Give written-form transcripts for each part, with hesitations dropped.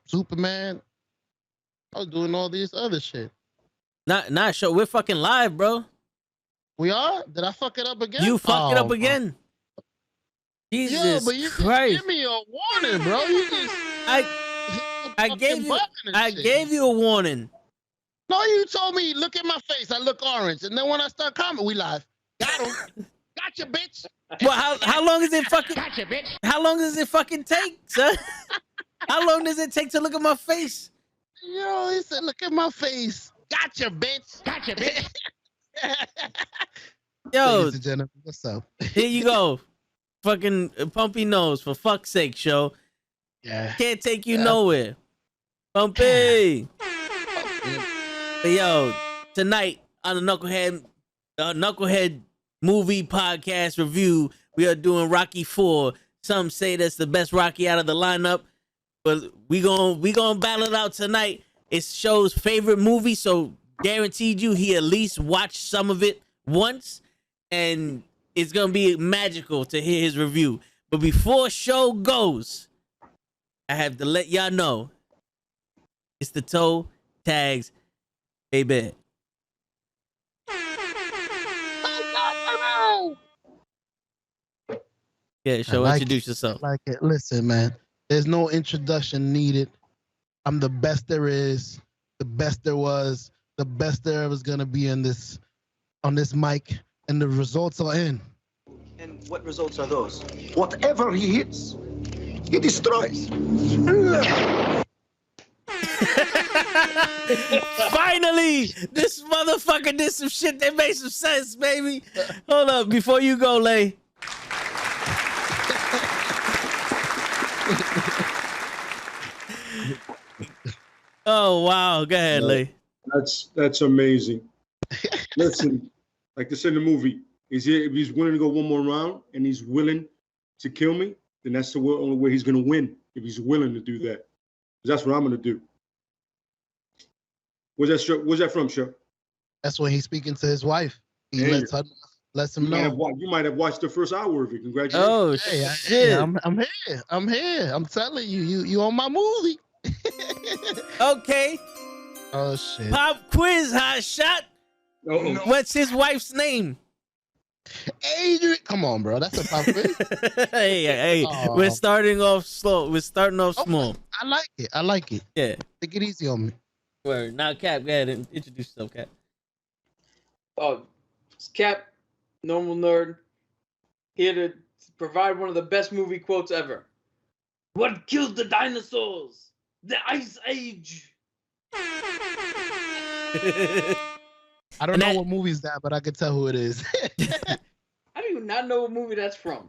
Superman. I was doing all these other shit. Not show. We're fucking live, bro. We are? Did I fuck it up again? You fucked it up again. Jesus but you Christ! give me a warning, bro. You just I gave you a warning. No, you told me look at my face. I look orange, and then when I start commenting, we live. Got him. Gotcha, bitch. Well, how long is it fucking? Gotcha, bitch. How long does it fucking take, son? How long does it take to look at my face? Yo, he said, look at my face. Gotcha, bitch. Gotcha, bitch. Yo, ladies and gentlemen, what's up? Here you go. Fucking Pumpy Nose, for fuck's sake, show. Yeah. Can't take you nowhere. Pumpy. But yo, tonight on the Knucklehead movie podcast review, we are doing Rocky 4. Some say that's the best Rocky out of the lineup, but we gonna battle it out tonight. It's Show's favorite movie, so guaranteed you he at least watched some of it once, and it's gonna be magical to hear his review. But before Show goes, I have to let y'all know it's the toe tags, baby. Yeah, Show, introduce yourself. I like it. Listen, man, there's no introduction needed. I'm the best there is, the best there was, the best there was gonna be on this mic, and the results are in. And what results are those? Whatever he hits, he destroys. Finally, this motherfucker did some shit that made some sense, baby. Hold up, before you go, Lay. Oh wow, go ahead, Lay. That's amazing. Listen, like they said in the movie, if he's willing to go one more round and he's willing to kill me, then that's the only way he's gonna win. If he's willing to do that, that's what I'm gonna do. Where's that from, Show? That's when he's speaking to his wife. He lets him know. You might have watched the first hour of it. Congratulations. Oh shit! I'm here. I'm telling you, you on my movie. Okay. Oh shit. Pop quiz, hot shot. Uh-oh. What's his wife's name? Adrian. Come on, bro. That's a pop quiz. hey. We're starting off slow. We're starting off small. I like it. Yeah. Take it easy on me. Word. Now, Cap, go ahead and introduce yourself, Cap. Oh, it's Cap, normal nerd, here to provide one of the best movie quotes ever. What killed the dinosaurs? The Ice Age. I don't know what movie is that, but I can tell who it is. How do you not know what movie that's from?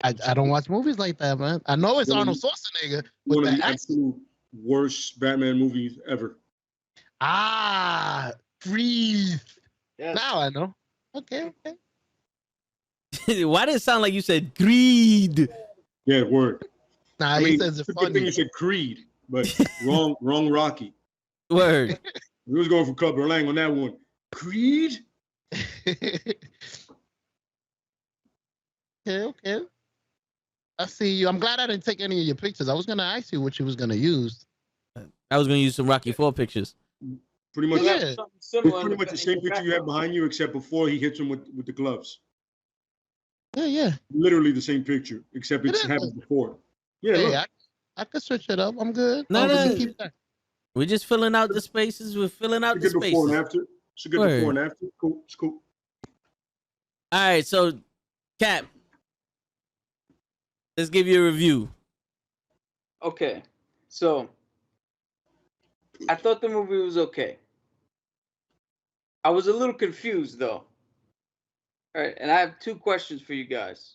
I don't watch movies like that, man. I know it's Arnold Schwarzenegger with One of the the absolute worst Batman movies ever. Freeze. Yes. Now I know. Okay. Why did it sound like you said greed? Yeah, word. Nah, he says it's good funny. thing you said Creed, but wrong Rocky. Word. We was going for Clubber Lang on that one. Creed? Okay. I see you. I'm glad I didn't take any of your pictures. I was gonna ask you what you was gonna use. I was gonna use some Rocky 4 pictures. Pretty much. Yeah. It's pretty much the same picture you have behind you, except before he hits him with the gloves. Yeah. Literally the same picture, except it's happened before. Yeah, Hey, look. I could switch it up. I'm good. No. Keep that. We're just filling out the spaces. We're filling out the It's a good before and spaces. after. It's a good before and after. Cool. It's cool. All right, so Cap, let's give you a review. Okay, so I thought the movie was okay. I was a little confused though. All right, and I have two questions for you guys.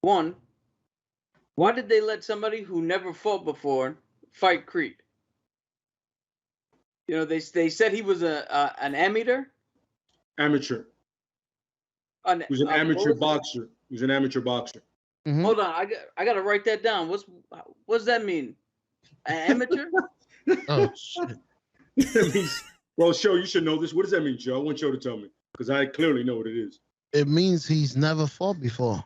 One, why did they let somebody who never fought before fight Creed? You know, they said he was an amateur. Amateur. He was an amateur boxer. He was an amateur boxer. Mm-hmm. Hold on, I got to write that down. What's that mean? An amateur? Oh shit. That means, well, Joe, you should know this. What does that mean, Joe? I want Joe to tell me because I clearly know what it is. It means he's never fought before.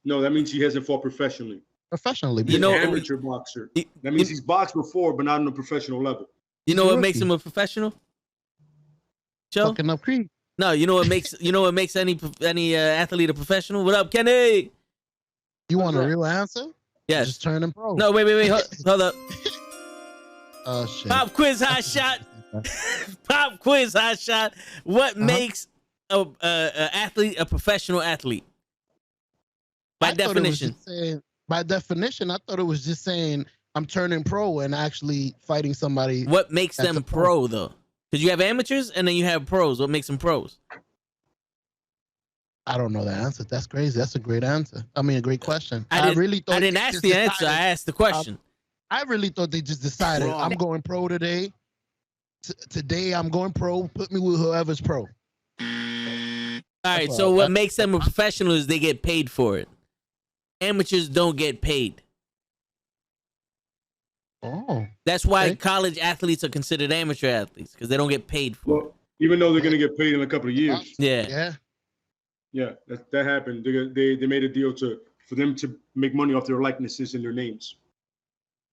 No, that means he hasn't fought professionally. professionally. You know, amateur boxer. You- That means he's boxed before, but not on a professional level. You know He's a what makes rookie. him a professional? Joe? Fucking up Creed. No, you know what makes any athlete a professional? What up, Kenny? You want a that? real answer? Yes. Just turning pro. No, wait. Hold up. Oh shit. Pop quiz hot shot. Pop quiz hot shot. What makes a athlete a professional athlete? By I thought it was definition. just saying- by definition, I thought it was just saying I'm turning pro and actually fighting somebody. What makes That's them a pro. pro though? Because you have amateurs and then you have pros. What makes them pros? I don't know the answer. That's crazy. That's a great answer. I mean, a great question. I didn't they ask just the answer. I decided- asked the question. I really thought they just decided Wrong. I'm going pro today. Today I'm going pro. Put me with whoever's pro. All right. That's So all. what makes them a professional is they get paid for it. Amateurs don't get paid. Oh, That's why Okay. college athletes are considered amateur athletes because they don't get paid for it. Well, even though they're going to get paid in a couple of years. Yeah. yeah. Yeah, that happened. They made a deal for them to make money off their likenesses and their names.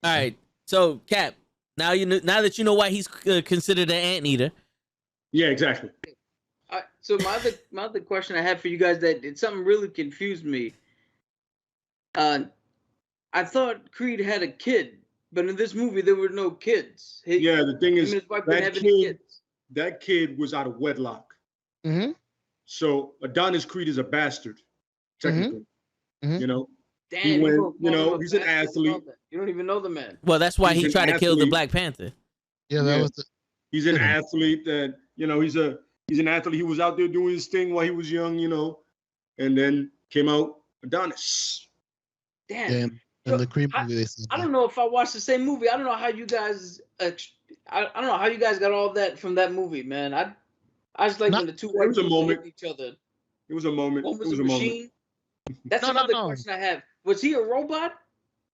All right. So Cap, now that you know why he's considered an anteater. Yeah, exactly. So my other question I had for you guys that it's something really confused me. I thought Creed had a kid, but in this movie there were no kids. Yeah, the thing Him is, and his wife didn't that have any kid, kids. that kid was out of wedlock. Mm-hmm. So Adonis Creed is a bastard, technically. Mhm. You know, Damn, he went- gonna call you know, him a he's an bastard and all athlete. that. You don't even know the man. Well, that's why He's he an tried to kill the athlete. Black Panther. Yeah, that Yeah. was the, he's an Mhm. athlete that, you know, he's an athlete. He was out there doing his thing while he was young, you know, and then came out Adonis. Damn. yeah, in the Creed movie they said I that. don't know if I watched the same movie. I don't know how you guys. I don't know how you guys got all that from that movie, man. I just like No, when the two it white was a dudes moment. hit each other. It was a moment. One It was was a a moment. machine. That's No, another no. question I have. Was he a robot?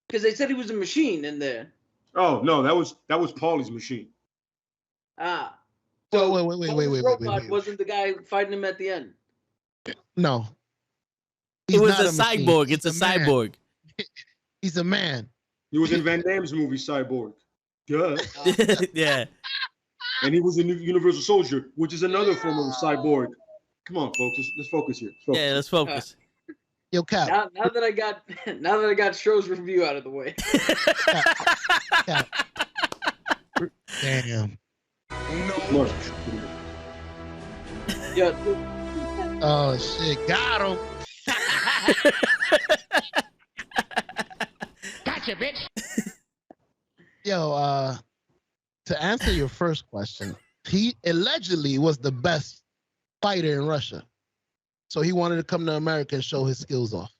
Because they said he was a machine in there. Oh no, that was Paulie's machine. Ah. Whoa, So wait, Paul's robot wasn't the guy fighting him at the end. No. It He's was not a machine. cyborg. He's It's a man. cyborg. He's a man. He was in Van Damme's movie Cyborg. Duh. Yeah. And he was in Universal Soldier, which is another form of cyborg. Come on, folks. Let's focus here. Yeah. Let's focus. Yo, Cap. Now that I got Show's review out of the way. Cap. Damn. Come on. Yeah, Oh shit. Got him. Gotcha, bitch. Yo, to answer your first question, he allegedly was the best fighter in Russia. So he wanted to come to America and show his skills off.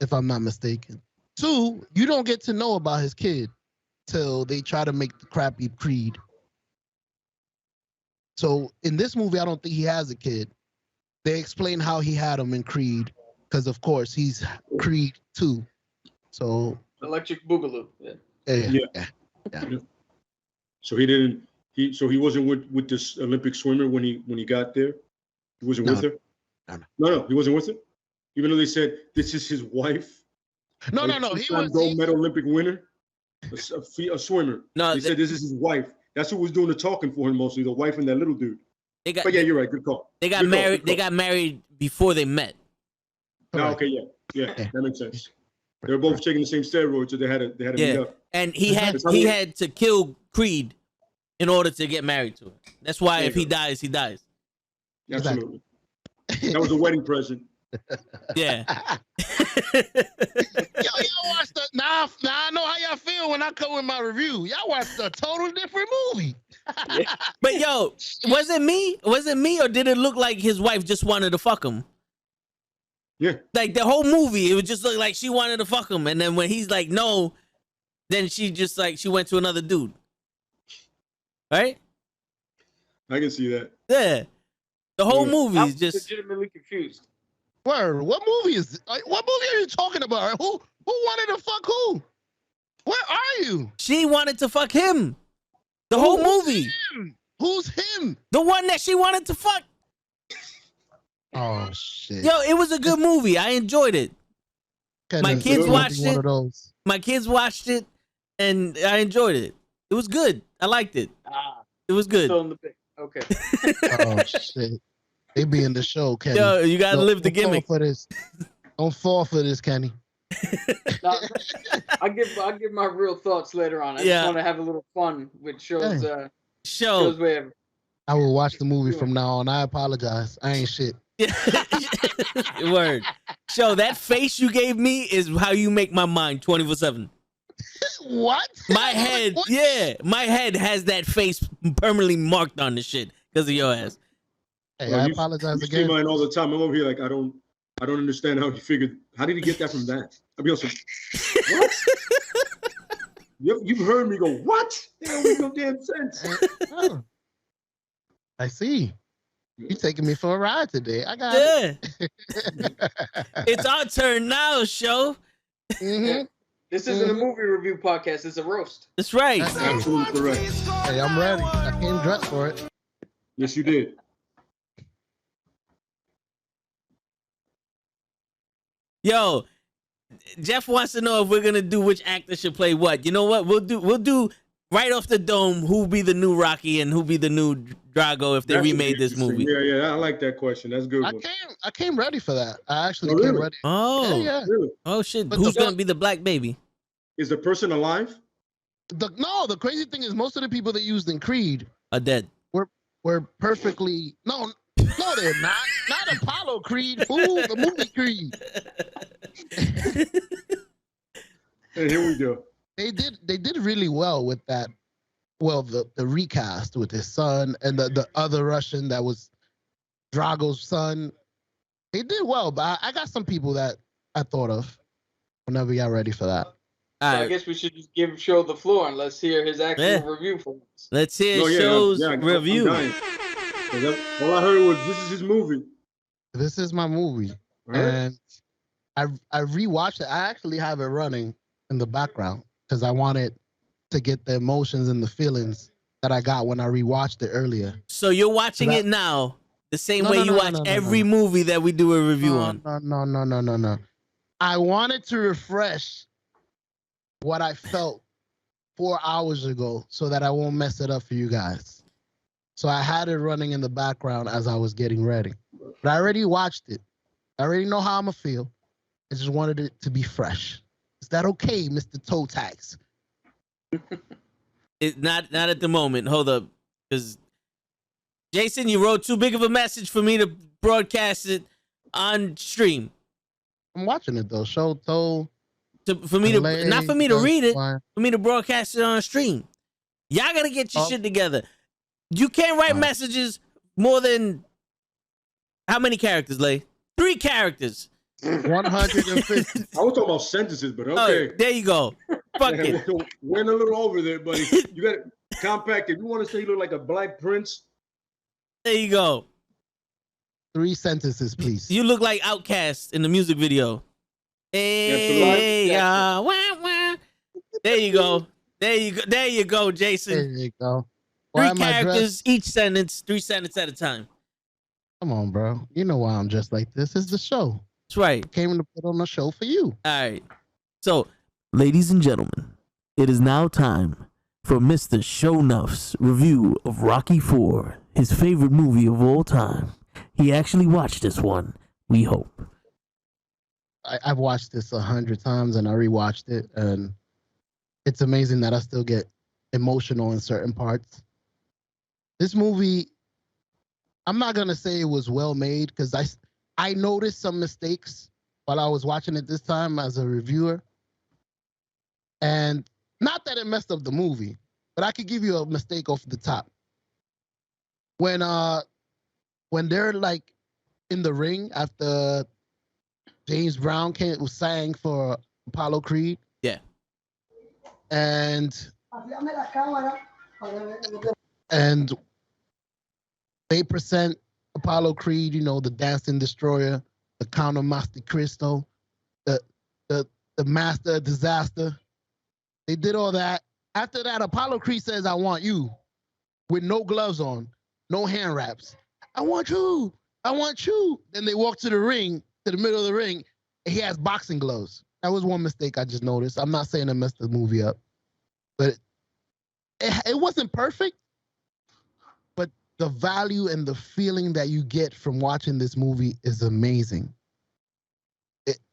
If I'm not mistaken. 2, you don't get to know about his kid till they try to make the crappy Creed. So in this movie, I don't think he has a kid. They explain how he had him in Creed, because of course he's Creed 2. So Electric Boogaloo. Yeah. yeah. So he didn't. He wasn't with this Olympic swimmer when he got there. He wasn't with her. No, he wasn't with her. Even though they said this is his wife. No. A He two-time was. gold medal Olympic winner, a swimmer. No, They said this is his wife. That's who was doing the talking for him mostly. The wife and that little dude. They got. But yeah, you're right. Good call. They got Good call, married. good They call. got married before they met. No, Correct. okay, yeah, that makes sense. They were both taking the same steroids, so they had to meet Yeah, up. and he had That's how he- had to kill Creed in order to get married to her. That's why There if you he go. dies, he dies. Absolutely. That was a wedding present. Yeah. Yo, y'all watched the now I know how y'all feel when I come with my review. Y'all watched a total different movie. But yo, was it me? Was it me, or did it look like his wife just wanted to fuck him? Yeah. Like the whole movie, it would just look like she wanted to fuck him, and then when he's like no, then she just like she went to another dude. Right? I can see that. Yeah. The whole Yeah. movie I'm is just legitimately confused. Word. What movie is? What movie are you talking about? Who wanted to fuck who? Where are you? she wanted to fuck him. The whole Who's movie. him? Who's him? The one that she wanted to fuck. Oh shit. Yo, it was a good movie. I enjoyed it. My kids watched one it. of those. My kids watched it, and I enjoyed it. It was good. I liked it. It was good. Still in the pic. Okay. Oh shit! They be in the show, Kenny. Yo, you gotta live the don't fall gimmick. for this. Don't fall for this, Kenny. No, I'll give my real thoughts later on. I Yeah. just want to have a little fun with shows. Hey. Shows where I will watch the movie from now on. I apologize. I ain't shit. Word. Show, that face you gave me is how you make my mind 24/7. What? My head, What? yeah, my head has that face permanently marked on the shit because of your ass. Hey, Well, I you- apologize You see again. mine all the time. I'm over here like I don't understand how he figured. How did he get that from that? I'll be honest. What? You've heard me go. What? That don't make no damn sense. Oh. I see. You taking me for a ride today. I got Yeah, it's our turn now, show. it. Mhm. this isn't a movie review podcast. It's a roast. That's right. That's Absolutely correct. Hey, I'm ready. I came dressed for it. Yes, you did. Yo, Jeff wants to know if we're gonna do which actor should play what. You know what? We'll do right off the dome who'll be the new Rocky and who'll be the new Drago if they That's remade this interesting. movie. Yeah, I like that question. That's a good. One. I came ready for that. I actually Oh, came really? ready. Oh, Yeah. Really? oh shit! But Who's the- gonna be the black baby? Is the person alive? The crazy thing is most of the people they used in Creed Are dead. were perfectly no, they're not. Not Apollo Creed. Fool, the movie Creed. And here we go. They did really well with that. Well, the recast with his son and the other Russian that was Drago's son. They did well, but I got some people that I thought of whenever y'all ready for that. All So I right, guess we should just give Show the floor and let's hear his actual Yeah. review for us. let's hear No, yeah, show's yeah, I'm review. dying. 'Cause all I heard was this is his movie. This is my movie, Right? and I rewatched it. I actually have it running in the background because I wanted to get the emotions and the feelings that I got when I rewatched it earlier. So you're watching That- it now the same No, way no, you no, watch no, no, every no. movie that we do a review on. No. I wanted to refresh what I felt 4 hours ago so that I won't mess it up for you guys. So I had it running in the background as I was getting ready. But I already watched it. I already know how I'm going to feel. I just wanted it to be fresh. Is that okay, Mr. Toe Tax? It not at the moment. Hold up, because Jason, you wrote too big of a message for me to broadcast it on stream. I'm watching it though. Show Toe. For me to not for me to read it, for me to broadcast it on stream. Y'all gotta get your Oh. shit together. You can't write messages more than how many characters, Lay? 3 characters. 150. I was talking about sentences, but Oh, okay. there you go. Fuck it. Went a little over there, buddy. You got it compacted. You want to say you look like a black prince? There you go. 3 sentences, please. You look like Outkast in the music video. Hey, Yeah, wah, wah. There you go. There you go, There Jason. you go. Why 3 am I characters, dressed? each sentence, 3 sentences at a time. Come on, bro. You know why I'm just like this. It's the show. That's right. Came to put on a show for you. All right. So, ladies and gentlemen, it is now time for Mr. Shownuff's review of Rocky IV, his favorite movie of all time. He actually watched this one, we hope. I've watched this 100 times and I rewatched it, and it's amazing that I still get emotional in certain parts. This movie, I'm not gonna say it was well made because I noticed some mistakes while I was watching it this time as a reviewer, and not that it messed up the movie, but I could give you a mistake off the top. When they're like in the ring after James Brown sang for Apollo Creed. Yeah. And they present Apollo Creed, you know, the dancing destroyer, the Count of Monte Cristo, the master of disaster. They did all that. After that, Apollo Creed says, "I want you," with no gloves on, no hand wraps. "I want you. I want you." Then they walk to the ring, to the middle of the ring, and he has boxing gloves. That was one mistake I just noticed. I'm not saying I messed the movie up, but it wasn't perfect. But the value and the feeling that you get from watching this movie is amazing.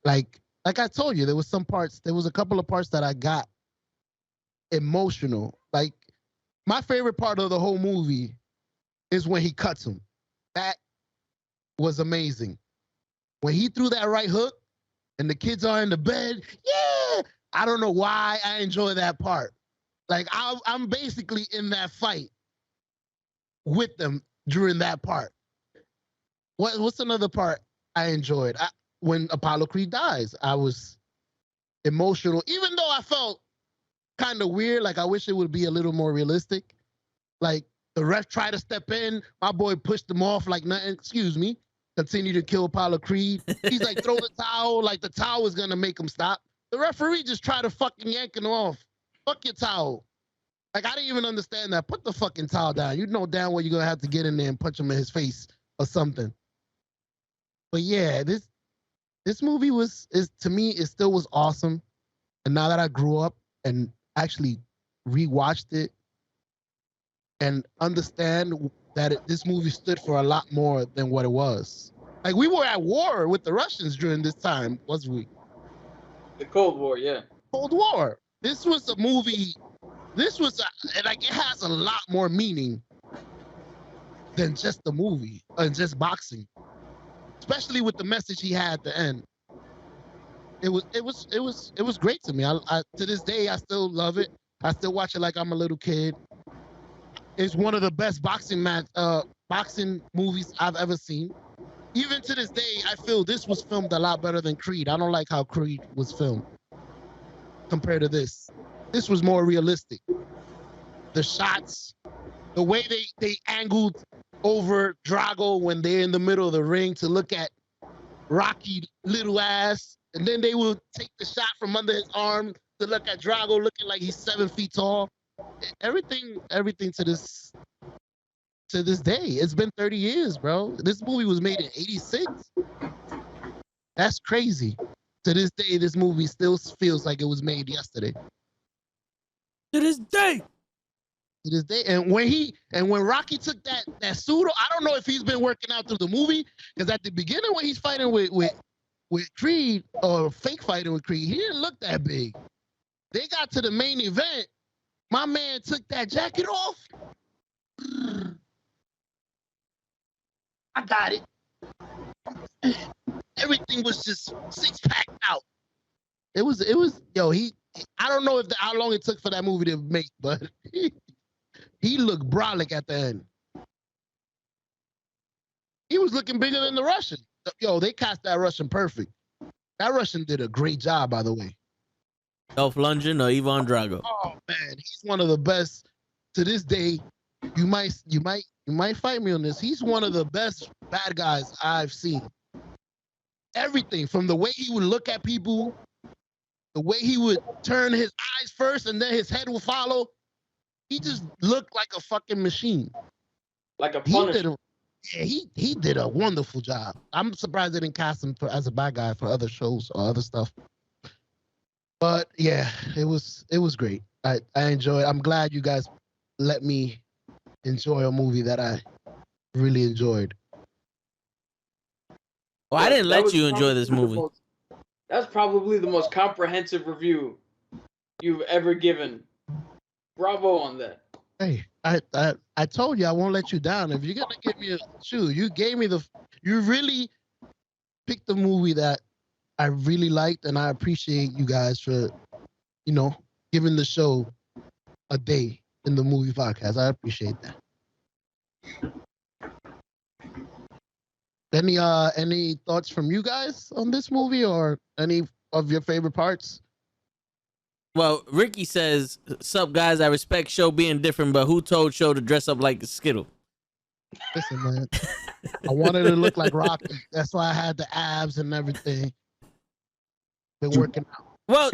Like I told you, there was a couple of parts that I got emotional. Like my favorite part of the whole movie is when he cuts him. That was amazing. When he threw that right hook and the kids are in the bed, yeah. I don't know why I enjoy that part. Like I'm basically in that fight with them during that part. What's another part I enjoyed? When Apollo Creed dies, I was emotional, even though I felt kind of weird. Like I wish it would be a little more realistic. Like the ref tried to step in, my boy pushed him off like nothing. Excuse me. Continue to kill Apollo Creed. He's like, throw the towel, like the towel is gonna make him stop. The referee just tried to fucking yank him off. Fuck your towel. Like I didn't even understand that. Put the fucking towel down. You know damn well you're gonna have to get in there and punch him in his face or something. But yeah, this movie to me, it still was awesome. And now that I grew up and actually rewatched it and understand that this movie stood for a lot more than what it was. Like we were at war with the Russians during this time, wasn't we? The Cold War, yeah. Cold War. This was a movie. Like it has a lot more meaning than just the movie and just boxing. Especially with the message he had at the end. It was great to me. I to this day I still love it. I still watch it like I'm a little kid. It's one of the best boxing movies I've ever seen. Even to this day, I feel this was filmed a lot better than Creed. I don't like how Creed was filmed compared to this. This was more realistic. The shots, the way they angled over Drago when they're in the middle of the ring to look at Rocky little ass, and then they will take the shot from under his arm to look at Drago looking like he's 7 feet tall. Everything to this day. It's been 30 years, bro. This movie was made in 86. That's crazy. To this day, this movie still feels like it was made yesterday. To this day. To this day. And when Rocky took that suit, I don't know if he's been working out through the movie, because at the beginning when he's fighting with Creed, or fake fighting with Creed, he didn't look that big. They got to the main event. My man took that jacket off. I got it. Everything was just six-pack out. It was, yo, I don't know how long it took for that movie to make, but he looked brolic at the end. He was looking bigger than the Russian. Yo, they cast that Russian perfect. That Russian did a great job, by the way. Dolph Lundgren or Ivan Drago? Oh man, he's one of the best to this day. You might fight me on this. He's one of the best bad guys I've seen. Everything from the way he would look at people, the way he would turn his eyes first and then his head will follow. He just looked like a fucking machine. Like a Punisher. He did a wonderful job. I'm surprised they didn't cast him as a bad guy for other shows or other stuff. But yeah, it was great. I enjoyed. I'm glad you guys let me enjoy a movie that I really enjoyed. Well, I didn't let you enjoy this movie. That's probably the most comprehensive review you've ever given. Bravo on that. Hey, I told you I won't let you down. If you're gonna give me a shoe, you really picked the movie that I really liked, and I appreciate you guys for, giving the show a day in the movie podcast. I appreciate that. Any thoughts from you guys on this movie or any of your favorite parts? Well, Ricky says, "Sup guys, I respect Show being different, but who told Show to dress up like a Skittle?" Listen, man, I wanted to look like Rocky. That's why I had the abs and everything. Been working out. Well,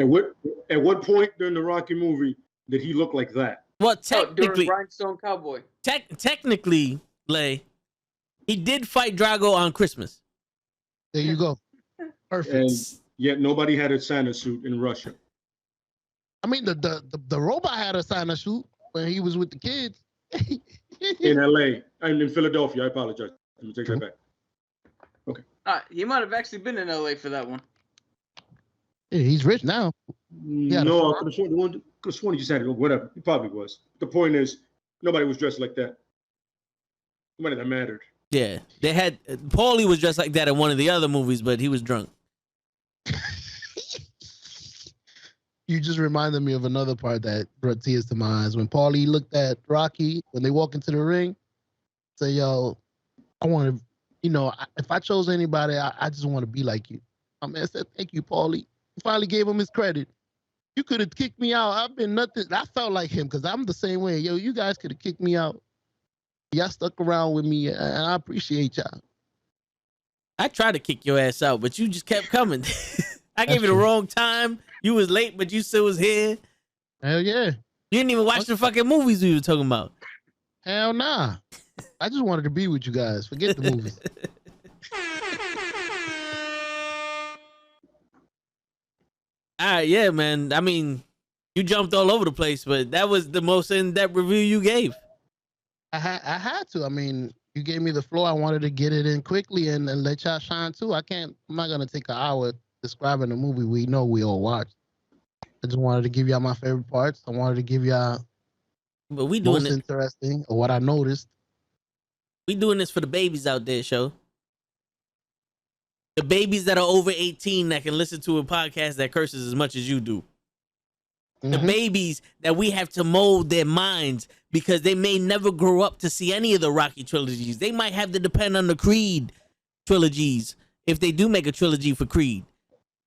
at what point during the Rocky movie did he look like that? Well, technically, during Rhinestone Cowboy. Technically, Lay, he did fight Drago on Christmas. There you go. Perfect. Yet nobody had a Santa suit in Russia. I mean, the robot had a Santa suit when he was with the kids. In LA and in Philadelphia. I apologize. Let me take that back. Okay. He might have actually been in LA for that one. Yeah, he's rich now. No, I could have sworn he just had it. Whatever. He probably was. The point is, nobody was dressed like that. Nobody that mattered. Yeah, they had Paulie was dressed like that in one of the other movies, but he was drunk. You just reminded me of another part that brought tears to my eyes. When Paulie looked at Rocky, when they walk into the ring, say, yo, I want to, if I chose anybody, I just want to be like you. My man said, thank you, Paulie. He finally gave him his credit. You could have kicked me out. I've been nothing. I felt like him because I'm the same way. Yo, you guys could have kicked me out. Y'all stuck around with me, and I appreciate y'all. I tried to kick your ass out, but you just kept coming. I gave you the true. wrong time. You was late, but you still was here. Hell yeah. You didn't even watch the fucking movies we were talking about. Hell nah. I just wanted to be with you guys. Forget the movies. All right, yeah, man. I mean, you jumped all over the place, but that was the most in-depth review you gave. I had to. I mean, you gave me the floor. I wanted to get it in quickly and let y'all shine too. I'm not gonna take an hour describing the movie we know we all watched. I just wanted to give y'all my favorite parts. I wanted to give y'all But we doing most it. interesting or what I noticed. We doing this for the babies out there, show. The babies that are over 18 that can listen to a podcast that curses as much as you do. The babies that we have to mold their minds because they may never grow up to see any of the Rocky trilogies. They might have to depend on the Creed trilogies if they do make a trilogy for Creed.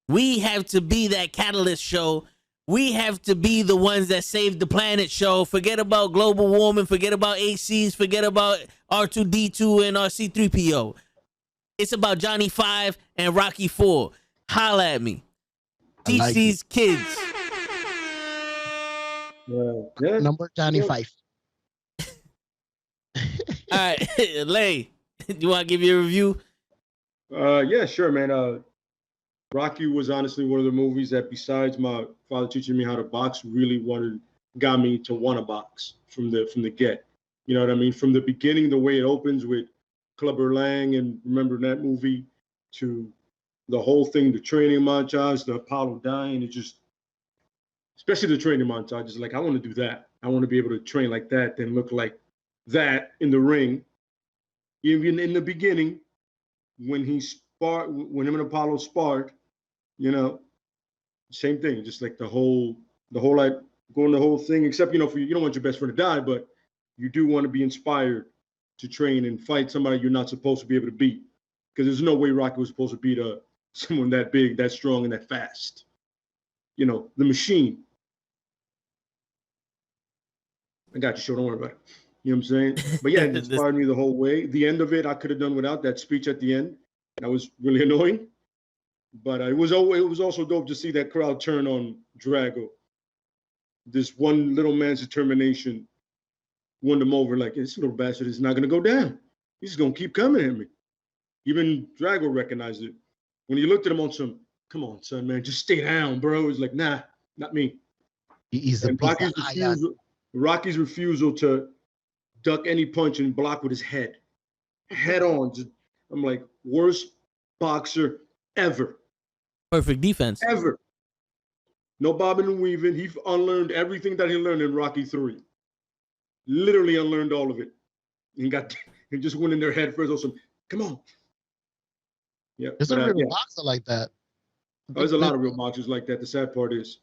We have to be that catalyst show. We have to be the ones that save the planet show. Forget about global warming. Forget about ACs. Forget about R2-D2 and RC3PO. It's about Johnny 5 and Rocky 4. Holla at me. Teach these kids. Yeah. Number Johnny Fife. All right, Lay, you want to give your review? Yeah, sure, man. Rocky was honestly one of the movies that, besides my father teaching me how to box, really got me to want to box from the get. You know what I mean? From the beginning, the way it opens with Clubber Lang and remember that movie, to the whole thing, the training montage, the Apollo dying, it just, especially the training montage, is like, I want to do that. I want to be able to train like that, then look like that in the ring. Even in the beginning, when when him and Apollo sparred, same thing, just like the whole like going the whole thing, except, you don't want your best friend to die, but you do want to be inspired to train and fight somebody you're not supposed to be able to beat. Because there's no way Rocky was supposed to beat someone that big, that strong, and that fast. The machine. I got you, sure, don't worry about it. You know what I'm saying? But yeah, it inspired me the whole way. The end of it, I could have done without that speech at the end. That was really annoying. But it was also dope to see that crowd turn on Drago. This one little man's determination won them over. Like, this little bastard is not going to go down. He's just going to keep coming at me. Even Drago recognized it. When he looked at him on some, come on, son, man, just stay down, bro. He's like, nah, not me. He's and Rocky's refusal to duck any punch and block with his head on. I'm like, worst boxer ever. Perfect defense. Ever. No bobbing and weaving. He unlearned everything that he learned in Rocky 3. Literally unlearned all of it. He just went in their head first. Also, come on. Yeah. There's a real boxer like that. There's a lot of real boxers like that. The sad part is,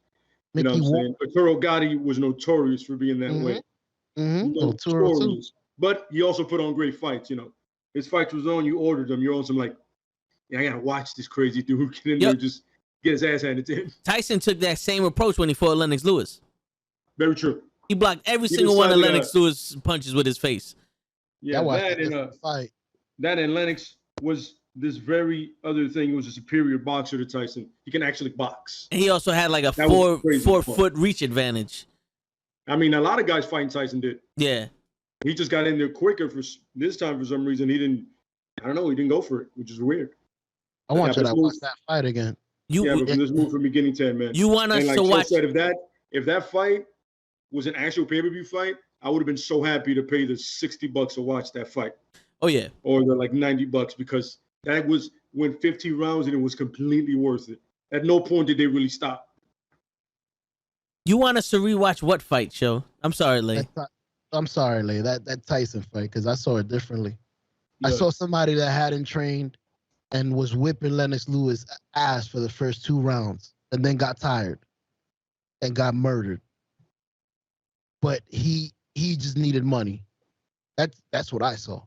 you know what I'm saying? Arturo Gatti was notorious for being that way. Notorious. But he also put on great fights, His fights was on, you ordered them. You're on some like, I gotta watch this crazy dude get in there and just get his ass handed to him. Tyson took that same approach when he fought Lennox Lewis. Very true. He blocked every single one of Lennox Lewis punches with his face. Yeah, that and Lennox was this very other thing. He was a superior boxer to Tyson. He can actually box. And he also had like a 4 foot reach advantage. I mean, a lot of guys fighting Tyson did. Yeah. He just got in there quicker for this time. For some reason, he didn't go for it, which is weird. I want you to watch that fight again. You but from this movie from beginning to end, man. you want us And like to Joe watch? said, if that fight was an actual pay-per-view fight, I would have been so happy to pay the $60 to watch that fight. Oh yeah. Or the like $90 because that went 50 rounds and it was completely worth it. At no point did they really stop. You want us to rewatch what fight, show? I'm sorry, Lay. I'm sorry, Lay. That Tyson fight, because I saw it differently. Yeah. I saw somebody that hadn't trained and was whipping Lennox Lewis' ass for the first 2 rounds and then got tired and got murdered. But he just needed money. That's what I saw.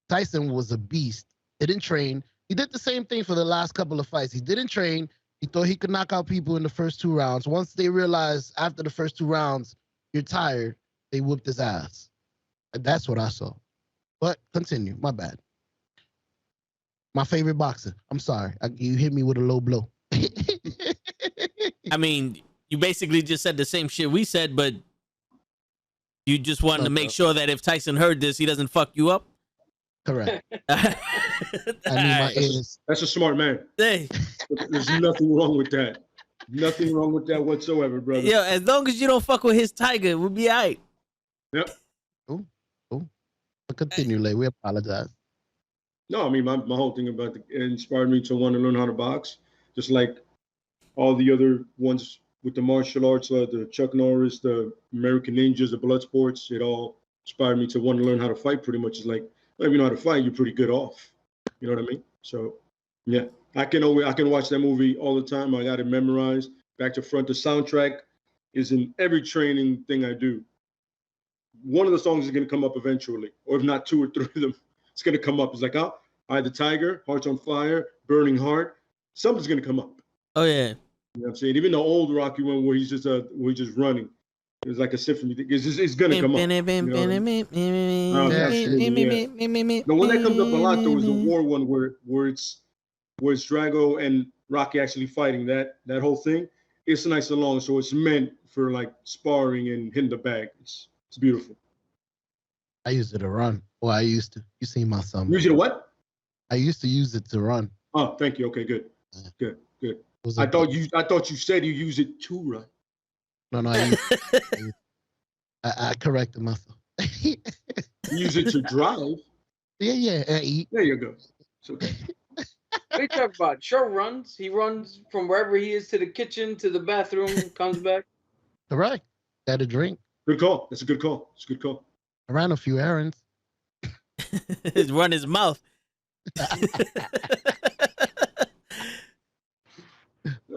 Tyson was a beast. Didn't train. He did the same thing for the last couple of fights. He didn't train. He thought he could knock out people in the first 2 rounds. Once they realized after the first 2 rounds, you're tired, they whooped his ass. And that's what I saw. But continue. My bad. My favorite boxer. I'm sorry. You hit me with a low blow. I mean, you basically just said the same shit we said, but you just wanted to make sure that if Tyson heard this, he doesn't fuck you up. Correct. I I mean, my ears. That's a smart man. Hey, There's nothing wrong with that. Nothing wrong with that whatsoever, brother. yo, as long as you don't fuck with his tiger, we'll be all right. Yep. But continue, Lay. We apologize. No, I mean, my whole thing about it inspired me to want to learn how to box, just like all the other ones with the martial arts, the Chuck Norris, the American Ninjas, the blood sports. It all inspired me to want to learn how to fight. Pretty much, it's like, well, if you know how to fight, you're pretty good off. You know what I mean? So, yeah, I can watch that movie all the time. I got it memorized back to front. The soundtrack is in every training thing I do. One of the songs is going to come up eventually, or if not 2 or 3 of them, it's going to come up. It's like, oh, I the Tiger, Hearts on Fire, Burning Heart. Something's going to come up. Oh yeah. You know what I'm saying? Even the old Rocky one where he's just running. It's like a symphony. It's going to come up. You know? The one that comes up a lot though is the war one where it's Drago and Rocky actually fighting. That whole thing. It's nice and long, so it's meant for like sparring and hitting the bag. It's beautiful. I used it to run. Well, I used to. You seen my son. Use it to what? I used to use it to run. Oh, thank you. Okay, good. I thought you said you use it to run. No, I corrected myself. You use it to drive. Yeah, and eat. There you go. It's okay. What are you talking about? Sure runs. He runs from wherever he is to the kitchen, to the bathroom, comes back. Correct. Got a drink. Good call. That's a good call. It's a good call. I ran a few errands. Run his mouth.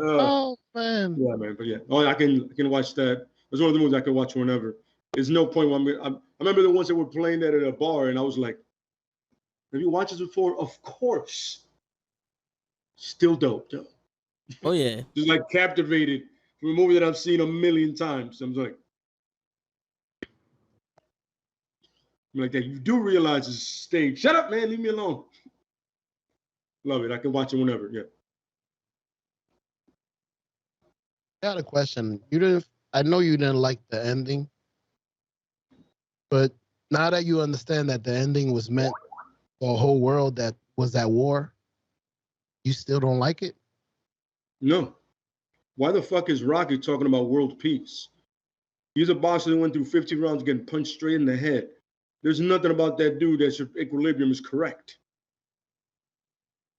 Oh man. Yeah, man. But yeah, I can watch that. It's one of the movies I can watch whenever. There's no point when I remember the ones that were playing that at a bar, and I was like, "Have you watched this before?" Of course. Still dope, though. Oh yeah. Just like captivated from a movie that I've seen a million times. I'm like that. You do realize it's staged. Shut up, man. Leave me alone. Love it. I can watch it whenever. Yeah. I got a question. I know you didn't like the ending, but now that you understand that the ending was meant for a whole world that was at war, you still don't like it? No. Why the fuck is Rocky talking about world peace? He's a boxer that went through 50 rounds getting punched straight in the head. There's nothing about that dude that your equilibrium is correct.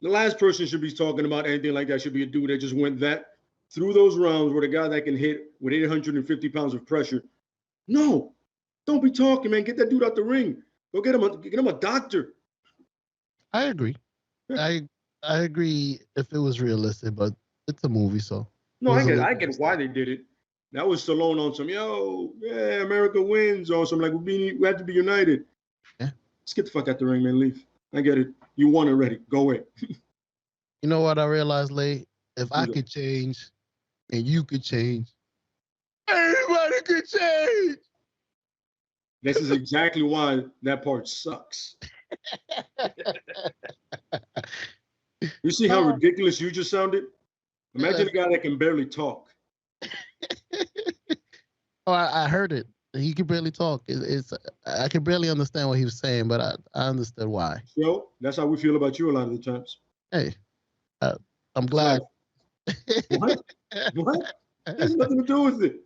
The last person should be talking about anything like that should be a dude that just went through those rounds with a guy that can hit with 850 pounds of pressure. No, don't be talking, man. Get that dude out the ring. Go get him a doctor. I agree. I agree if it was realistic, but it's a movie, so. No, I get why they did it. That was Stallone on some, America wins or something like we have to be united. Yeah. Let's get the fuck out the ring, man. Leave. I get it. You won already. Go away. You know what I realized, Lay? If I could change and you could change, everybody could change. This is exactly why that part sucks. You see how ridiculous you just sounded? Imagine a guy that can barely talk. Oh, I heard it. He could barely talk. I could barely understand what he was saying, but I understood why. So that's how we feel about you a lot of the times. Hey, I'm glad. What? What? There's nothing to do with it.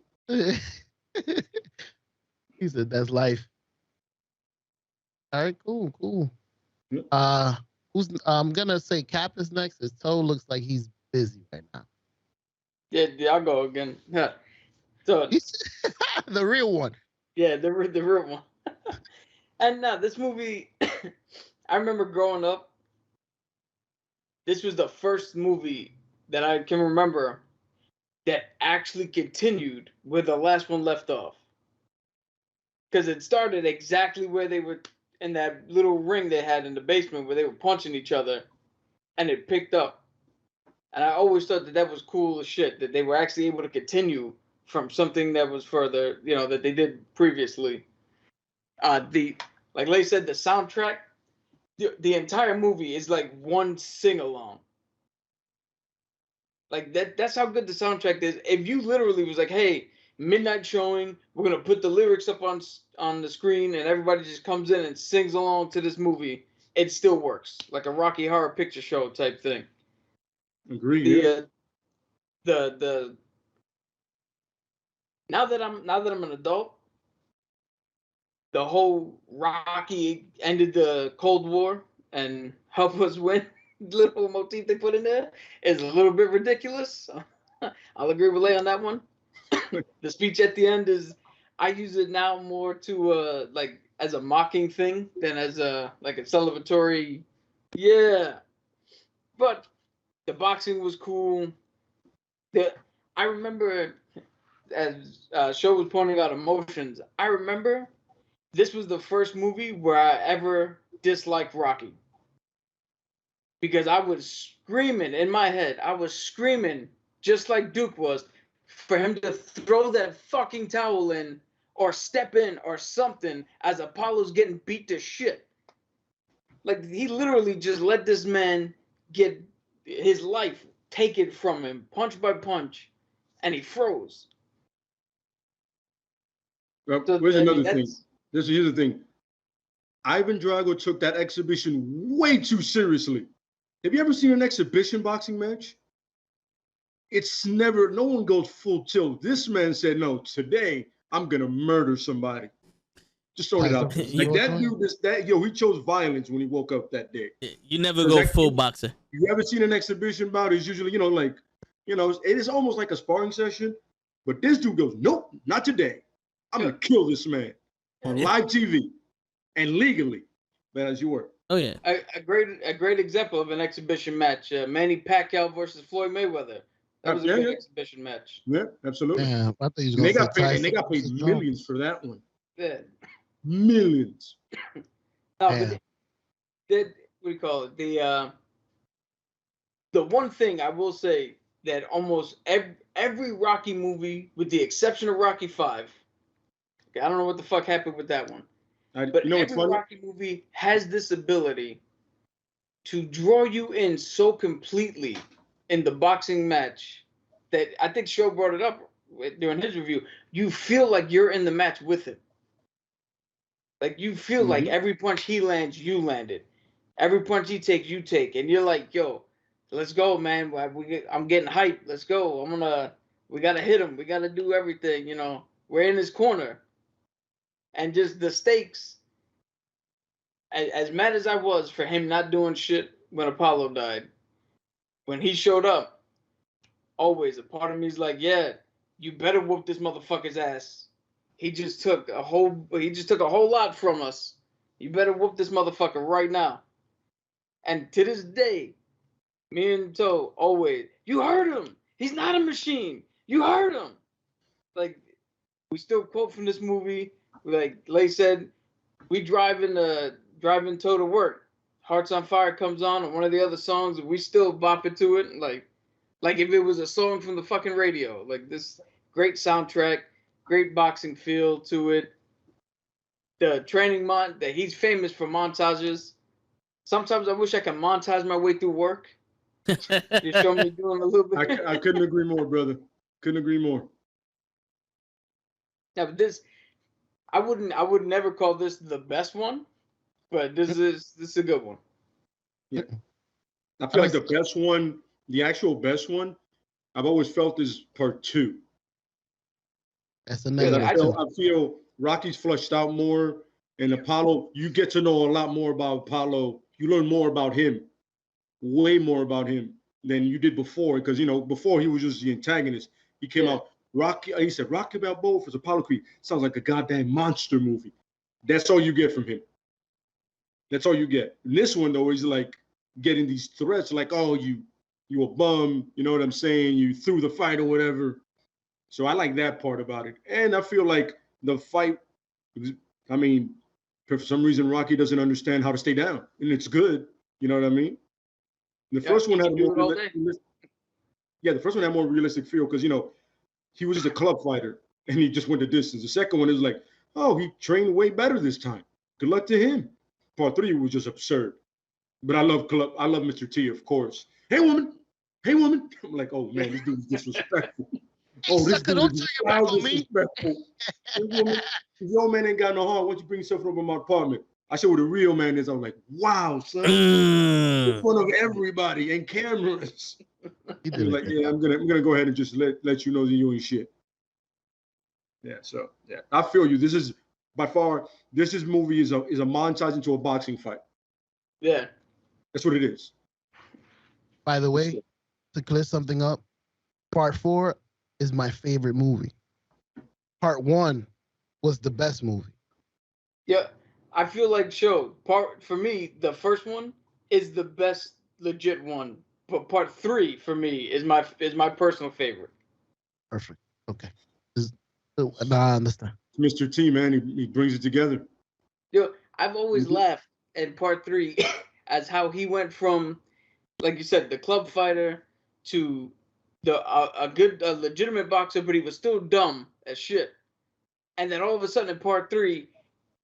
He said that's life. All right, cool. Yeah. I'm gonna say Cap is next. His toe looks like he's busy right now. Yeah, I'll go again. Yeah. So The real one. yeah, the real one. And now this movie, I remember growing up. This was the first movie that I can remember that actually continued where the last one left off. Because it started exactly where they were in that little ring they had in the basement where they were punching each other, and it picked up. And I always thought that was cool as shit, that they were actually able to continue from something that was further, that they did previously. Like Lay said, the soundtrack, the entire movie is like one sing along. Like that's how good the soundtrack is. If you literally was like, hey, midnight showing, we're gonna put the lyrics up on the screen and everybody just comes in and sings along to this movie, it still works. Like a Rocky Horror Picture Show type thing. Agree. The now that I'm an adult, the whole Rocky ended the Cold War and help us win little motif they put in there is a little bit ridiculous. I'll agree with Lay on that one. The speech at the end is, I use it now more to like as a mocking thing than as a like a celebratory. Yeah, but the boxing was cool. I remember, as Show was pointing out emotions, I remember this was the first movie where I ever disliked Rocky. Because I was screaming in my head. I was screaming, just like Duke was, for him to throw that fucking towel in or step in or something as Apollo's getting beat to shit. Like, he literally just let this man get his life taken from him, punch by punch, and he froze. Well, So, here's I mean, another thing. Here's the thing. Ivan Drago took that exhibition way too seriously. Have you ever seen an exhibition boxing match? It's never, no one goes full tilt. This man said, no, today I'm going to murder somebody. Just throwing it out. Like that dude, he chose violence when he woke up that day. You never go full boxer. You ever seen an exhibition bout? It's usually, it is almost like a sparring session. But this dude goes, nope, not today. I'm going to kill this man on live TV and legally. Bad as you were. Oh yeah, a great example of an exhibition match: Manny Pacquiao versus Floyd Mayweather. That was a good exhibition match. Yeah, absolutely. Yeah, I think he's and they got paid millions for that one. Yeah, millions. No, but what do you call it? The one thing I will say that almost every Rocky movie, with the exception of Rocky V, I don't know what the fuck happened with that one. But every Rocky movie has this ability to draw you in so completely in the boxing match that I think Show brought it up during his review. You feel like you're in the match with him. Like you feel like every punch he lands, you landed. Every punch he takes, you take. And you're like, yo, let's go, man. I'm getting hyped. Let's go. We got to hit him. We got to do everything, We're in his corner. And just the stakes, as mad as I was for him not doing shit when Apollo died, when he showed up, always a part of me is like, yeah, you better whoop this motherfucker's ass. He just took a whole lot from us. You better whoop this motherfucker right now. And to this day, me and Toe always, you heard him. He's not a machine. You heard him. Like, we still quote from this movie. Like Lay said, we driving Toe to work. Hearts on Fire comes on, and one of the other songs, and we still bop it to it, like if it was a song from the fucking radio. Like this great soundtrack, great boxing feel to it. The training that he's famous for montages. Sometimes I wish I could montage my way through work. You show me doing a little bit. I couldn't agree more, brother. Couldn't agree more. Yeah, but this, I would never call this the best one, but this is a good one. Yeah. I feel like the best one the actual best one, I've always felt is part 2. That's a Yeah, negative. I feel Rocky's fleshed out more, and Apollo, you get to know a lot more about Apollo. You learn more about him, way more about him than you did before. Because before he was just the antagonist. He came out Rocky. He said Rocky Balboa for Apollo Creed. Sounds like a goddamn monster movie. That's all you get from him. That's all you get. In this one though, he's like getting these threats, like, oh, you a bum. You know what I'm saying? You threw the fight or whatever. So I like that part about it. And I feel like the fight, I mean, for some reason, Rocky doesn't understand how to stay down. And it's good. You know what I mean? The first one had a more the first one had more realistic feel because, he was just a club fighter and he just went the distance. The second one is like, oh, he trained way better this time. Good luck to him. Part 3 was just absurd. But I love Mr. T, of course. Hey, woman. I'm like, oh, man, this dude is disrespectful. Oh, this dude is disrespectful. Hey, woman, if your man ain't got no heart, why don't you bring yourself over to my apartment? I said what a real man is. I'm like, wow, son. In front of everybody and cameras. He's like, yeah, I'm gonna go ahead and just let you know that you ain't shit. Yeah, so yeah, I feel you. This is by far this movie is a montage into a boxing fight. Yeah, that's what it is. By the way, to clear something up, Part 4 is my favorite movie. Part 1 was the best movie. Yeah, I feel like for me, the first one is the best legit one. But part 3 for me is my personal favorite. Perfect. Okay. I understand. Mr. T, man, he brings it together. Yo, I've always laughed at part 3 as how he went from, like you said, the club fighter to a legitimate boxer, but he was still dumb as shit. And then all of a sudden in part 3,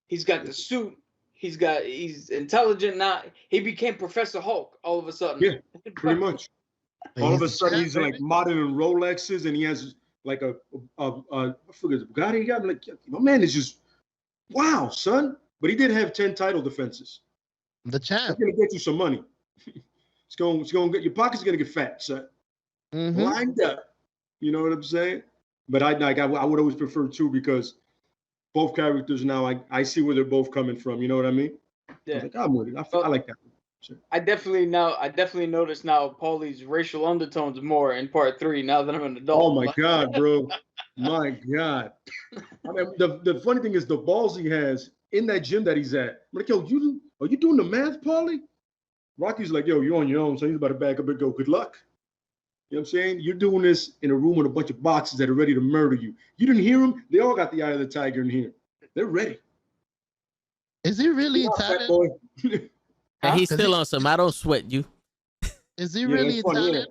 he's got the suit. He's intelligent now. He became Professor Hulk all of a sudden. Yeah, pretty much. All of a sudden he's like modding in Rolexes and he has like I forget the Bugatti he got. Like, my man is just wow, son. But he did have 10 title defenses. The champ. It's gonna get you some money. It's gonna get your pocket's gonna get fat, son. Lined up. You know what I'm saying? But I would always prefer 2 because both characters now, I see where they're both coming from. You know what I mean? Yeah. I'm with it. I like that. Sure. I definitely notice now Paulie's racial undertones more in part 3 now that I'm an adult. Oh my God, bro. My God. I mean, the funny thing is the balls he has in that gym that he's at. I'm like, yo, are you doing the math, Paulie? Rocky's like, yo, you're on your own, so he's about to back up and go, good luck. You know what I'm saying? You're doing this in a room with a bunch of boxers that are ready to murder you. You didn't hear them? They all got the eye of the tiger in here. They're ready. Is he really Italian? And he's still on some I don't sweat you. Is he really Italian?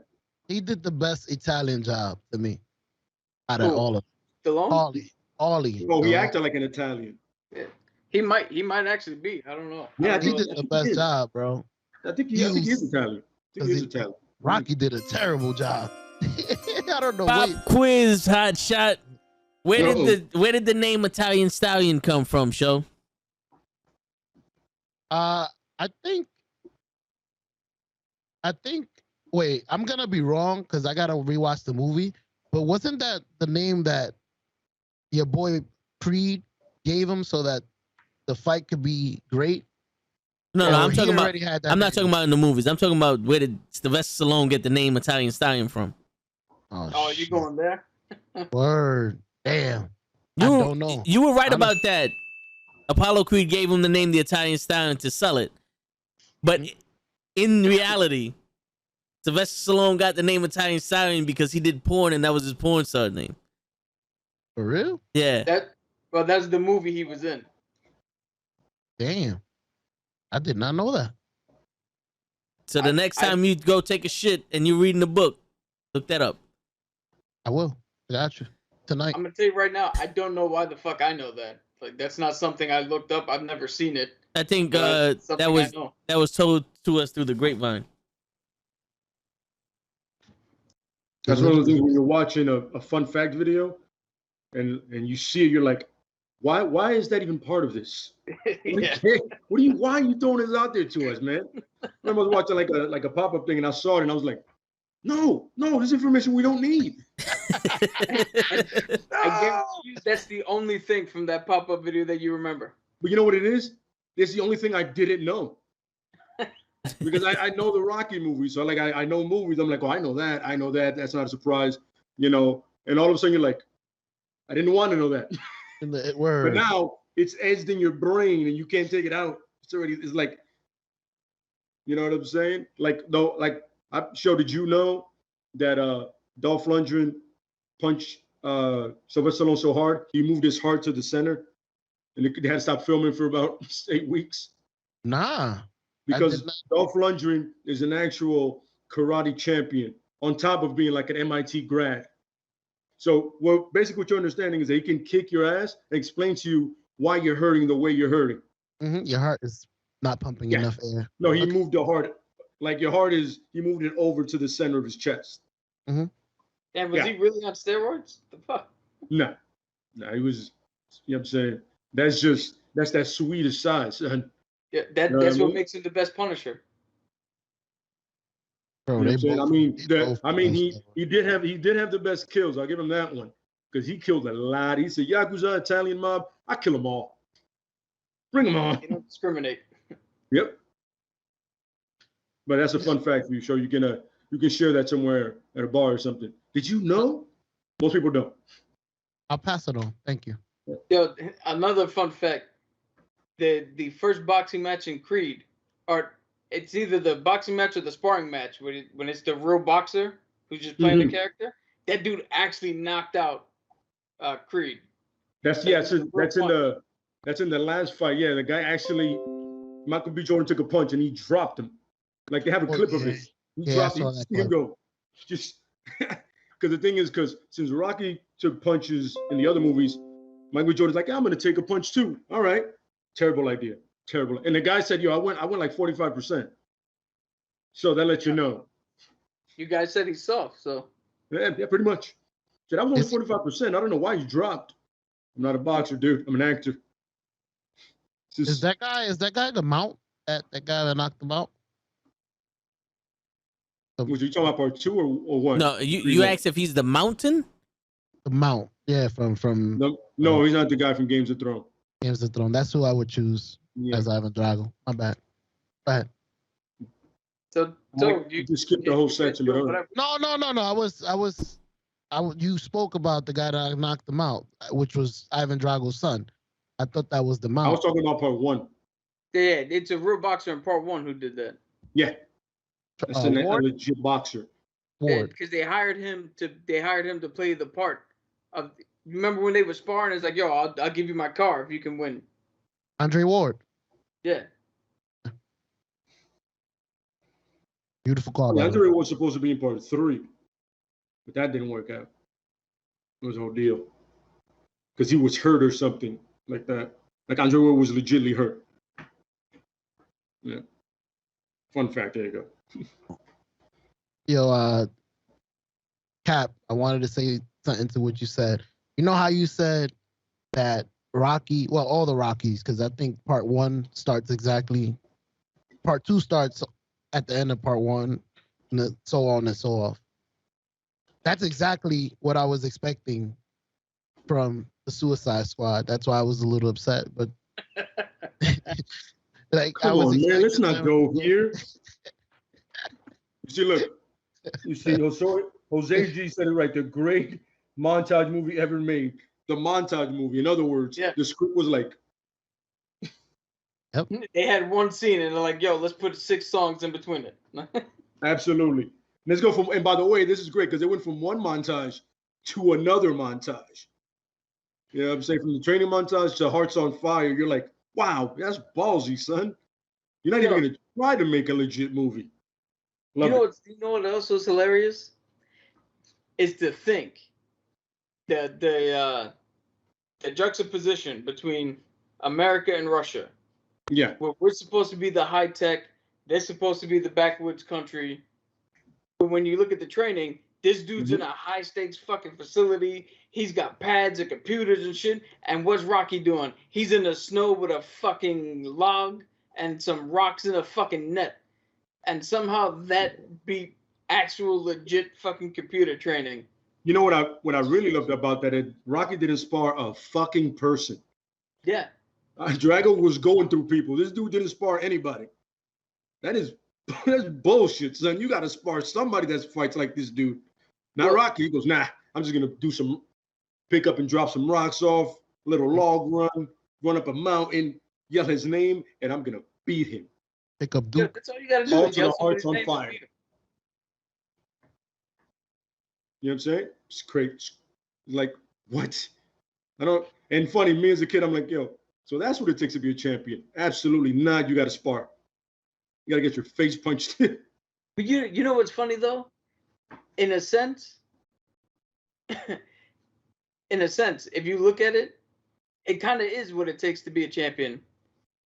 He did the best Italian job to me out of all of them. Stallone? Paulie. Oh, he acted like an Italian. Yeah. He might actually be. I don't know. Yeah, he did the best job, bro. I think he is Italian. I think he is Italian. Rocky did a terrible job. I don't know. Pop quiz, hot shot. Where did the name Italian Stallion come from, Show? I think. Wait, I'm gonna be wrong because I gotta rewatch the movie. But wasn't that the name that your boy Creed gave him so that the fight could be great? No, I'm talking about. I'm not talking about in the movies. I'm talking about where did Sylvester Stallone get the name Italian Stallion from? Oh, you going there? Word, damn. I don't know. You were right about that. Apollo Creed gave him the name the Italian Stallion to sell it, but in reality, Sylvester Stallone got the name Italian Stallion because he did porn and that was his porn star name. For real? Yeah. That's the movie he was in. Damn. I did not know that. So the next time you go take a shit and you're reading the book, look that up. I will. I got you. Tonight. I'm going to tell you right now, I don't know why the fuck I know that. Like, that's not something I looked up. I've never seen it. I think that was told to us through the grapevine. That's one of the things when you're watching a fun fact video and you see it, you're like, why is that even part of this? Yeah. Why are you throwing this out there to us, man? I was watching like a pop-up thing and I saw it and I was like, No, this information we don't need. I guarantee you that's the only thing from that pop-up video that you remember. But you know what it is? It's the only thing I didn't know. Because I know the Rocky movies. So like I know movies. I'm like, oh, I know that. That's not a surprise. You know, and all of a sudden you're like, I didn't want to know that. But now it's edged in your brain and you can't take it out. It's like, you know what I'm saying? Like, though, like I'm sure, did you know that Dolph Lundgren punched Sylvester Stallone so hard he moved his heart to the center, and they had to stop filming for about 8 weeks? Nah. Because Dolph Lundgren is an actual karate champion on top of being like an MIT grad. So, well, basically what you're understanding is that he can kick your ass and explain to you why you're hurting the way you're hurting. Mm-hmm. Your heart is not pumping enough air. No, he moved the heart, like your heart is, he moved it over to the center of his chest. Mm-hmm. And was he really on steroids? The fuck? No, he was, you know what I'm saying? That's that Swedish side, son. Yeah, that's what makes him the best Punisher. Bro, you know I mean, he did have the best kills. I'll give him that one because he killed a lot. He said, Yakuza, Italian mob, I kill them all. Bring them on. You don't discriminate. Yep. But that's a fun fact for you. So you can share that somewhere at a bar or something. Did you know? Most people don't. I'll pass it on. Thank you. Yo, another fun fact: the first boxing match in Creed, or it's either the boxing match or the sparring match when it's the real boxer who's just playing the character. That dude actually knocked out Creed. That's in the last fight. Yeah, the guy actually, Michael B. Jordan took a punch and he dropped him. Like they have a clip of it. He dropped him. Go. Just because the thing is, since Rocky took punches in the other movies, Michael B. Jordan's like, I'm gonna take a punch too. All right. Terrible idea. Terrible. And the guy said, yo, I went like 45%. So that lets you know. You guys said he's soft, so. Yeah, pretty much. Said I was only 45%. I don't know why you dropped. I'm not a boxer, dude. I'm an actor. Is that guy the mount? That guy that knocked him out? Was you talking about part 2 or what? No, you asked if he's the mountain? The mount. Yeah, from No, he's not the guy from Games of Thrones. Games of Thrones. That's who I would choose as Ivan Drago. My bad. Go ahead. So you just skipped the whole section, but No. You spoke about the guy that knocked him out, which was Ivan Drago's son. I thought that was the mount. I was talking about part 1. Yeah, it's a real boxer in part 1 who did that. Yeah, that's a legit boxer. Because they hired him to play the part of. Remember when they were sparring? It's like, yo, I'll give you my car if you can win. Andre Ward. Yeah. Beautiful call. Yeah, Andre was supposed to be in part 3, but that didn't work out. It was a whole deal because he was hurt or something like that. Like Andre Ward was legitimately hurt. Yeah. Fun fact. There you go. Yo, Cap, I wanted to say something to what you said. You know how you said that Rocky, well, all the Rockies, because I think part 1 starts exactly, part 2 starts at the end of part 1, and so on and so off. That's exactly what I was expecting from the Suicide Squad. That's why I was a little upset. But like, come on, man, let's not go here. You see, look, Jose G said it right. The great montage movie ever made. The montage movie. In other words, the script was like. Yep. They had one scene and they're like, yo, let's put 6 songs in between it. Absolutely. Let's go from, and by the way, this is great because they went from one montage to another montage. You know what I'm saying? From the training montage to Hearts on Fire, you're like, wow, that's ballsy, son. You're not even going to try to make a legit movie. You know what else was hilarious? Is to think that the juxtaposition between America and Russia. Yeah. Where we're supposed to be the high tech, they're supposed to be the backwoods country. But when you look at the training, this dude's in a high stakes fucking facility. He's got pads and computers and shit. And what's Rocky doing? He's in the snow with a fucking log and some rocks in a fucking net. And somehow that beat actual legit fucking computer training. You know what I really loved about that? Rocky didn't spar a fucking person. Yeah. Drago was going through people. This dude didn't spar anybody. That's bullshit, son. You got to spar somebody that fights like this dude. Not Rocky. He goes, nah, I'm just going to do some pick up and drop some rocks off, little log run up a mountain, yell his name, and I'm going to beat him. Pick up Yeah, Duke. that's all you got to do. All is to yell the heart's somebody's on name fire. and beat 'em. You know what I'm saying? It's crazy. Like, what? I don't. And funny, me as a kid, I'm like, yo, so that's what it takes to be a champion. Absolutely not. You got to spar. You got to get your face punched. But you know what's funny though? In a sense, if you look at it, it kind of is what it takes to be a champion,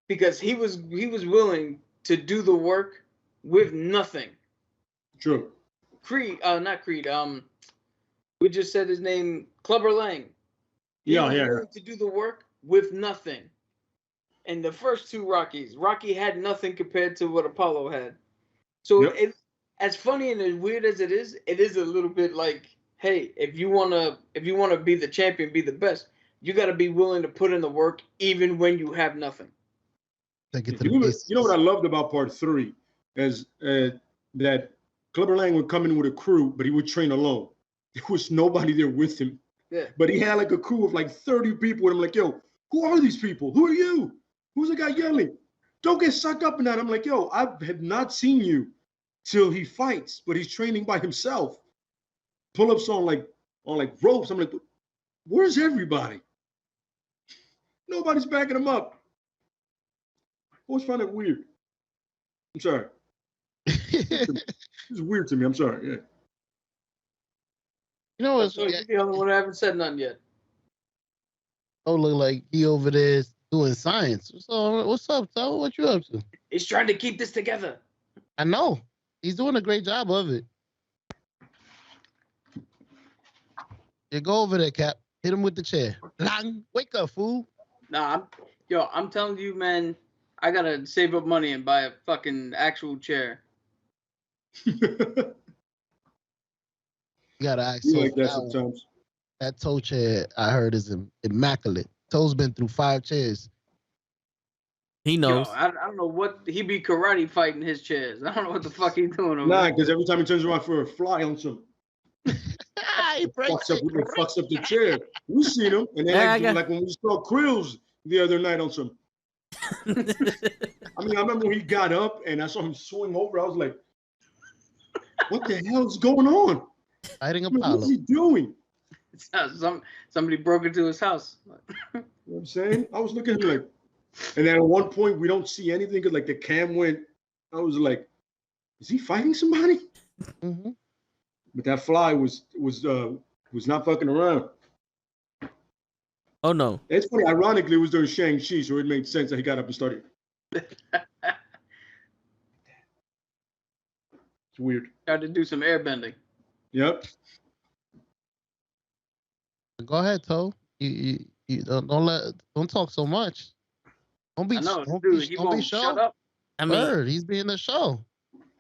because he was willing to do the work with nothing. True. Not Creed. We just said his name, Clubber Lang. He was willing to do the work with nothing. And the first two Rocky had nothing compared to what Apollo had. So it, as funny and as weird as it is a little bit like, hey, if you wanna be the champion, be the best, you gotta be willing to put in the work even when you have nothing. You know what I loved about part 3 is that Clubber Lang would come in with a crew, but he would train alone. There was nobody there with him. Yeah. But he had like a crew of like 30 people, and I'm like, yo, who are these people? Who are you? Who's the guy yelling? Don't get sucked up in that. I'm like, yo, I have not seen you till he fights, but he's training by himself. Pull-ups on like ropes. I'm like, where's everybody? Nobody's backing him up. I always find it weird. I'm sorry. It's weird to me. I'm sorry. Yeah. You know what's So you're the only one who haven't said nothing yet. Oh, look like he over there doing science. What's up, Tom? What you up to? He's trying to keep this together. I know. He's doing a great job of it. Yeah, go over there, Cap. Hit him with the chair. Lang, wake up, fool. Nah, I'm telling you, man, I gotta save up money and buy a fucking actual chair. You gotta ask. You like that sometimes. That toe chair I heard is immaculate. Toe's been through 5 chairs. He knows. Yo, I don't know what he be karate fighting his chairs. I don't know what the fuck he's doing over Nah, there. because every time he turns around for a fly on some, He breaks fucks up the chair. We seen him, and then like when we saw Krills the other night on some. I mean, I remember when he got up and I saw him swing over. I was like, "What the hell is going on? Fighting What is he doing?" Somebody broke into his house. You know what I'm saying? I was looking at him like, and then at one point we don't see anything because like the cam went. I was like, "Is he fighting somebody?" Mm-hmm. But that fly was not fucking around. Oh no! It's funny. Ironically, it was during Shang-Chi, so it made sense that he got up and started. It's weird. Tried to do some airbending. Yep. Go ahead, Toe. You don't talk so much. Don't be. I know, don't dude. be, He don't won't be show. shut up. I mean, Bird, he's being the show.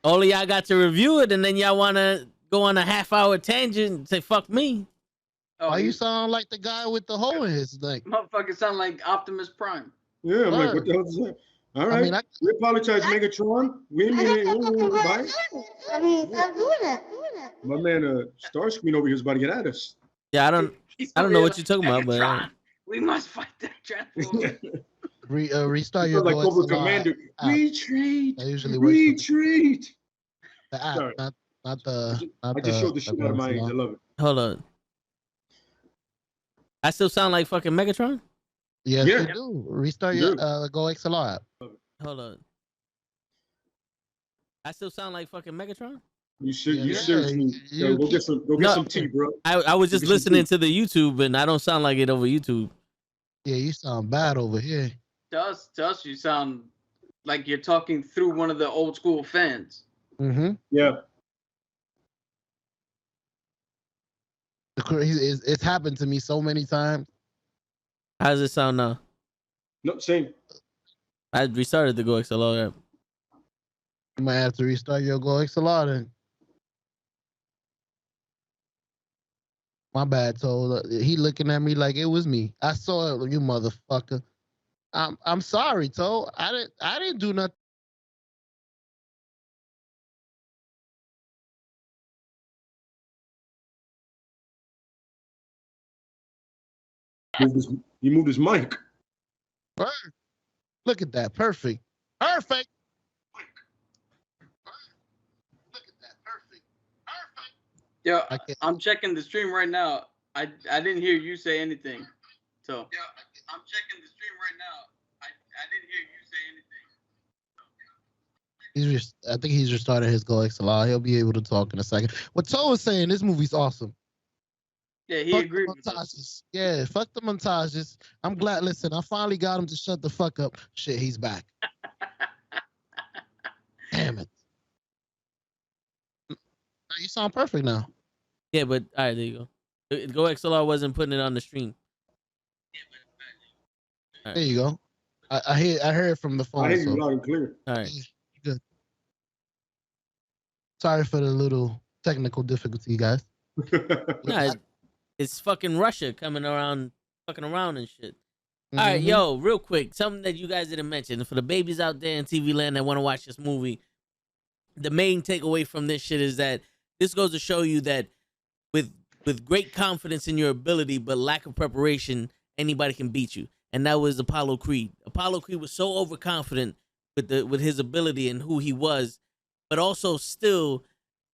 all of y'all got to review it, and then y'all want to go on a half-hour tangent and say "fuck me." Oh, Why you sound like the guy with the hole in his neck? motherfucker sound like Optimus Prime. Yeah, I'm like, what the hell is that? All right. I mean, we apologize, Megatron. We didn't mean it. My man, Starscream over here is about to get at us. Yeah, I don't know what you're talking about, but Megatron, we must fight that Transformer. Restart your like voice. Cobra Commander. Retreat. I usually Retreat. The app, Sorry. not the. I just showed the shit out of my age. I love it. hold on. I still sound like fucking Megatron? Yes, Yeah. you do. Restart your Go XLR app. Hold on. I still sound like fucking Megatron? You should. Yeah, You yeah, seriously. you Go get some tea, bro. I was just listening to the YouTube, and I don't sound like it over YouTube. Yeah, you sound bad over here. To us, you sound like you're talking through one of the old school fans. Mm-hmm. Yeah. It's happened to me so many times. How does it sound now? No, same. I restarted the Go XLR app. You might have to restart your Go XLR then. My bad, Toe. He looking at me like it was me. I saw it, you motherfucker. I'm sorry, Toe. I didn't do nothing. He moved his mic. Look at that. Perfect. Perfect. Look at that. Perfect. Perfect. Yo, I can't- I'm checking the stream right now. I didn't hear you say anything. So yeah, I'm checking the stream right now. I didn't hear you say anything. I think he's restarting his Go XLR. He'll be able to talk in a second. What Toe was saying, this movie's awesome. Yeah, he Fuck agreed the with us. montages. Yeah, fuck the montages. I'm glad. Listen, I finally got him to shut the fuck up. Shit, he's back. Damn it. You sound perfect now. Yeah, but all right, there you go. Go XLR wasn't putting it on the stream. All There right, you go. I heard from the phone. I hear you So loud and clear. all right. good. Sorry for the little technical difficulty, guys. Nah, it's fucking Russia coming around, fucking around and shit. All right, Mhm. yo, real quick, something that you guys didn't mention for the babies out there in TV land that want to watch this movie. The main takeaway from this shit is that this goes to show you that with great confidence in your ability but lack of preparation, anybody can beat you. And that was Apollo Creed. Apollo Creed was so overconfident with his ability and who he was, but also still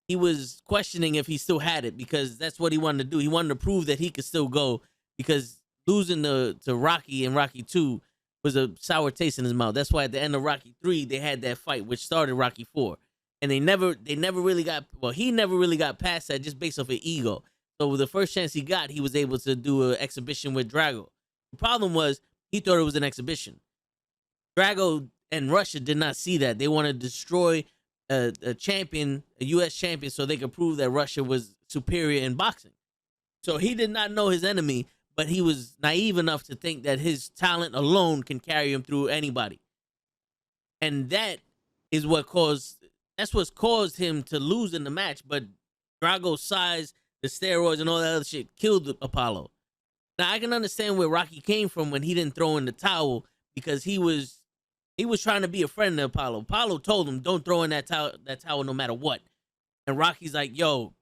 he was questioning if he still had it because that's what he wanted to do. He wanted to prove that he could still go because losing to Rocky in Rocky 2 was a sour taste in his mouth. That's why at the end of Rocky 3 they had that fight which started Rocky 4. And they never really got, well, he never really got past that just based off of ego. So the first chance he got, he was able to do an exhibition with Drago. The problem was he thought it was an exhibition. Drago and Russia did not see that. They wanted to destroy a champion, a U.S. champion, so they could prove that Russia was superior in boxing. So he did not know his enemy, but he was naive enough to think that his talent alone can carry him through anybody. And that is that's what's caused him to lose in the match. But Drago's size, the steroids, and all that other shit killed Apollo. Now I can understand where Rocky came from when he didn't throw in the towel because he was trying to be a friend to Apollo. Apollo told him, "Don't throw in that towel no matter what." And Rocky's like, "Yo,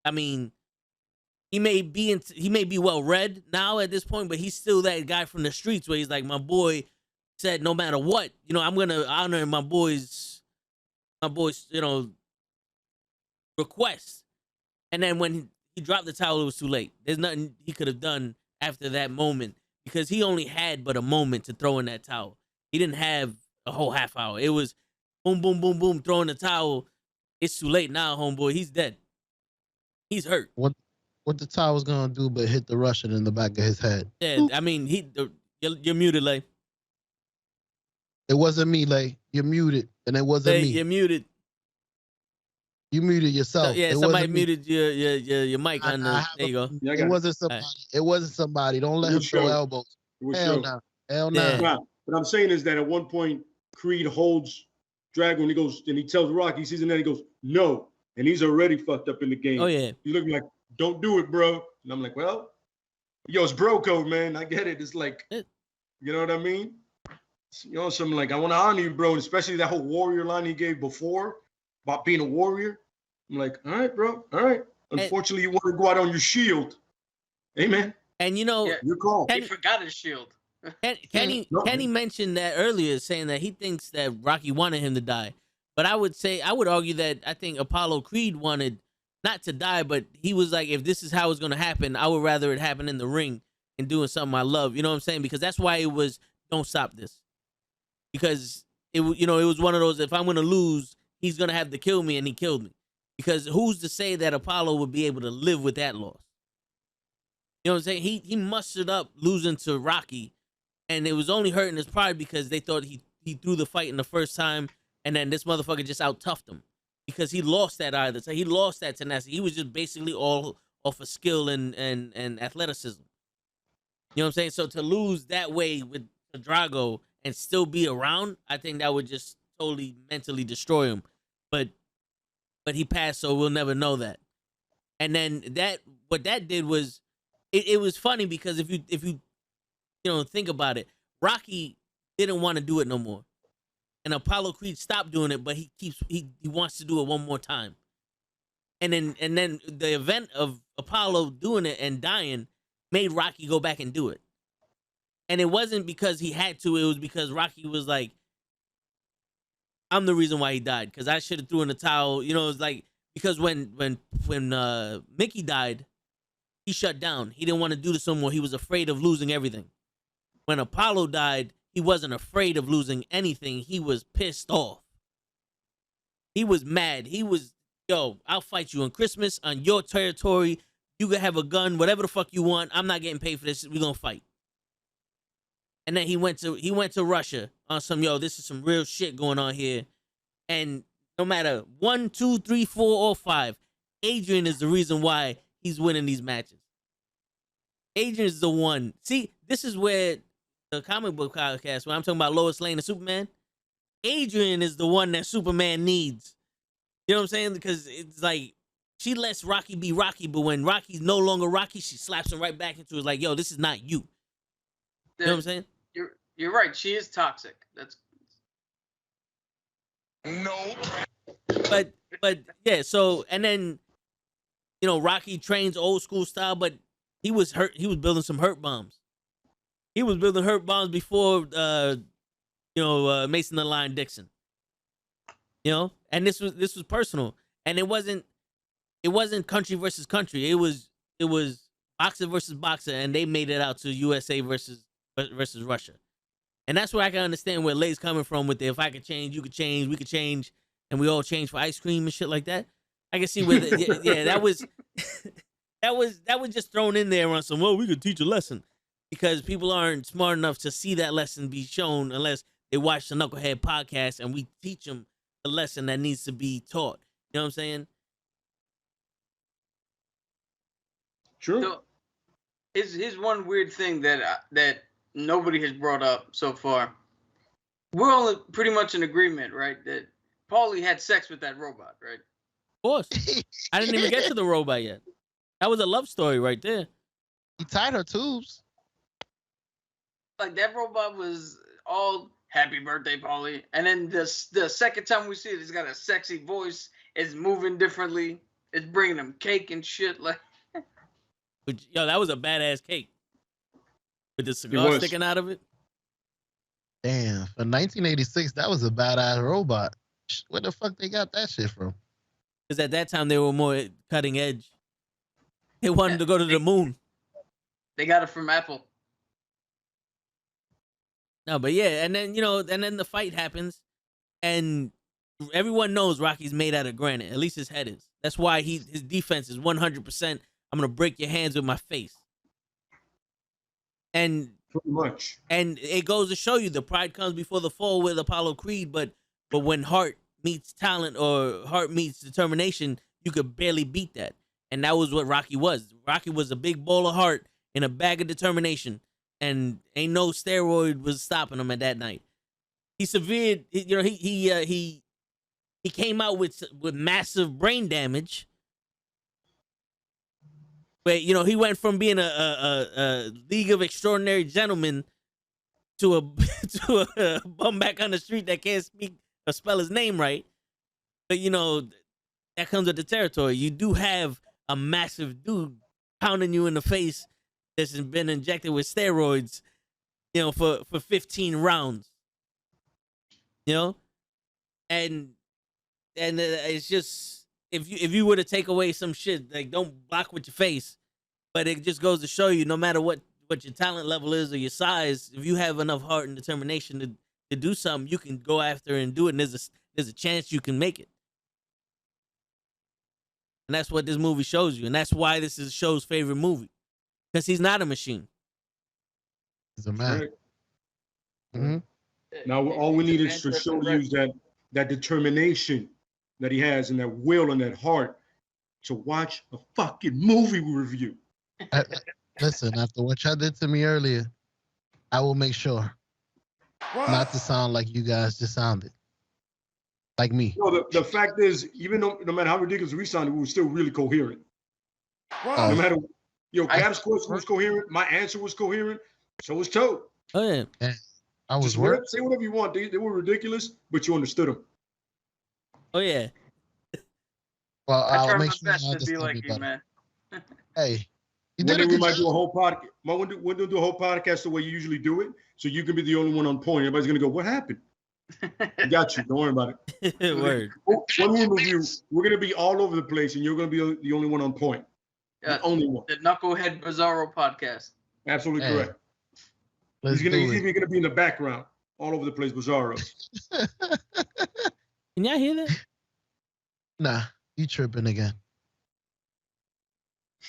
I mean, he may be well read now at this point, but he's still that guy from the streets where he's like, my boy said no matter what, I'm gonna honor my boy's request." And then when he dropped the towel, it was too late. There's nothing he could have done after that moment because he only had but a moment to throw in that towel. He didn't have a whole half hour. It was boom, boom, boom, boom, throwing the towel. It's too late now, homeboy. He's dead. He's hurt. What the towel's gonna do but hit the Russian in the back of his head? Yeah, Oop. I mean, you're muted, Lay. It wasn't me, Lay. You're muted, and it wasn't Lay, me. you're muted. You muted yourself. Yeah, It somebody wasn't me. muted your mic on the. There you go. Yeah, I It got it. wasn't somebody. It wasn't somebody. Don't let It him was throw show. elbows. It was Hell show. no. Hell Yeah. no. Nah, what I'm saying is that at one point, Creed holds Drago and he goes, and he tells Rocky, he sees him there, he goes, no. And he's already fucked up in the game. Oh yeah. He's looking like, don't do it, bro. And I'm like, well, yo, it's bro code, man. I get it. It's like, It- you know what I mean? Something like, I want to honor you, bro. And especially that whole warrior line he gave before about being a warrior. I'm like, all right, bro. All right. Unfortunately, you want to go out on your shield. Amen. And Yeah. Your call. He forgot his shield. Kenny mentioned that earlier, saying that he thinks that Rocky wanted him to die. But I would argue that I think Apollo Creed wanted not to die, but he was like, if this is how it's going to happen, I would rather it happen in the ring and doing something I love. You know what I'm saying? Because that's why it was, don't stop this. Because it was one of those, if I'm going to lose, he's going to have to kill me, and he killed me. Because who's to say that Apollo would be able to live with that loss? You know what I'm saying? He mustered up losing to Rocky, and it was only hurting his pride because they thought he threw the fight in the first time, and then this motherfucker just out-toughed him because he lost that either. So he lost that tenacity. He was just basically all off of skill and athleticism. You know what I'm saying? So to lose that way with Drago and still be around, I think that would just totally mentally destroy him. But he passed, so we'll never know that. And then what that did was it was funny because if you think about it, Rocky didn't want to do it no more, and Apollo Creed stopped doing it, but he wants to do it one more time. And then the event of Apollo doing it and dying made Rocky go back and do it. And it wasn't because he had to, it was because Rocky was like, I'm the reason why he died, because I should have threw in the towel. You know, it's like, because when Mickey died, he shut down. He didn't want to do this no more. He was afraid of losing everything. When Apollo died, he wasn't afraid of losing anything. He was pissed off. He was mad. He was, yo, I'll fight you on Christmas, on your territory. You can have a gun, whatever the fuck you want. I'm not getting paid for this. We're gonna fight. And then he went to Russia on some, yo, this is some real shit going on here. And no matter 1, 2, 3, 4, or 5, Adrian is the reason why he's winning these matches. Adrian is the one. See, this is where the comic book podcast, when I'm talking about Lois Lane and Superman, Adrian is the one that Superman needs. You know what I'm saying? Because it's like, she lets Rocky be Rocky, but when Rocky's no longer Rocky, she slaps him right back into it. Like, yo, this is not you. You know what I'm saying? You're right. She is toxic. That's No. But yeah. So, and then Rocky trains old school style, but he was hurt. He was building some hurt bombs. He was building hurt bombs before Mason the Lion Dixon. And this was personal, and it wasn't country versus country. It was boxer versus boxer, and they made it out to USA versus Russia. And that's where I can understand where Lay's coming from with the, if I could change, you could change, we could change, and we all change for ice cream and shit like that. I can see where that was that was just thrown in there on some, well, we could teach a lesson, because people aren't smart enough to see that lesson be shown unless they watch the Knucklehead podcast and we teach them the lesson that needs to be taught. You know what I'm saying? True. So, here's one weird thing that nobody has brought up so far. We're all pretty much in agreement, right? That Paulie had sex with that robot, right? Of course. I didn't even get to the robot yet. That was a love story right there. He tied her tubes. Like, that robot was all happy birthday, Paulie. And then the second time we see it, it's got a sexy voice. It's moving differently. It's bringing him cake and shit. Like, yo, that was a badass cake with the cigar sticking out of it. Damn, for 1986, that was a badass robot. Where the fuck they got that shit from? Because at that time they were more cutting edge. They wanted to go to the moon. They got it from Apple. No, but yeah, and then and then the fight happens, and everyone knows Rocky's made out of granite. At least his head is. That's why his defense is 100%. I'm gonna break your hands with my face. And pretty much. And it goes to show you the pride comes before the fall with Apollo Creed, but when heart meets talent or heart meets determination, you could barely beat that. And that was what Rocky was. Rocky was a big ball of heart and a bag of determination, and ain't no steroid was stopping him at that night. He severed, he came out with massive brain damage. But he went from being a League of Extraordinary Gentlemen to a bum back on the street that can't speak or spell his name right. But that comes with the territory. You do have a massive dude pounding you in the face that's been injected with steroids, for 15 rounds. And it's just, if you were to take away some shit, like, don't block with your face, but it just goes to show you, no matter what your talent level is or your size, if you have enough heart and determination to do something, you can go after and do it, and there's a chance you can make it. And that's what this movie shows you, and that's why this is show's favorite movie, because he's not a machine. He's a man. Right. Mm-hmm. Now all we need is to show you that determination that he has, and that will and that heart to watch a fucking movie review. Listen, after what y'all did to me earlier, I will make sure not to sound like you guys just sounded. Like me. No, the fact is, even though no matter how ridiculous we sounded, we were still really coherent. No Yo, Cap's question was coherent. My answer was coherent. So was Toe. Oh yeah. I was Say whatever you want. They were ridiculous, but you understood them. Oh yeah. Well, I I'll try make my sure you best to be understand like me you, better. man. Hey, you One did day a we good might job. do a whole podcast. We're gonna do a whole podcast the way you usually do it, so you can be the only one on point. Everybody's gonna go, "What happened?" We got you. Don't worry about it. Word. When we review, we're gonna be all over the place, and you're gonna be the only one on point. The only one. The Knucklehead Bizarro podcast. Absolutely Hey, correct. let's He's do it. even gonna be in the background, all over the place, Bizarros. Can y'all hear that? Nah, you tripping again.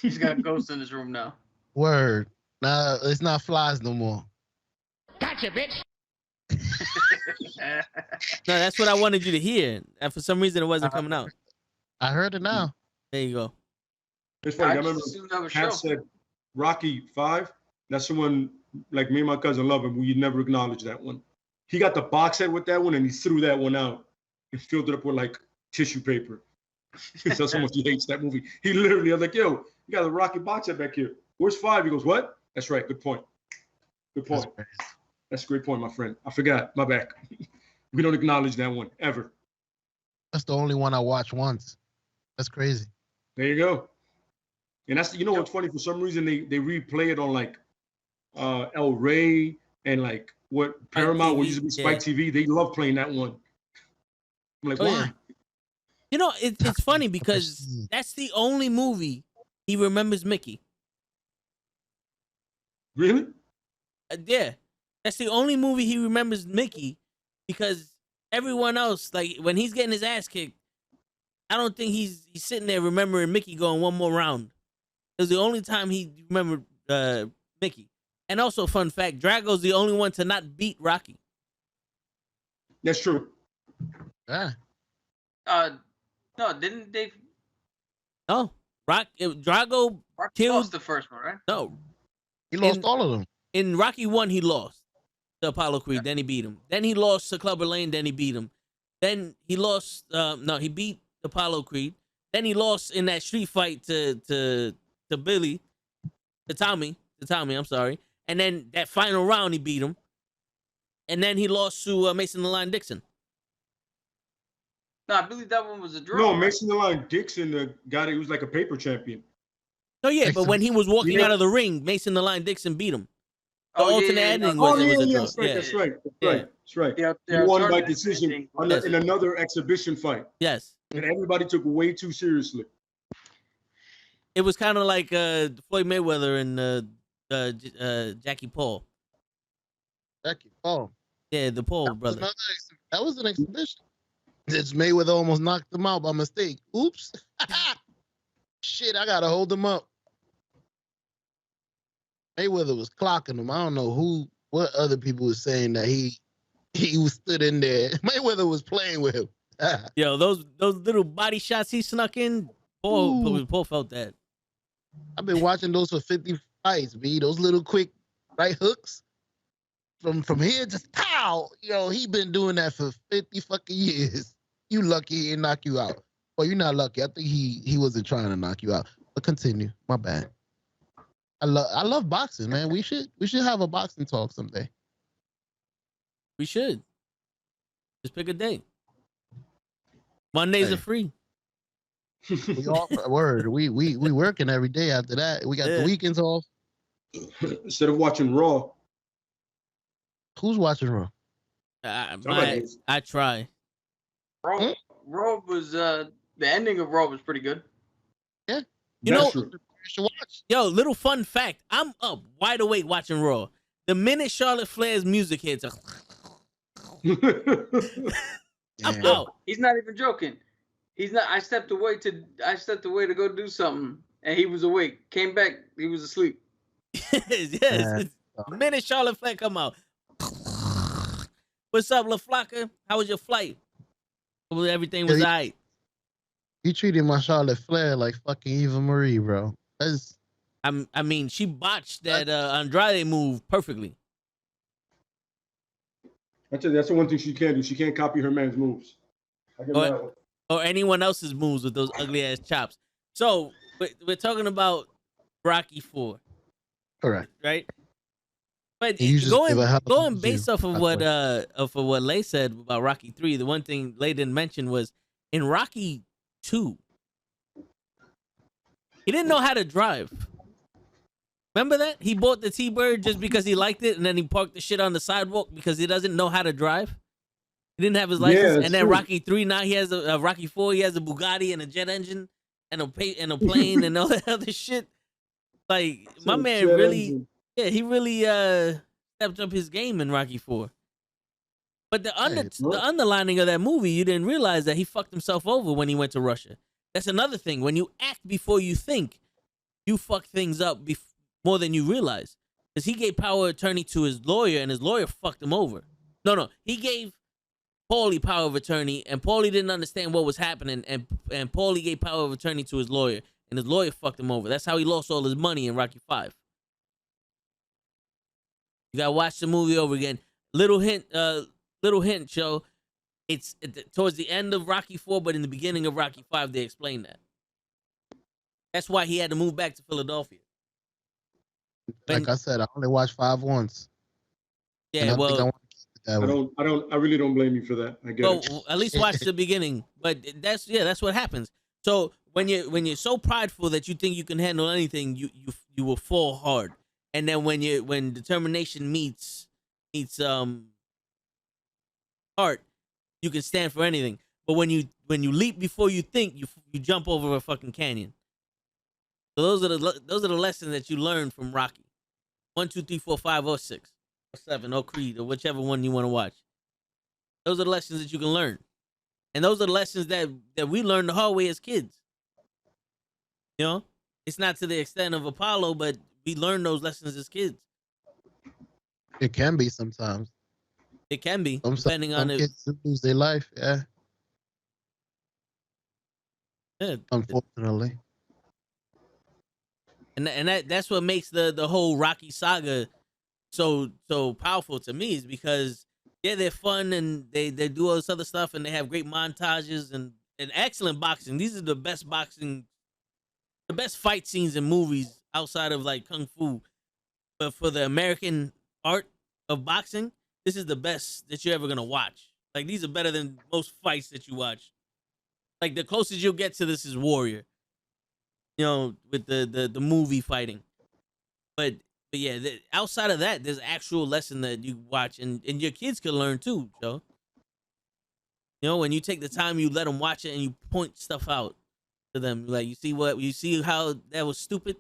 He's got ghosts in his room now. Word. Nah, it's not flies no more. Gotcha, bitch. No, that's what I wanted you to hear. And for some reason, it wasn't coming out. I heard it now. There you go. It's funny. I I remember just assumed that was Cap show. said Rocky 5. That's the one. Like me and my cousin love him. We never acknowledge that one. He got the box set with that one, and he threw that one out and filled it up with like tissue paper. That's how much he hates that movie. He literally, I was like, "Yo, you got a Rocky box set back here. Where's 5?" He goes, "What?" That's right. Good point. Good point. That's a great point, my friend. I forgot. My bad. We don't acknowledge that one ever. That's the only one I watched once. That's crazy. There you go. And that's what's funny. For some reason, they replay it on like El Rey and like what Paramount, what used to be Spike TV. They love playing that one. I'm like, why? Yeah. You know, it's funny because that's the only movie he remembers Mickey. Really? Yeah, that's the only movie he remembers Mickey, because everyone else, like when he's getting his ass kicked, I don't think he's sitting there remembering Mickey going one more round. It was the only time he remembered Mickey. And also, fun fact, Drago's the only one to not beat Rocky. That's true. Yeah. No, didn't they? No, Drago Rocky killed lost the first one, right? No. He lost all of them. In Rocky 1, he lost to Apollo Creed. Then he beat him. Then he lost to Clubber Lane. Then he beat him. Then he lost. He beat Apollo Creed. Then he lost in that street fight to Billy, to Tommy. I'm sorry. And then that final round, he beat him. And then he lost to Mason the Lion Dixon. No, I believe that one was a draw. No, Mason the Lion Dixon, the guy that was like a paper champion. Oh yeah, but when he was walking out of the ring, Mason the Lion Dixon beat him. The alternate ending was a draw. That's right. That's right. That's right. Yeah, He won by decision in another exhibition fight. Yes. And everybody took way too seriously. It was kind of like Floyd Mayweather and Jackie Paul. Jackie Paul. Yeah, the Paul brother. That was an exhibition. This Mayweather almost knocked him out by mistake. Oops. Shit, I gotta hold him up. Mayweather was clocking him. I don't know what other people were saying that he was stood in there. Mayweather was playing with him. Yo, those little body shots he snuck in, Paul felt that. I've been watching those for 50 fights, B. Those little quick right hooks. From here, just pow. Yo, he been doing that for 50 fucking years. You lucky he didn't knock you out. Well, you're not lucky. I think he wasn't trying to knock you out. But continue. My bad. I love boxing, man. We should have a boxing talk someday. We should. Just pick a day. Mondays are free. We all word. We working every day after that. We got the weekends off. Instead of watching Raw. Who's watching Raw? I try. Raw was the ending of Raw was pretty good. Yeah. You should watch. Yo, little fun fact. I'm up wide awake watching Raw. The minute Charlotte Flair's music hits, I'm out. He's not even joking. He's not. I stepped away to go do something, and he was awake. Came back, he was asleep. yes. The minute Charlotte Flair come out. What's up, LaFlocka? How was your flight? Everything was all right. You treated my Charlotte Flair like fucking Eva Marie, bro. I mean, she botched that Andrade move perfectly. That's the one thing she can't do. She can't copy her man's moves. Or anyone else's moves with those ugly ass chops. So we're talking about Rocky 4, Correct. right? But You just give a hell of a going review, based off of by the what Lay said about Rocky 3, the one thing Lay didn't mention was in Rocky 2, he didn't know how to drive. Remember that? He bought the T-Bird just because he liked it, and then he parked the shit on the sidewalk because he doesn't know how to drive. He didn't have his license. that's And then true. Rocky 3, now he has a Rocky 4, he has a Bugatti and a jet engine and a plane and all that other shit. Like, my So, man jet really, engine. yeah, he really stepped up his game in Rocky 4. But the underlining of that movie, you didn't realize that he fucked himself over when he went to Russia. That's another thing. When you act before you think, you fuck things up more than you realize. Because he gave power of attorney to his lawyer, and his lawyer fucked him over. No, he gave Paulie power of attorney, and Paulie didn't understand what was happening, and Paulie gave power of attorney to his lawyer, and his lawyer fucked him over. That's how he lost all his money in Rocky 5. You gotta watch the movie over again. Little hint, Joe. It's towards the end of Rocky 4, but in the beginning of Rocky 5, they explain that. That's why he had to move back to Philadelphia. Like I said, I only watched 5 once. Yeah, well, I really don't blame you for that. I get it. At least watch the beginning. But that's what happens. So when you're so prideful that you think you can handle anything, you will fall hard. And then when determination meets heart, you can stand for anything. But when you leap before you think, you jump over a fucking canyon. So those are the lessons that you learn from Rocky. 1, 2, 3, 4, 5, or 6, or 7, or Creed, or whichever one you want to watch. Those are the lessons that you can learn. And those are the lessons that we learned the hard way as kids. You know? It's not to the extent of Apollo, but we learned those lessons as kids. It can be sometimes. It can be, depending on kids lose their life, yeah. Unfortunately. And that's what makes the whole Rocky saga so powerful to me, is because they're fun and they do all this other stuff and they have great montages and excellent boxing. These are the best fight scenes in movies outside of like Kung Fu. But for the American art of boxing, this is the best that you're ever gonna watch. Like, these are better than most fights that you watch. Like, the closest you'll get to this is Warrior. You know, with the movie fighting. But yeah, outside of that, there's actual lesson that you watch and your kids can learn too, Joe. You know, when you take the time, you let them watch it and you point stuff out to them. Like, you see how that was stupid?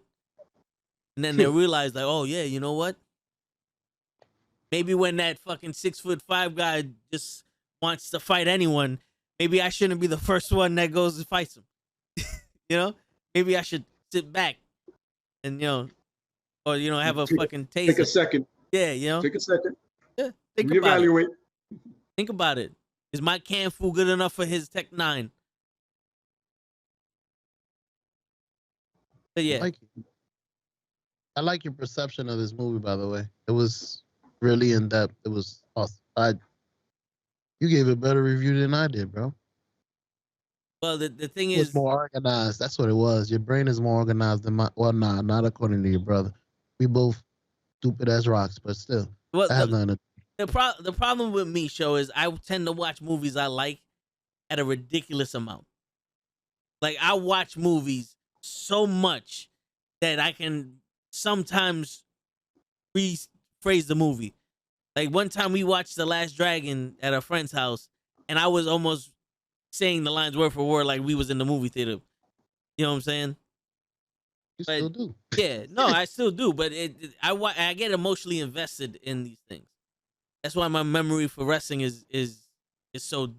And then they realize, like, oh yeah, you know what? Maybe when that fucking 6'5" guy just wants to fight anyone, maybe I shouldn't be the first one that goes and fights him. You know? Maybe I should sit back and, or, have a fucking taste. Take a second. Yeah, Take a second. Yeah, think about Reevaluate. it. Think about it. Is my Canfu good enough for his Tech 9? But yeah. I like your perception of this movie, by the way. It was really in depth. It was awesome. You gave a better review than I did, bro. Well, the thing is, it's more organized. That's what it was. Your brain is more organized than mine. Well, nah, not according to your brother. We both stupid as rocks, but still. Well, I have nothing. The problem with me, Show, is I tend to watch movies I like at a ridiculous amount. Like, I watch movies so much that I can sometimes rephrase the movie. Like, one time we watched The Last Dragon at a friend's house, and I was almost saying the lines word for word like we was in the movie theater. You know what I'm saying? You still do. Yeah, no, I still do, but I get emotionally invested in these things. That's why my memory for wrestling is so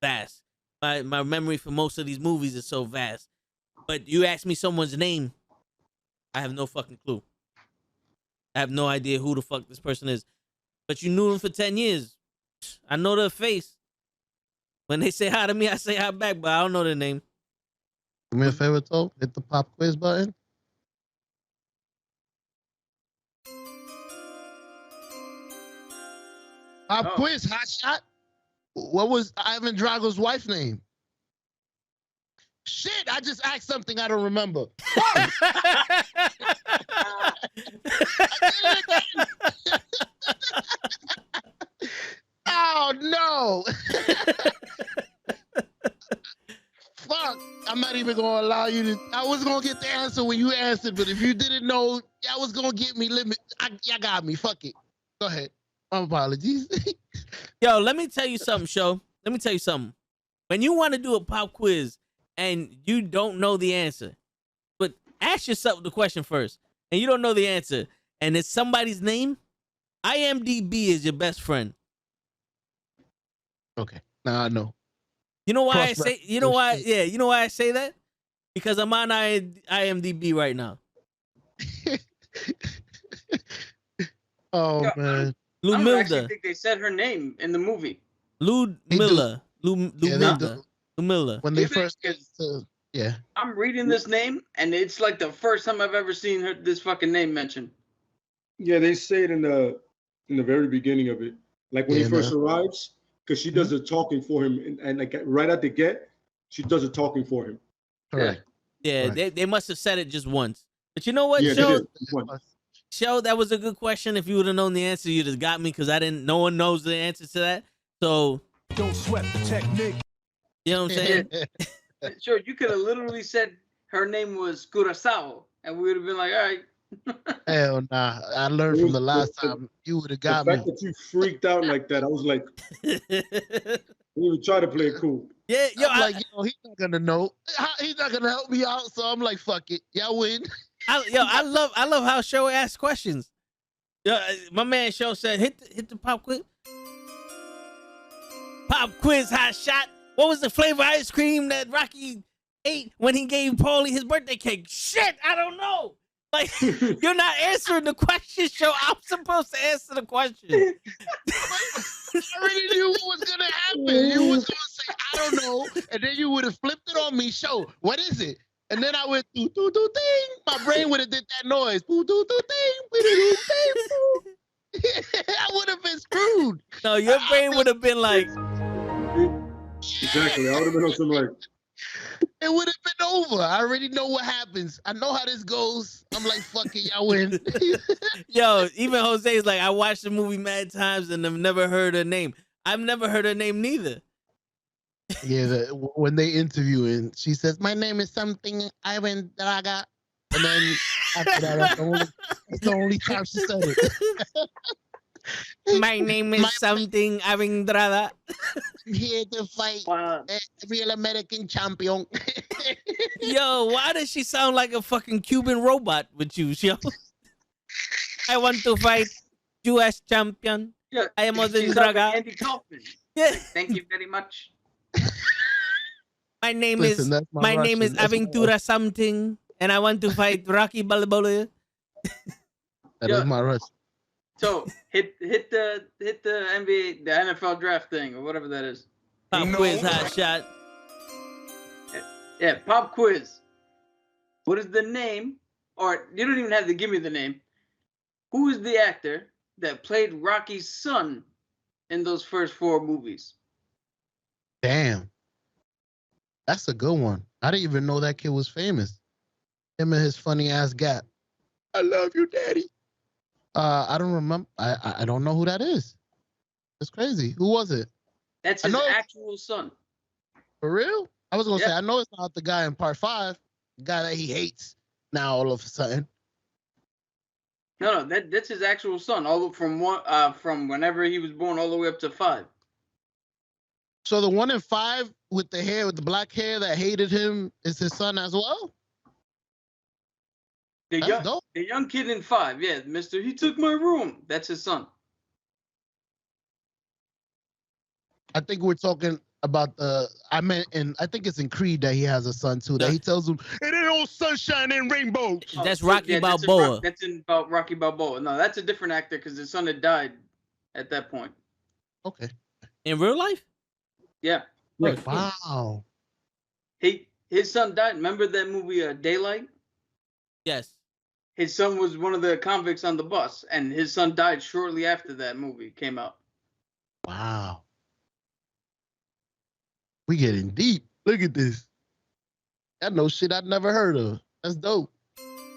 vast. My memory for most of these movies is so vast. But you ask me someone's name, I have no fucking clue. I have no idea who the fuck this person is. But you knew them for 10 years. I know their face. When they say hi to me, I say hi back, but I don't know their name. Do me a favor, Toe. Hit the pop quiz button. Pop quiz, hot shot. What was Ivan Drago's wife's name? Shit, I just asked something I don't remember. Oh no. Fuck. I'm not even gonna allow you to. I was gonna get the answer when you answered, but if you didn't know, y'all was gonna get me limit. Y'all got me. Fuck it. Go ahead. My apologies. Yo, let me tell you something, Show. Let me tell you something. When you want to do a pop quiz and you don't know the answer, but ask yourself the question first, and you don't know the answer, and it's somebody's name, IMDb is your best friend. Okay. Now I know. You know why I say? You know why? Yeah. You know why I say that? Because I'm on IMDb right now. Oh Yeah. man. I don't actually Lumilda. think they said her name in the movie. Lumilda. Yeah, they do. Lumilda. When they first get to, yeah. I'm reading this name, and it's like the first time I've ever seen this fucking name mentioned. Yeah, they say it in the very beginning of it, like when he first arrives, because she does the talking for him, and like right at the get, she does the talking for him. Correct. Yeah, Correct. they must have said it just once. But you know what, Yeah, Show? they did. Show, that was a good question. If you would have known the answer, you'd have got me because no one knows the answer to that. So don't sweat the technique. You know what I'm saying? Sure, you could have literally said her name was Curaçao, and we would have been like, all right. Hell nah. I learned from the last time. You would have got me. The fact that you freaked out like that, I was like, we would try to play it cool. Yeah, yo, I'm like, he's not gonna know. He's not gonna help me out. So I'm like, fuck it. Y'all win. I love how Show asks questions. My man Show said, hit the pop quiz. Pop quiz, hot shot. What was the flavor ice cream that Rocky ate when he gave Paulie his birthday cake? Shit, I don't know. Like, you're not answering the question, Show. I'm supposed to answer the question. I already knew what was gonna happen. You was gonna say, I don't know, and then you would have flipped it on me. Show, what is it? And then I went doo doo doo ding. My brain would have did that noise. Doo doo doo ding. Doo doo ding. I would have been screwed. No, your brain would have been like. Exactly. I would have been on some like. It would have been over. I already know what happens. I know how this goes. I'm like, fuck it, y'all win. Yo, even Jose's like, I watched the movie mad times and I've never heard her name. I've never heard her name neither. Yeah, when they interview and she says, my name is something Ivan Draga. And then after that, that's the only time she said it. My name is something Avindrada. I'm here to fight the real American champion. Yo, why does she sound like a fucking Cuban robot with you, yo? I want to fight U.S. champion. Yeah, I am she's Avindrada. Andy Kaufman. Yeah. Thank you very much. My name is Aventura something, and I want to fight Rocky Balboa. That is my rush. So hit the NBA, the NFL draft thing, or whatever that is. Pop quiz, hot shot. Yeah, pop quiz. What is the name? Or you don't even have to give me the name. Who is the actor that played Rocky's son in those first 4 movies? Damn. That's a good one. I didn't even know that kid was famous. Him and his funny ass gap. I love you, daddy. I don't remember. I don't know who that is. It's crazy. Who was it? That's his actual son. For real? I was gonna say I know it's not the guy in part 5, the guy that he hates now all of a sudden. No, that's his actual son. All from whenever he was born all the way up to 5. So the one in 5 with the black hair that hated him is his son as well? The young kid in 5, yeah, Mr. He took my room. That's his son. I think we're talking about I think it's in Creed that he has a son too. That he tells him, "It ain't all sunshine and rainbows." That's Rocky Balboa. That's about Rocky Balboa. No, that's a different actor because his son had died at that point. Okay. In real life? Yeah. Wow. His son died. Remember that movie Daylight? Yes. His son was one of the convicts on the bus, and his son died shortly after that movie came out. Wow. We getting deep. Look at this. I know shit I'd never heard of. That's dope.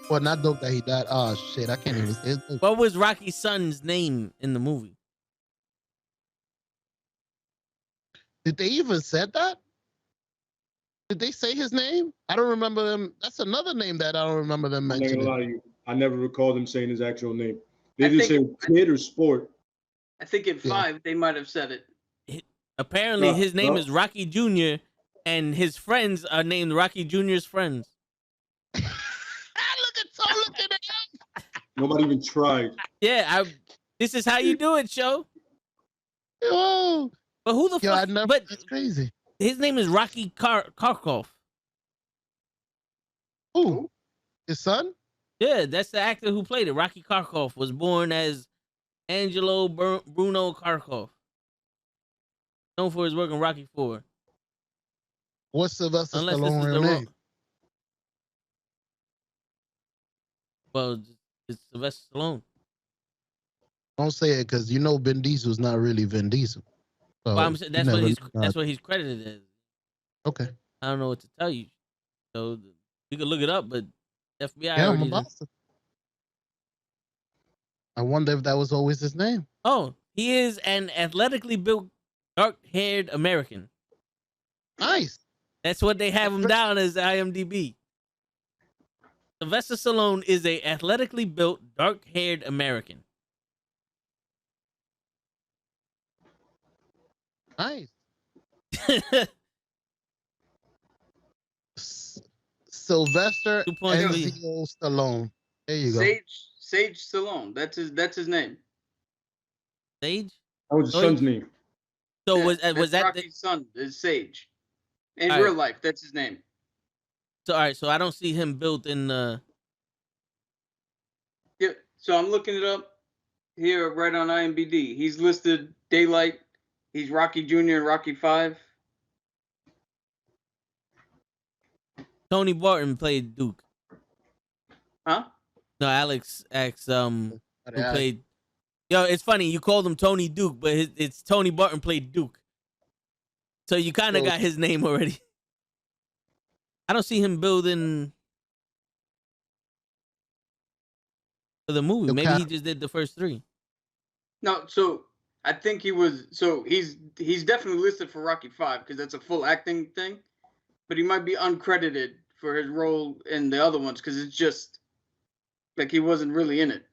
Well, not dope that he died. Oh shit, I can't even say his name. What was Rocky's son's name in the movie? Did they even said that? Did they say his name? I don't remember them. That's another name that I don't remember them I'm not gonna mentioning. lie to you. I never recall them saying his actual name. They I just say think- kid or sport. I think in Yeah. 5 they might have said it. Apparently, No, his name no. is Rocky Jr. and his friends are named Rocky Jr.'s friends. Look at it. Nobody even tried. Yeah, this is how you do it, show. Yo, But who the yo, I fuck? never. But That's crazy. his name is Rocky Karkov. Who? His son? Yeah, that's the actor who played it. Rocky Karkov was born as Angelo Bruno Karkov, known for his work in Rocky 4. What's Sylvester Unless this is Stallone's the real wrong. name? Well, it's Sylvester Stallone. Don't say it because you know Vin Diesel's not really Vin Diesel. So Well, I'm saying you that's what never he's know. that's what he's credited as. Okay. I don't know what to tell you. So you can look it up, but FBI Yeah, I'm already about to. I wonder if that was always his name. Oh, he is an athletically built, dark-haired American. Nice. That's what they have him down as IMDb. Sylvester Stallone is a athletically built, dark-haired American. Nice. Sylvester 2.3. Enzio Stallone. There you go. Sage Stallone. That's his name. Sage. That was his Oh, son's name. So Yeah, was that's that? Rocky's son is Sage? In All real right. life, that's his name. So all right. So I don't see him built in. Yeah. So I'm looking it up here right on IMDb. He's listed Daylight. He's Rocky Jr. and Rocky 5. Tony Barton played Duke. Huh? No, Alex X who Yeah. played. Yo, it's funny you called him Tony Duke, but it's Tony Barton played Duke. So you kind of So- got his name already. I don't see him building for the movie. Yo, Maybe Cap. he just did the first 3. No. So I think he was. So he's definitely listed for Rocky 5 because that's a full acting thing. But he might be uncredited for his role in the other ones because it's just like he wasn't really in it.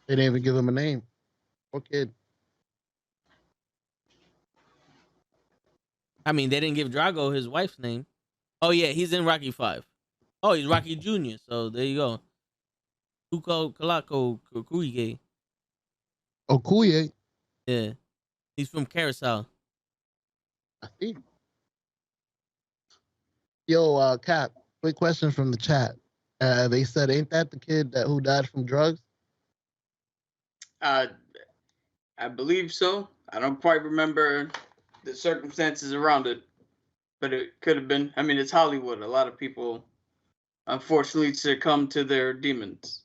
They didn't even give him a name. Poor kid. I mean, they didn't give Drago his wife's name. Oh yeah, he's in Rocky 5. Oh, he's Rocky Jr. So there you go. Tuco Kalako Kukuige. Okuye. Yeah, he's from Carousel. I see. Yo, Cap, quick question from the chat. They said, ain't that the kid who died from drugs? I believe so. I don't quite remember the circumstances around it, but it could have been. I mean, it's Hollywood. A lot of people, unfortunately, succumb to their demons.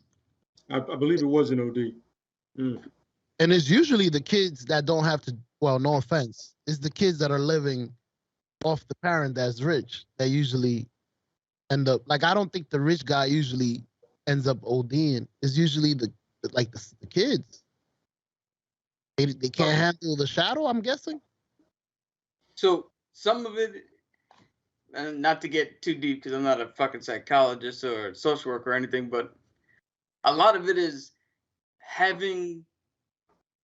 I believe it was an OD. Mm. And it's usually the kids that don't have to, well, no offense. It's the kids that are living off the parent that's rich that usually end up, like, I don't think the rich guy usually ends up ODing. It's usually the kids. They can't handle the shadow, I'm guessing. So some of it, and not to get too deep because I'm not a fucking psychologist or social worker or anything, but a lot of it is having.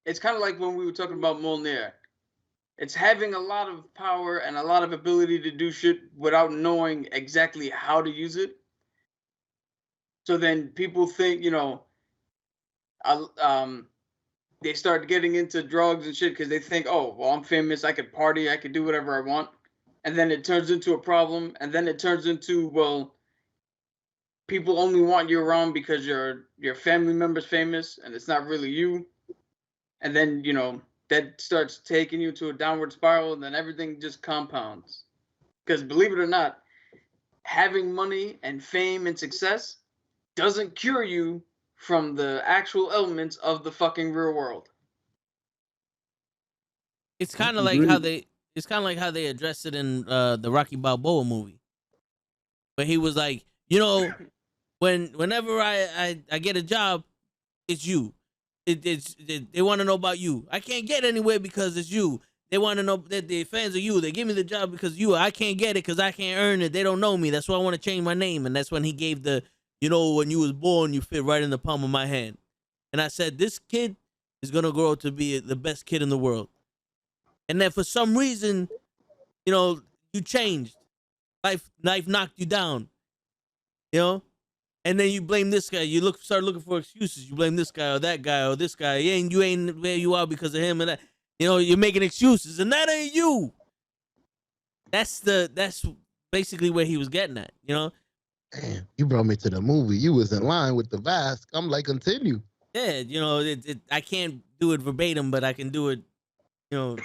It's kind of like when we were talking about Molnir. It's having a lot of power and a lot of ability to do shit without knowing exactly how to use it. So then people think, they start getting into drugs and shit because they think, oh, well, I'm famous, I could party, I could do whatever I want. And then it turns into a problem. And then it turns into, well, people only want you around because your family member's famous and it's not really you. And then, that starts taking you to a downward spiral and then everything just compounds. Because believe it or not, having money and fame and success doesn't cure you from the actual elements of the fucking real world. It's kind of like how they. It's kind of like how they addressed it in the Rocky Balboa movie. But he was like, you know, whenever I get a job, it's you. They want to know about you. I can't get anywhere because it's you. They want to know that the fans are you. They give me the job because you. I can't get it because I can't earn it. They don't know me. That's why I want to change my name. And that's when he gave the, you know, when you was born, you fit right in the palm of my hand. And I said, this kid is gonna grow up to be the best kid in the world. And then for some reason, you know, you changed. Life knocked you down. You know? And then you blame this guy. You start looking for excuses. You blame this guy or that guy or this guy. Yeah, and you ain't where you are because of him and that. You know, you're making excuses, and that ain't you. That's basically where he was getting at. You know. Damn, you brought me to the movie. You was in line with the Vask. I'm like, continue. Yeah, you know, I can't do it verbatim, but I can do it, you know,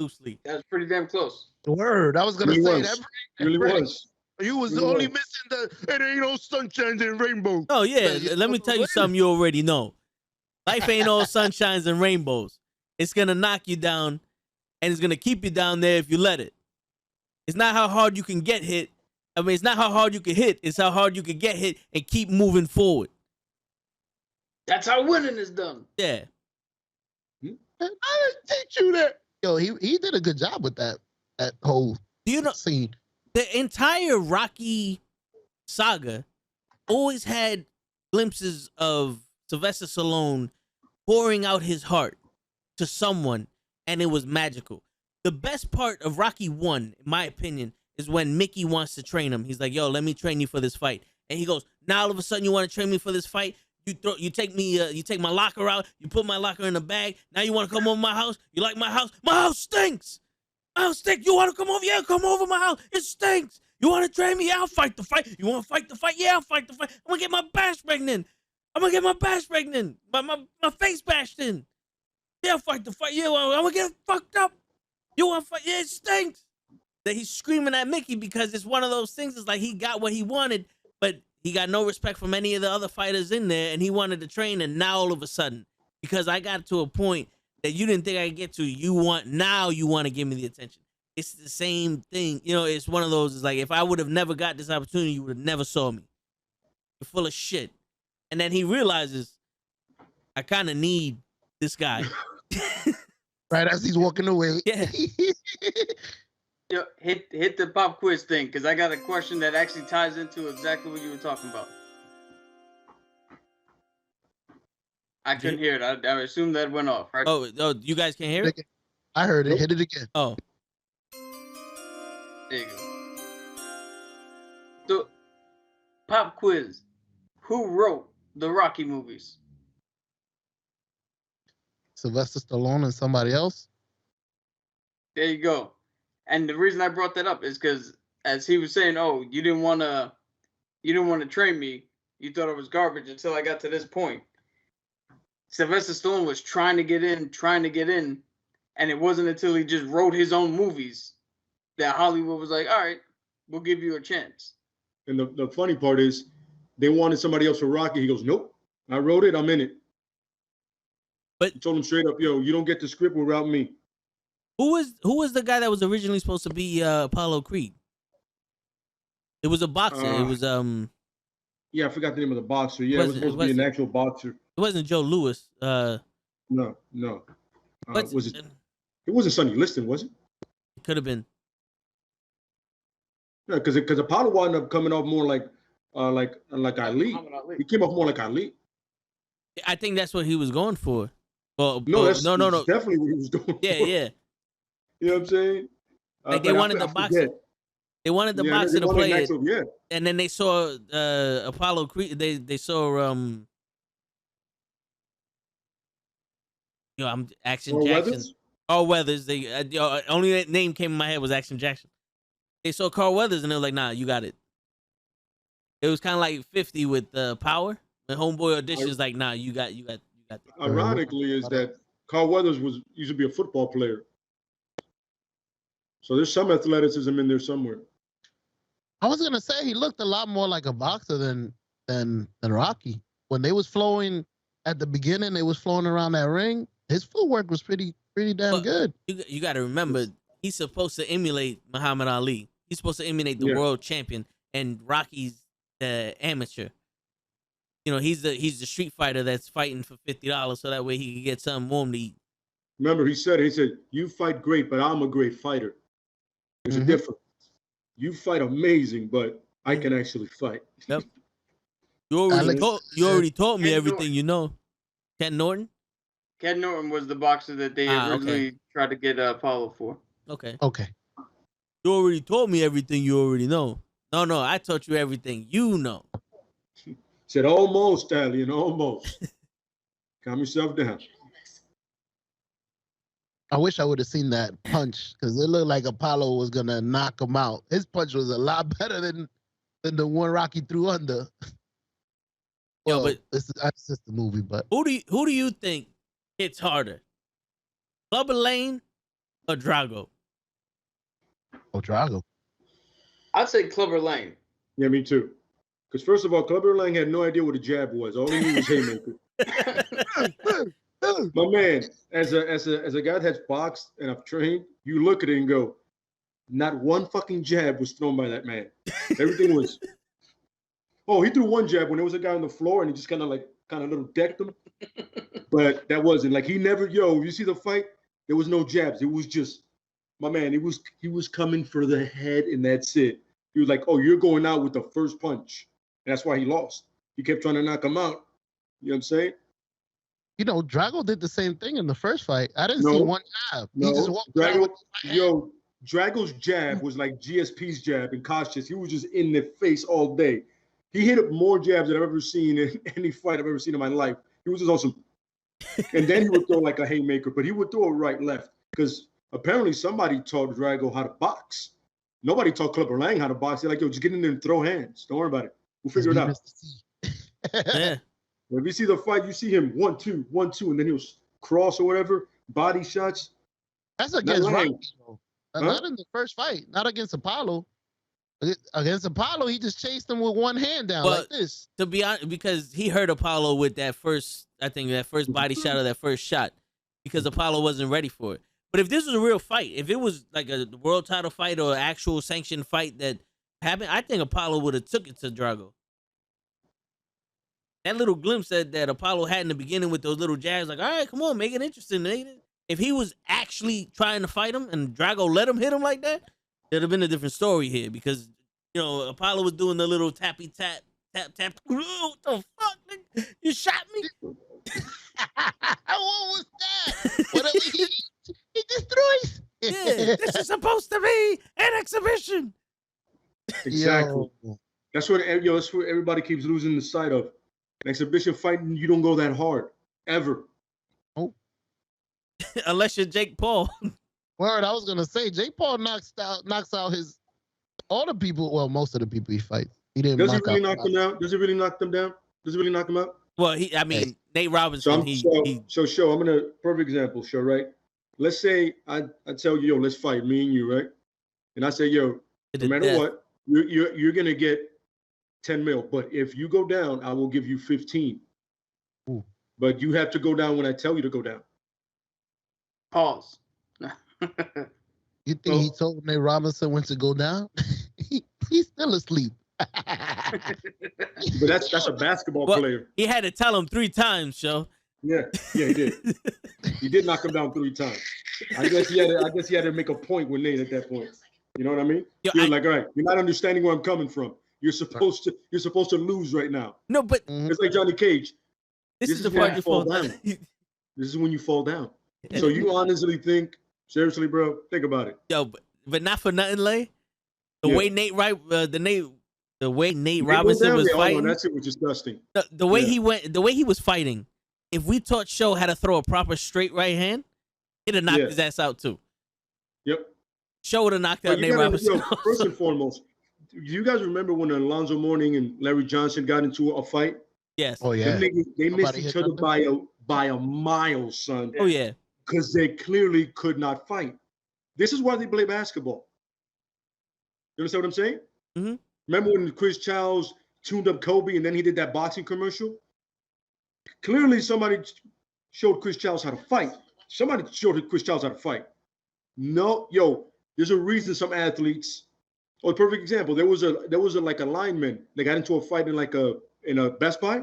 loosely. That was pretty damn close. Word. I was gonna Really say was. that. Really was. You was Really only was. missing the it ain't no sunshines and rainbows. Oh yeah, let me tell you something you already know. Life ain't all sunshines and rainbows. It's gonna knock you down, and it's gonna keep you down there if you let it. It's not how hard you can get hit. I mean, it's not how hard you can hit. It's how hard you can get hit and keep moving forward. That's how winning is done. Yeah. I didn't teach you that. Yo, he did a good job with that whole Do you know scene. the entire Rocky saga always had glimpses of Sylvester Stallone pouring out his heart to someone, and it was magical. The best part of Rocky 1, in my opinion, is when Mickey wants to train him. He's like, yo, let me train you for this fight. And he goes, now all of a sudden you want to train me for this fight? You take my locker out, you put my locker in a bag. Now you want to come over my house? You like my house? My house stinks. My house stinks. You want to come over? Yeah, come over my house. It stinks. You want to train me? Yeah, I'll fight the fight. You want to fight the fight? Yeah, I'll fight the fight. I'm going to get my bash pregnant. My face bashed in. Yeah, I'll fight the fight. Yeah, I'm going to get fucked up. You want to fight? Yeah, it stinks. That he's screaming at Mickey because it's one of those things. It's like he got what he wanted, but he got no respect from any of the other fighters in there, and he wanted to train. And now all of a sudden, because I got to a point that you didn't think I could get to, you want to give me the attention. It's the same thing. You know, it's one of those. It's like if I would have never got this opportunity, you would have never saw me. You're full of shit. And then he realizes I kind of need this guy. Right as he's walking away. Yeah. Yo, hit the pop quiz thing, because I got a question that actually ties into exactly what you were talking about. I couldn't hear it. I assume that went off, right? Oh, you guys can't hear it? I heard it. Hit it again. Oh. There you go. So, pop quiz. Who wrote the Rocky movies? Sylvester Stallone and somebody else. There you go. And the reason I brought that up is because as he was saying, oh, you didn't want to train me. You thought it was garbage until I got to this point. Sylvester Stallone was trying to get in, and it wasn't until he just wrote his own movies that Hollywood was like, all right, we'll give you a chance. And the funny part is, they wanted somebody else for Rocky. He goes, nope, I wrote it, I'm in it. But he told him straight up, yo, you don't get the script without me. Who was the guy that was originally supposed to be Apollo Creed? It was a boxer. It was Yeah, I forgot the name of the boxer. Yeah, it was supposed to be an actual boxer. It wasn't Joe Louis. No. Was it? It wasn't Sonny Liston, was it? It could have been. Yeah, because Apollo wound up coming off more like Ali. He came off more like Ali. I think that's what he was going for. Well, no, no. Definitely what he was going for. Yeah. You know what I'm saying? Like they wanted the boxer. They wanted the boxer to play it. Yeah. And then they saw Apollo Creed. They saw Action Jackson. Weathers? Carl Weathers. They only name came in my head was Action Jackson. They saw Carl Weathers and they were like, nah, you got it. It was kind of like 50 with Power. When Homeboy auditions, like, nah, you got that. Ironically, is that Carl Weathers used to be a football player. So there's some athleticism in there somewhere. I was gonna say he looked a lot more like a boxer than Rocky. When they was flowing at the beginning, they was flowing around that ring. His footwork was pretty damn good. You got to remember, he's supposed to emulate Muhammad Ali. He's supposed to emulate the world champion. and Rocky's the amateur. You know, he's the street fighter that's fighting for $50 so that way he can get something warm to eat. Remember, he said, you fight great, but I'm a great fighter. There's a difference. You fight amazing, but I can actually fight. Yep. You already taught me everything you know. Ken Norton? Ken Norton was the boxer that they originally tried to get Apollo for. Okay. You already told me everything you already know. No, I taught you everything you know. Said almost, Stallion, almost. Calm yourself down. I wish I would have seen that punch because it looked like Apollo was gonna knock him out. His punch was a lot better than the one Rocky threw under. Well, but that's just the movie. But who do you think hits harder, Clubber Lang or Drago? Oh, Drago. I'd say Clubber Lang. Yeah, me too. Because first of all, Clubber Lang had no idea what a jab was. All he knew was haymaker. My man, as a guy that's boxed and I've trained, you look at it and go, not one fucking jab was thrown by that man. Everything was. Oh, he threw one jab when there was a guy on the floor and he just kind of little decked him. But that wasn't like he never. You see the fight? There was no jabs. It was just, my man. He was coming for the head and that's it. He was like, oh, you're going out with the first punch. And that's why he lost. He kept trying to knock him out. You know what I'm saying? You know, Drago did the same thing in the first fight. I didn't see one jab. No, he just walked Drago's jab was like GSP's jab and Kosh's. He was just in the face all day. He hit up more jabs than I've ever seen in any fight I've ever seen in my life. He was just awesome. And then he would throw like a haymaker, but he would throw it right, left. Because apparently somebody taught Drago how to box. Nobody taught Clubber Lang how to box. They're like, yo, just get in there and throw hands. Don't worry about it. We'll figure it out. Yeah. If you see the fight, you see him 1-2, 1-2, and then he'll cross or whatever, body shots. That's against Rocky, not in the first fight, not against Apollo. Against Apollo, he just chased him with one hand down like this. To be honest, because he hurt Apollo with that first body shot or that first shot, because Apollo wasn't ready for it. But if this was a real fight, if it was like a world title fight or actual sanctioned fight that happened, I think Apollo would have took it to Drago. That little glimpse that Apollo had in the beginning with those little jabs, like, all right, come on, make it interesting. If he was actually trying to fight him and Drago let him hit him like that, there'd have been a different story here because, Apollo was doing the little tappy tap. What the fuck, nigga? You shot me? What was that? Whatever he destroys. Yeah, this is supposed to be an exhibition. Exactly. That's what everybody keeps losing the sight of. An exhibition fighting, you don't go that hard ever. Oh, unless you're Jake Paul. Word, I was gonna say Jake Paul knocks out all the people. Well, most of the people he fights. He didn't. Does he really knock them down? Does he really knock them down? Does he really knock them out? Well, Nate Robinson. So I'm gonna perfect example. Show right. Let's say I tell you, yo, let's fight, me and you, right? And I say, yo, no matter what, you're gonna get 10 mil, but if you go down, I will give you 15. Ooh. But you have to go down when I tell you to go down. Pause. You think he told Nate Robinson when to go down? He's still asleep. But that's a basketball player. He had to tell him 3 times, Show. Yeah, he did. He did knock him down 3 times. I guess he had to make a point with Nate at that point. You know what I mean? He was like, all right, you're not understanding where I'm coming from. You're supposed to lose right now. No, but it's like Johnny Cage. This is the part you fall down. This is when you fall down. So you honestly think, seriously, bro, think about it. Yo, but not for nothing, Lay. The way Nate Robinson was fighting. That shit was disgusting. The way he was fighting. If we taught Show how to throw a proper straight right hand, he'd have knocked his ass out too. Yep. Show would have knocked out Nate Robinson. First and foremost, do you guys remember when Alonzo Mourning and Larry Johnson got into a fight? Yes. Oh yeah. They missed each other by a mile, son. Oh yeah. Because they clearly could not fight. This is why they play basketball. You understand what I'm saying? Mm-hmm. Remember when Chris Childs tuned up Kobe and then he did that boxing commercial? Clearly somebody showed Chris Childs how to fight. No, there's a reason some athletes Oh, perfect example. There was a like a lineman that got into a fight in a Best Buy,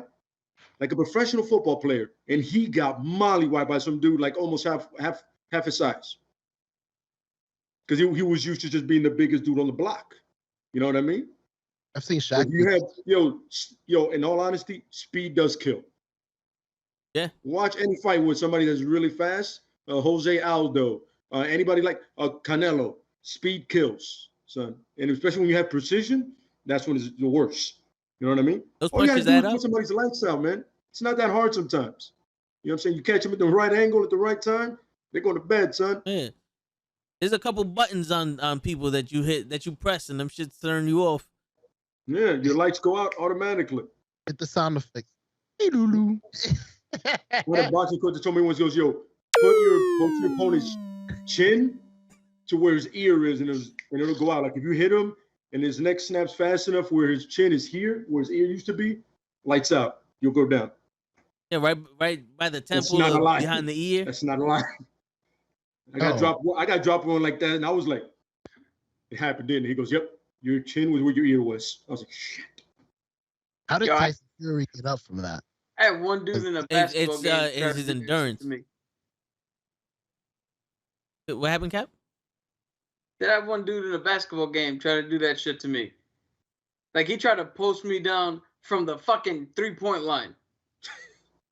like a professional football player, and he got mollywiped by some dude like almost half his size. Because he was used to just being the biggest dude on the block. You know what I mean? I've seen But Shaq. you have yo, in all honesty, speed does kill. Yeah. Watch any fight with somebody that's really fast, Jose Aldo, anybody like Canelo. Speed kills, son. And especially when you have precision, that's when it's the worst. You know what I mean? Those All you punches gotta add do is up. put somebody's lights out, man. It's not that hard sometimes. You know what I'm saying? You catch them at the right angle at the right time, they're going to bed, son. Yeah. There's a couple buttons on people that you hit, that you press, and them shits turn you off. Yeah, your lights go out automatically. Hit the sound effects. Hey, Lulu. One of the boxing coaches told me once, he goes, yo, put your opponent's chin to where his ear is, and it'll go out. Like if you hit him and his neck snaps fast enough where his chin is here, where his ear used to be, lights out. You'll go down. Yeah, right by the That's temple not a lie. behind the ear. That's not a lie. I got dropped one like that, and I was like, it happened, didn't it? He goes, yep, your chin was where your ear was. I was like, shit. How did Tyson Fury get up from that? I had one dude in a basketball game. It's his endurance. What happened, Cap? Did I have one dude in a basketball game try to do that shit to me? Like he tried to post me down from the fucking 3-point line,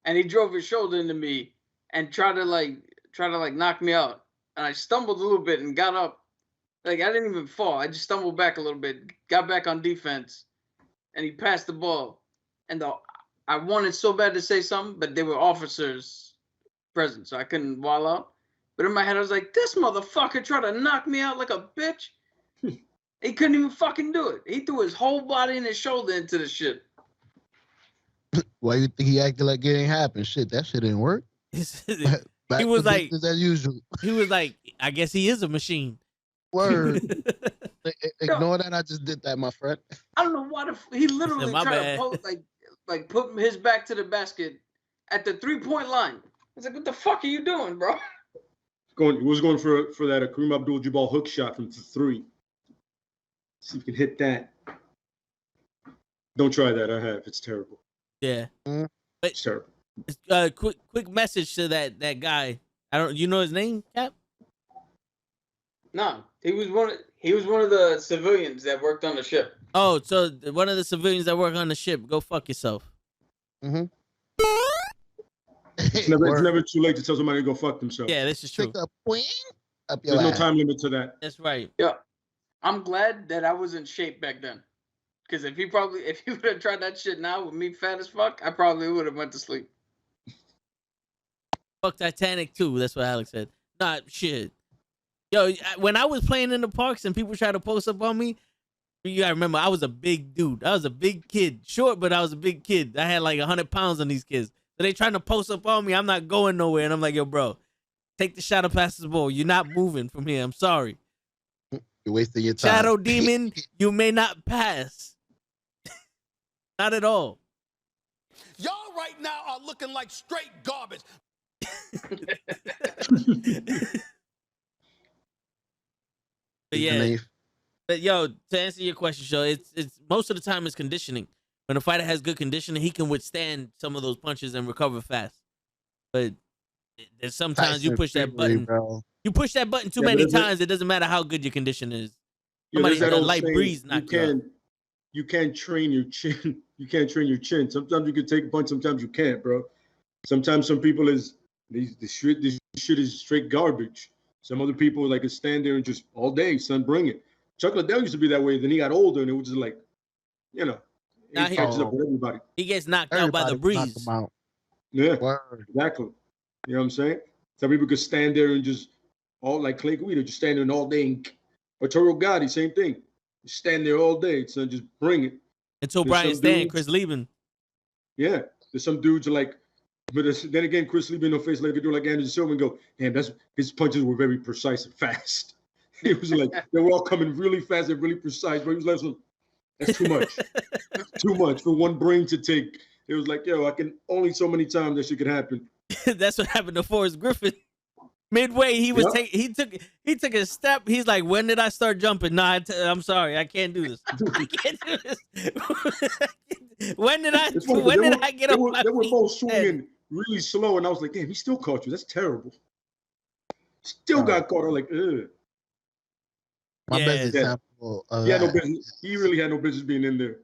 and he drove his shoulder into me and tried to knock me out. And I stumbled a little bit and got up. Like I didn't even fall. I just stumbled back a little bit, got back on defense, and he passed the ball. And I wanted so bad to say something, but there were officers present, so I couldn't wall out. But in my head, I was like, this motherfucker tried to knock me out like a bitch. He couldn't even fucking do it. He threw his whole body and his shoulder into the shit. Why you think he acted like it ain't happened? Shit, that shit didn't work. He was like, as usual. He was like, I guess he is a machine. Word. Ignore that. I just did that, my friend. I don't know why he literally tried to post, like put his back to the basket at the 3-point line. I was like, what the fuck are you doing, bro? He was going for that Kareem Abdul-Jabbar hook shot from 3. See if you can hit that. Don't try that. I have. It's terrible. Yeah. Mm. But it's terrible. Quick message to that guy. You know his name, Cap? No, he was one of the civilians that worked on the ship. Oh, so one of the civilians that work on the ship. Go fuck yourself. Mm-hmm. It's never too late to tell somebody to go fuck themselves. Yeah, this is true. There's no time limit to that. That's right. Yeah, I'm glad that I was in shape back then. Because if he would have tried that shit now with me fat as fuck, I probably would have went to sleep. Fuck Titanic too. That's what Alex said. Nah, shit. Yo, when I was playing in the parks and people tried to post up on me, you gotta remember I was a big dude. I was a big kid, short, but I was a big kid. I had like 100 pounds on these kids. So they trying to post up on me. I'm not going nowhere, and I'm like, yo, bro, take the shot of pass the ball. You're not moving from here. I'm sorry. You're wasting your time. Shadow Demon, you may not pass. Not at all. Y'all right now are looking like straight garbage. But yeah, but yo, to answer your question, Joe, it's most of the time it's conditioning. When a fighter has good conditioning, he can withstand some of those punches and recover fast. But there's sometimes you push that button. You push that button too many times. It doesn't matter how good your condition is. Somebody has a light breeze knock you out. You can't train your chin. You can't train your chin. Sometimes you can take a punch. Sometimes you can't, bro. Sometimes some people this shit is straight garbage. Some other people like to stand there and just all day, son, bring it. Chuck Liddell used to be that way. Then he got older and it was just like, he catches up with everybody. He gets knocked out by the breeze. Yeah, exactly. You know what I'm saying? Some people could stand there and just all like Clay Guida, just stand there all day. Or Toro Gotti, same thing. Just stand there all day, son, just bring it. Until Brian Stan, Chris Lieben. Yeah, there's some dudes are like, but then again, Chris Lieben no face like a dude like Anderson Silva and go, damn, his punches were very precise and fast. It was like they were all coming really fast and really precise. But he was like, that's too much. Too much for one brain to take. It was like, yo, I can only so many times that shit could happen. That's what happened to Forrest Griffin. Midway, he took a step. He's like, when did I start jumping? Nah, I'm sorry, I can't do this. I can't do this. when did I get up my They were feet? both swinging really slow, and I was like, damn, he still caught you. That's terrible. Still got caught. I was like, ugh. My best Yeah. example of He had no that, business. He really had no business being in there.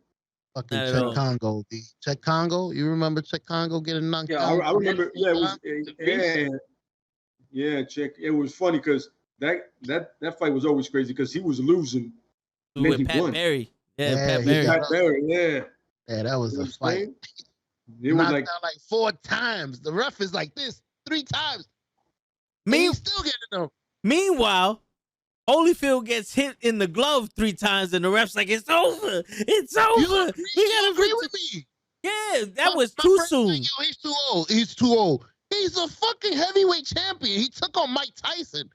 fucking Not at Czech all. Congo. Czech Congo? You remember Czech Congo getting knocked Yeah, out? I remember. Yeah, it was. beast. Yeah, check. It was funny because that fight was always crazy because he was losing. And then With he Pat won. Barry. Yeah, Yeah, Pat he Barry. got Pat Barry, yeah. Yeah, that was You know a what I'm fight. saying? It was Knocked like, out like 4 times. The ref is like this 3 times. And Me- he's still getting them. Meanwhile, Holyfield gets hit in the glove 3 times, and the ref's like, "It's over. It's over. You agree with me? Yeah, that My- was my too friend soon. said, Yo, he's too old. He's too old. He's a fucking heavyweight champion. He took on Mike Tyson.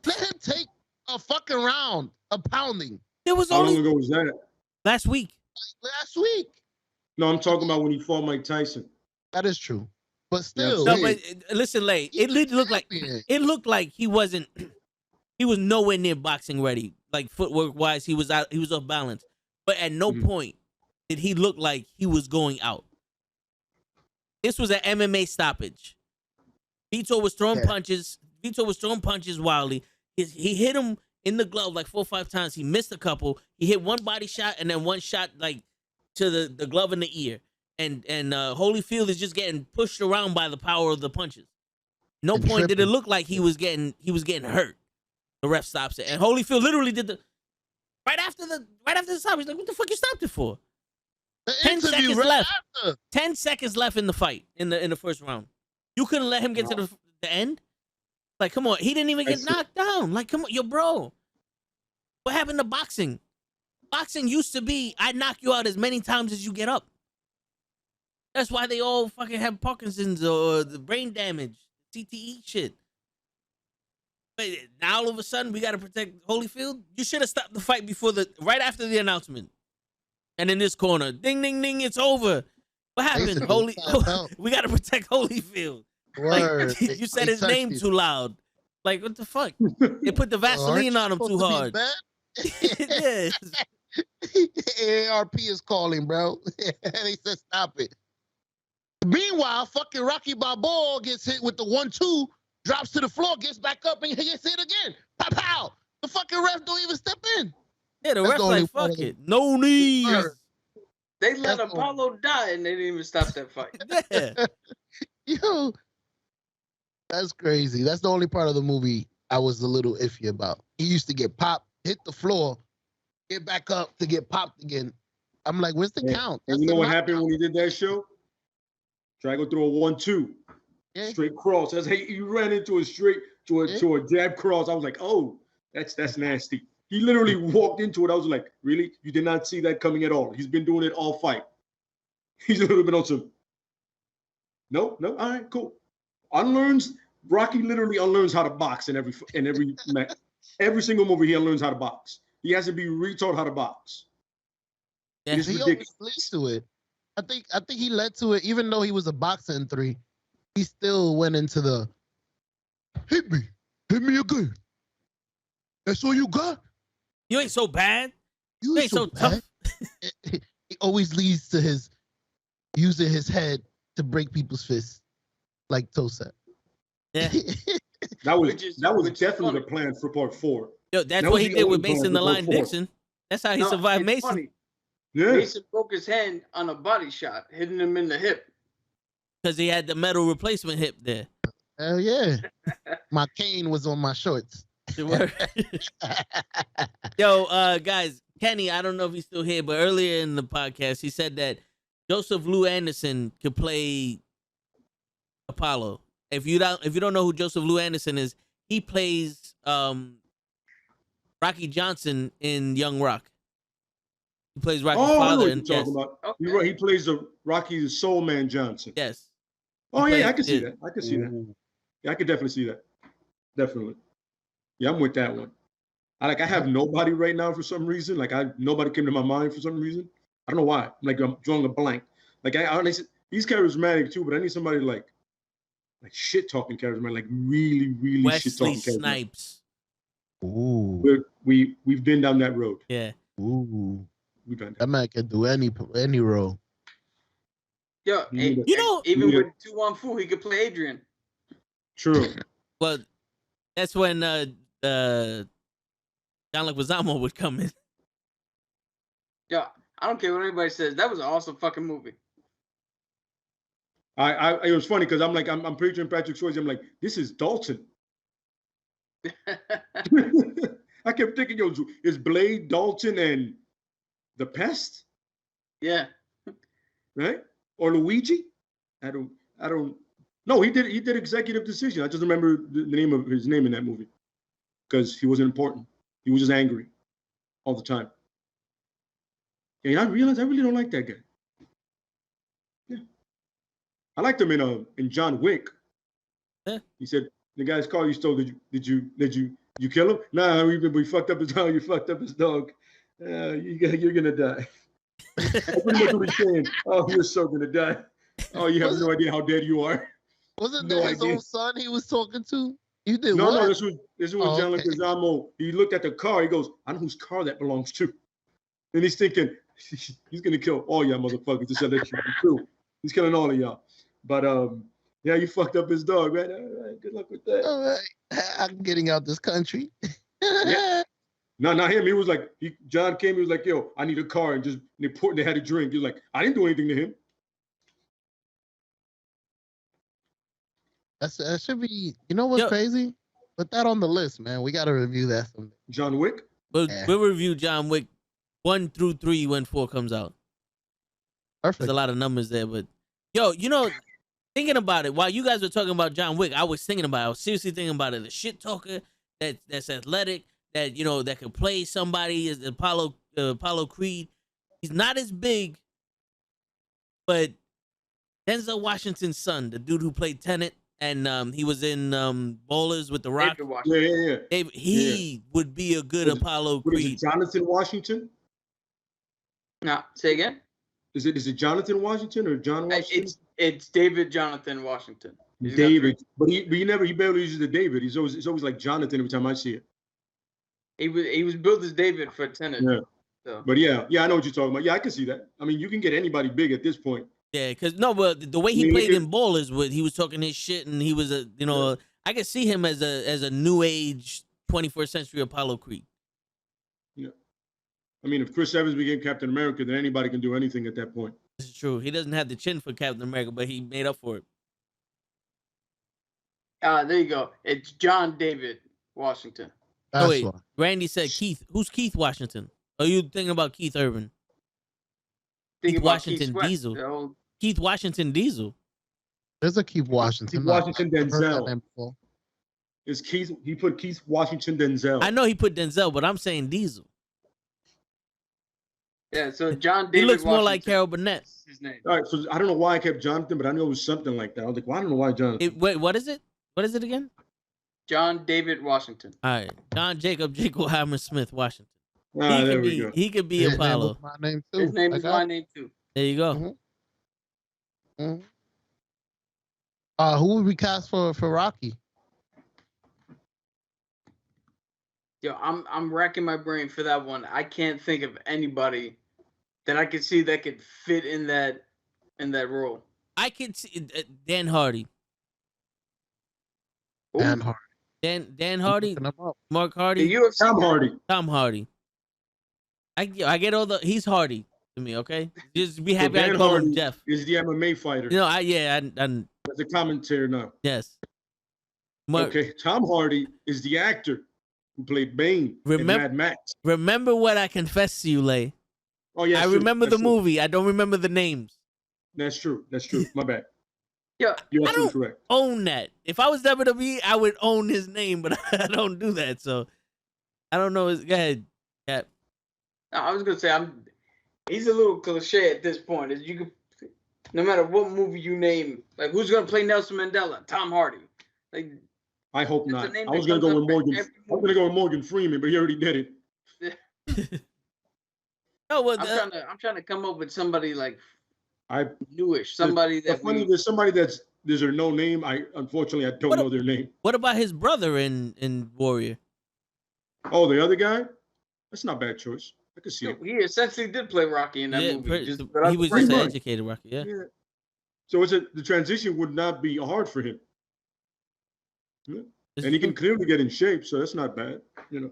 Let him take a fucking round of pounding It was how long only ago was that? last week. last week. No, I'm talking about when he fought Mike Tyson. That is true. But still, No, hey, but listen, Lay. he's It looked like champion. he wasn't. He was nowhere near boxing ready. Like footwork wise, he was out. He was off balance. But at no Mhm. point did he look like he was going out. This was an MMA stoppage. Vito was throwing Yeah. punches. Vito was throwing punches wildly. He hit him in the glove like 4 or 5 times. He missed a couple. He hit one body shot and then one shot like to the glove in the ear. And Holyfield is just getting pushed around by the power of the punches. No And point did it tripping. look like he was getting hurt. The ref stops it, and Holyfield literally did the right after the stop. He's like, "What the fuck you stopped it for?" The 10 interview seconds right left. after. 10 seconds left in the fight in the first round. You couldn't let him get to the end. Like, come on, he didn't even get knocked down. Like, come on, yo, bro. What happened to boxing? Boxing used to be, I knock you out as many times as you get up. That's why they all fucking have Parkinson's or the brain damage, CTE shit. But now all of a sudden we gotta protect Holyfield. You should have stopped the fight right after the announcement. And in this corner, ding, ding, ding, it's over. What happened? Basically, We gotta protect Holyfield. Word. Like, you said They his touched name you. too loud. Like, what the fuck? They put the Aren't Vaseline you on him supposed too to be hard. bad? Yeah. AARP is calling, bro. They said stop it. Meanwhile, fucking Rocky Balboa gets hit with the 1-2, drops to the floor, gets back up, and he gets hit again. Pow, pow. The fucking ref don't even step in. Yeah, the That's ref the only like, part fuck of it. No knees. Word. They let That's all. Apollo die and they didn't even stop that fight. Yeah. Yo, that's crazy. That's the only part of the movie I was a little iffy about. He used to get popped, hit the floor, get back up to get popped again. I'm like, where's the count? And That's you know the what knock- happened when he did that show? Try to go through a 1-2. Yeah. Straight cross. That's hey, you ran into a straight to a jab cross. I was like, oh, that's nasty. He literally walked into it. I was like, really? You did not see that coming at all. He's been doing it all fight. He's a little bit on some. No, all right, cool. Rocky literally unlearns how to box in every match. Every single movie he unlearns how to box. He has to be retaught how to box. Yeah. It's He ridiculous. always led to it. I think he led to it, even though he was a boxer in 3. He still went into the hit me again. That's all you got. You ain't so bad. You You ain't so tough. He always leads to his using his head to break people's fists, like Tosa. Yeah. That was Which is definitely funny. the plan for part 4. Yo, that's That what was he the did only with Mason plan the for Line part 4. Dixon. That's how he No, survived it's Mason. funny. Yeah. Mason broke his hand on a body shot, hitting him in the hip. Because he had the metal replacement hip there. Hell yeah. My cane was on my shorts. Yo, guys, Kenny, I don't know if he's still here, but earlier in the podcast, he said that Joseph Lou Anderson could play Apollo. If you don't know who Joseph Lou Anderson is, he plays Rocky Johnson in Young Rock. He plays Rocky's Oh, I know father. what And you're yes, talking about. Okay. You're right. He plays the Rocky the Soul Man Johnson. yes. Oh He yeah, I plays- can see yeah. that. I can see that. Yeah, I could definitely see that. Definitely. Yeah, I'm with that one. I have nobody right now for some reason. Nobody came to my mind for some reason. I don't know why. I'm drawing a blank. I honestly, he's charismatic too, but I need somebody like like shit talking characters, man. Like really, really shit Wesley talking characters. Snipes. Ooh. We've been down that road. Yeah. Ooh. We've done that. That man can do any role. Yo, You know- even Yeah. with Tu Wong Fu, he could play Adrian. True. Well, that's when John Leguizamo would come in. Yo, I don't care what anybody says. That was an awesome fucking movie. It was funny because I'm picturing Patrick Swayze. I'm like, this is Dalton. I kept thinking, yo, is Blade, Dalton, and the Pest, Yeah. right? Or Luigi? I don't. No, he did Executive Decision. I just remember the name of his name in that movie because he wasn't important. He was just angry all the time. And I realized I really don't like that guy. Yeah, I liked him in John Wick. Yeah. He said the guy's car you stole. Did you kill him? Nah, we fucked up his dog. You fucked up his dog. You're gonna die. That's pretty much what he's saying. Oh, you're so gonna die. Oh, you have no idea how dead you are. Wasn't No that his idea. own son he was talking to? You did No, what? this was Oh, John okay. Leguizamo. He looked at the car. He goes, I know whose car that belongs to. And he's thinking, he's gonna kill all y'all motherfuckers to sell that shit too. He's killing all of y'all. But yeah, you fucked up his dog, right? All right, good luck with that. All right. I'm getting out this country. Yeah. No, not him. He was like, John came. He was like, yo, I need a car, and they had a drink. He was like, I didn't do anything to him. That should be. You know what's Yo. crazy? Put that on the list, man. We got to review that someday. John Wick. We'll, Yeah. we'll review John Wick 1 through 3 when 4 comes out. Perfect. There's a lot of numbers there, but yo, thinking about it while you guys were talking about John Wick, I was thinking about it. I was seriously thinking about it. The shit talker that's athletic, that could play somebody as Apollo Creed. He's not as big, but Denzel Washington's son, the dude who played Tenet, and he was in Bowlers with The Rock. David Washington. Yeah. He would be a good Apollo What is Creed. it, Jonathan Washington? No, say again. Is it Jonathan Washington or John Washington? It's David Jonathan Washington. He's got David, but he barely uses the David. It's always like Jonathan every time I see it. He was billed as David for Tenet. Yeah. So. But yeah, I know what you're talking about. Yeah, I can see that. I mean, you can get anybody big at this point. Yeah, because the way he played in Bowlers, he was talking his shit, and he was I could see him as a new age 21st century Apollo Creed. Yeah. I mean, if Chris Evans became Captain America, then anybody can do anything at that point. This is true. He doesn't have the chin for Captain America, but he made up for it. There you go. It's John David Washington. Oh That's wait, why. Randy said Keith. Who's Keith Washington? Are you thinking about Keith Urban? Think Keith about Washington Keith Sweat, Diesel. the old- Keith Washington Diesel. There's a Keith Washington. Keith Washington I've heard that Denzel. name before. Is Keith? He put Keith Washington Denzel. I know he put Denzel, but I'm saying Diesel. Yeah, so John He David looks more like Washington Carol Burnett. is his name. All right, so I don't know why I kept Jonathan, but I knew it was something like that. I was like, well, I don't know why Jonathan. Wait, what is it? What is it again? John David Washington. All right, John Jacob Hammer Smith Washington. There we go. He could be His name Apollo. was my name too. His name I is got my it. name too. There you go. Mhm. Who would we cast for Rocky? Yo, I'm racking my brain for that one. I can't think of anybody that I could see that could fit in that role. I could see Dan Hardy. Ooh, Dan Hardy. Dan Hardy. Looking him up. Mark the Hardy. UFC Tom guy. Hardy. Tom Hardy. I get all the. He's Hardy to me. Okay, just be happy. I Dan call him Hardy Jeff. is the MMA fighter. I As a commentator now. yes. Mark, Okay, Tom Hardy is the actor who played Bane in Mad Max. remember what I confessed to you, Lay. Oh yeah, I remember the movie. I don't remember the names. That's true. My bad. Yeah, You're I absolutely don't- correct. Own that. If I was WWE, I would own his name, but I don't do that. So I don't know. Go ahead. Yeah. no, I was gonna say he's a little cliche at this point. Is you could, no matter what movie you name, like who's gonna play Nelson Mandela? Tom Hardy. Like I hope It's a not. name I was that gonna go comes with up in Morgan. every I'm gonna go with Morgan Freeman, but he already did it. No, well, I'm trying to come up with somebody like I newish, somebody But that funny, we there's somebody that's There's a no name. Unfortunately I don't know their name. What about his brother in Warrior? Oh, the other guy? That's not a bad choice. I can see it. He essentially did play Rocky in that movie. He was just an educated Rocky, yeah. So the transition would not be hard for him. Yeah. And he can clearly get in shape, so that's not bad, you know.